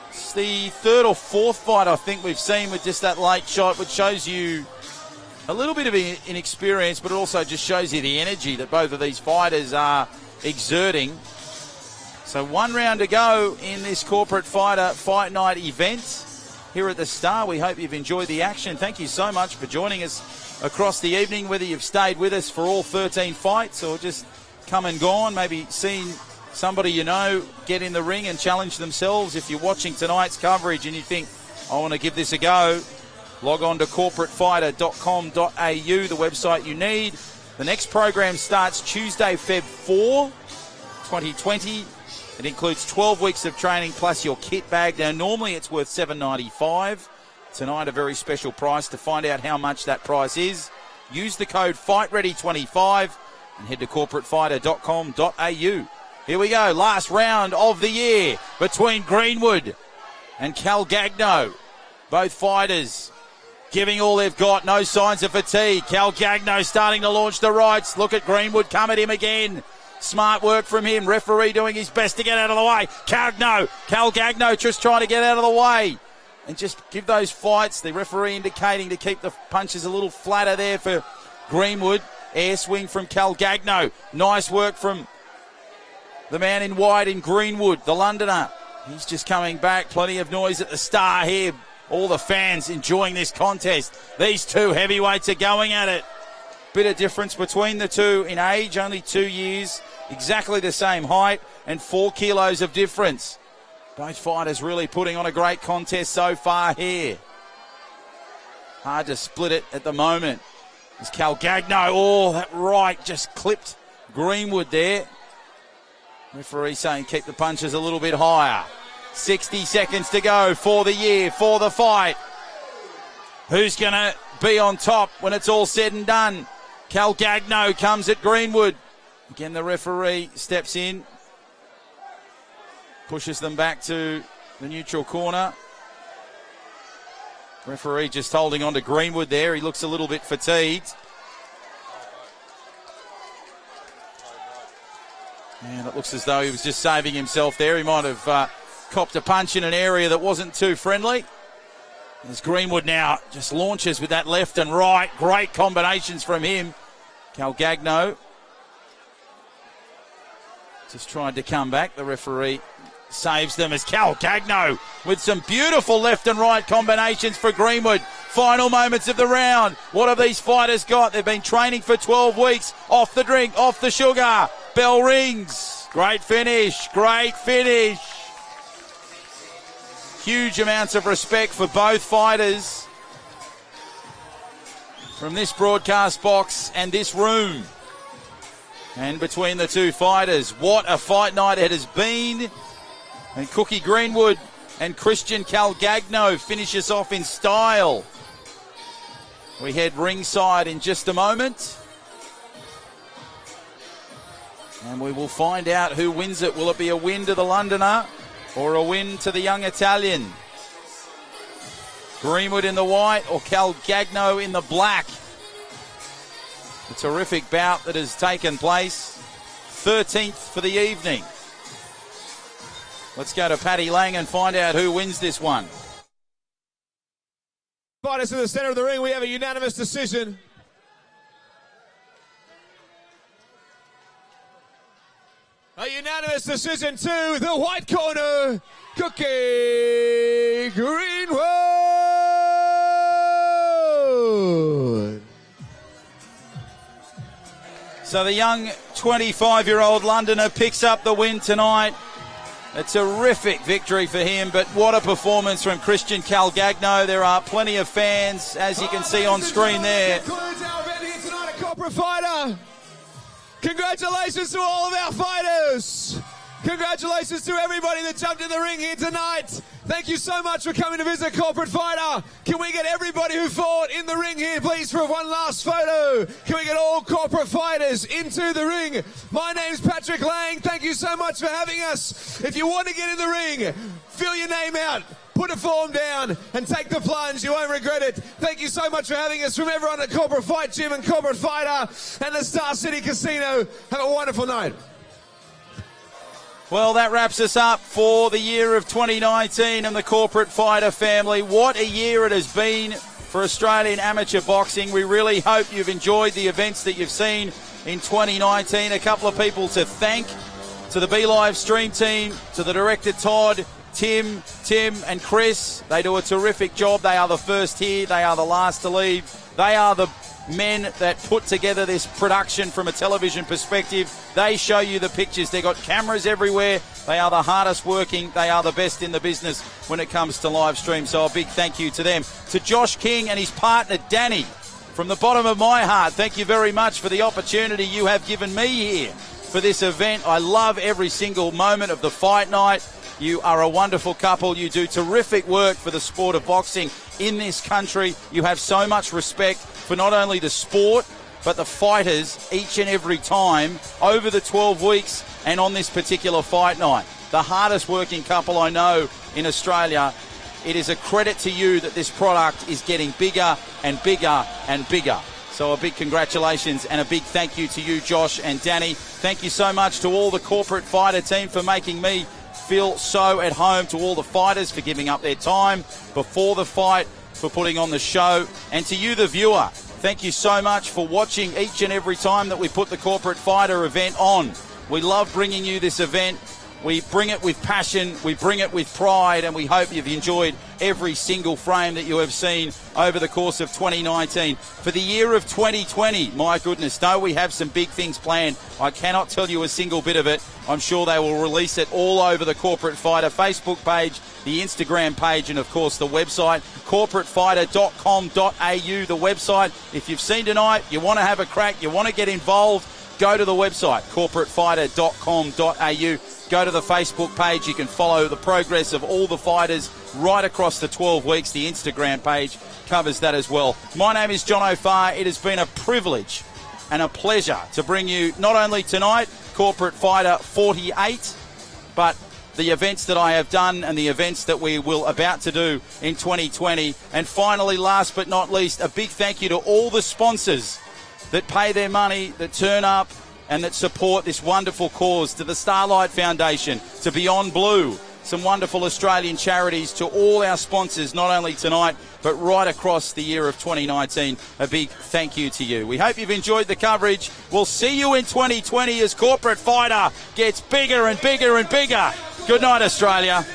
it's the third or fourth fight I think we've seen with just that late shot, which shows you a little bit of inexperience, but it also just shows you the energy that both of these fighters are exerting. So one round to go in this Corporate Fighter Fight Night event here at the Star. We hope you've enjoyed the action. Thank you so much for joining us across the evening, whether you've stayed with us for all 13 fights or just come and gone, maybe seen somebody you know get in the ring and challenge themselves. If you're watching tonight's coverage and you think, I want to give this a go, log on to corporatefighter.com.au, the website you need. The next program starts Tuesday, Feb 4, 2020. It includes 12 weeks of training plus your kit bag. Now, normally it's worth $7.95. Tonight, a very special price. To find out how much that price is, use the code FightReady25 and head to corporatefighter.com.au. Here we go, last round of the year between Greenwood and Calcagno. Both fighters giving all they've got, no signs of fatigue. Calcagno starting to launch the rights. Look at Greenwood come at him again. Smart work from him. Referee doing his best to get out of the way. Calcagno just trying to get out of the way and just give those fights. The referee indicating to keep the punches a little flatter there for Greenwood. Air swing from Calcagno. Nice work from the man in white in Greenwood, the Londoner. He's just coming back. Plenty of noise at the Star here. All the fans enjoying this contest. These two heavyweights are going at it. Bit of difference between the two in age, only 2 years. Exactly the same height and 4 kilos of difference. Both fighters really putting on a great contest so far here. Hard to split it at the moment. It's Calcagno. Oh, that right just clipped Greenwood there. Referee saying keep the punches a little bit higher. 60 seconds to go for the year, for the fight. Who's going to be on top when it's all said and done? Calcagno comes at Greenwood. Again, the referee steps in. Pushes them back to the neutral corner. Referee just holding on to Greenwood there. He looks a little bit fatigued. And it looks as though he was just saving himself there. He might have copped a punch in an area that wasn't too friendly. As Greenwood now just launches with that left and right. Great combinations from him. Calcagno just tried to come back. The referee saves them as Calcagno with some beautiful left and right combinations for Greenwood. Final moments of the round. What have these fighters got? They've been training for 12 weeks. Off the drink, off the sugar. Bell rings. Great finish. Great finish. Huge amounts of respect for both fighters from this broadcast box and this room. And between the two fighters, what a fight night it has been. And Cookie Greenwood And Christian Calcagno finishes off in style. We head ringside in just a moment. And we will find out who wins it. Will it be a win to the Londoner or a win to the young Italian? Greenwood in the white or Calcagno in the black? A terrific bout that has taken place. 13th for the evening. Let's go to Paddy Lang and find out who wins this one.
Fighters to the center of the ring. We have a unanimous decision. A unanimous decision to the white corner, Cookie Greenwood.
So the young 25-year-old Londoner picks up the win tonight. A terrific victory for him, but what a performance from Christian Calcagno. There are plenty of fans, as you can see on screen there.
Concludes our event here tonight at Corporate Fighter. Congratulations to all of our fighters. Congratulations to everybody that jumped in the ring here tonight. Thank you so much for coming to visit Corporate Fighter. Can we get everybody who fought in the ring here, please, for one last photo? Can we get all corporate fighters into the ring? My name's Patrick Lang. Thank you so much for having us. If you want to get in the ring, fill your name out, put a form down, and take the plunge. You won't regret it. Thank you so much for having us from everyone at Corporate Fight Gym and Corporate Fighter and the Star City Casino. Have a wonderful night.
Well, that wraps us up for the year of 2019 and the Corporate Fighter family. What a year it has been for Australian amateur boxing. We really hope you've enjoyed the events that you've seen in 2019. A couple of people to thank, to the Be Live stream team, to the director Todd, Tim, and Chris. They do a terrific job. They are the first here. They are the last to leave. They are the men that put together this production from a television perspective. They show you the pictures. They've got cameras everywhere. They are the hardest working. They are the best in the business when it comes to live stream. So a big thank you to them. To Josh King and his partner Danny, from the bottom of my heart, thank you very much for the opportunity you have given me here for this event. I love every single moment of the fight night. You are a wonderful couple. You do terrific work for the sport of boxing in this country. You have so much respect for not only the sport, but the fighters each and every time over the 12 weeks and on this particular fight night. The hardest working couple I know in Australia. It is a credit to you that this product is getting bigger and bigger and bigger. So a big congratulations and a big thank you to you, Josh and Danny. Thank you so much to all the Corporate Fighter team for making me feel so at home, to all the fighters for giving up their time before the fight, for putting on the show, and to you, the viewer. Thank you so much for watching each and every time that we put the Corporate Fighter event on. We love bringing you this event. We bring it with passion, we bring it with pride, and we hope you've enjoyed every single frame that you have seen over the course of 2019. For the year of 2020, my goodness, no, we have some big things planned. I cannot tell you a single bit of it. I'm sure they will release it all over the Corporate Fighter Facebook page, the Instagram page, and of course the website, corporatefighter.com.au, the website. If you've seen tonight, you want to have a crack, you want to get involved, go to the website, corporatefighter.com.au. Go to the Facebook page. You can follow the progress of all the fighters right across the 12 weeks. The Instagram page covers that as well. My name is John O'Farr. It has been a privilege and a pleasure to bring you not only tonight, Corporate Fighter 48, but the events that I have done and the events that we will about to do in 2020. And finally, last but not least, a big thank you to all the sponsors that pay their money, that turn up, and that support this wonderful cause, to the Starlight Foundation, to Beyond Blue, some wonderful Australian charities, to all our sponsors, not only tonight, but right across the year of 2019. A big thank you to you. We hope you've enjoyed the coverage. We'll see you in 2020 as Corporate Fighter gets bigger and bigger and bigger. Good night, Australia.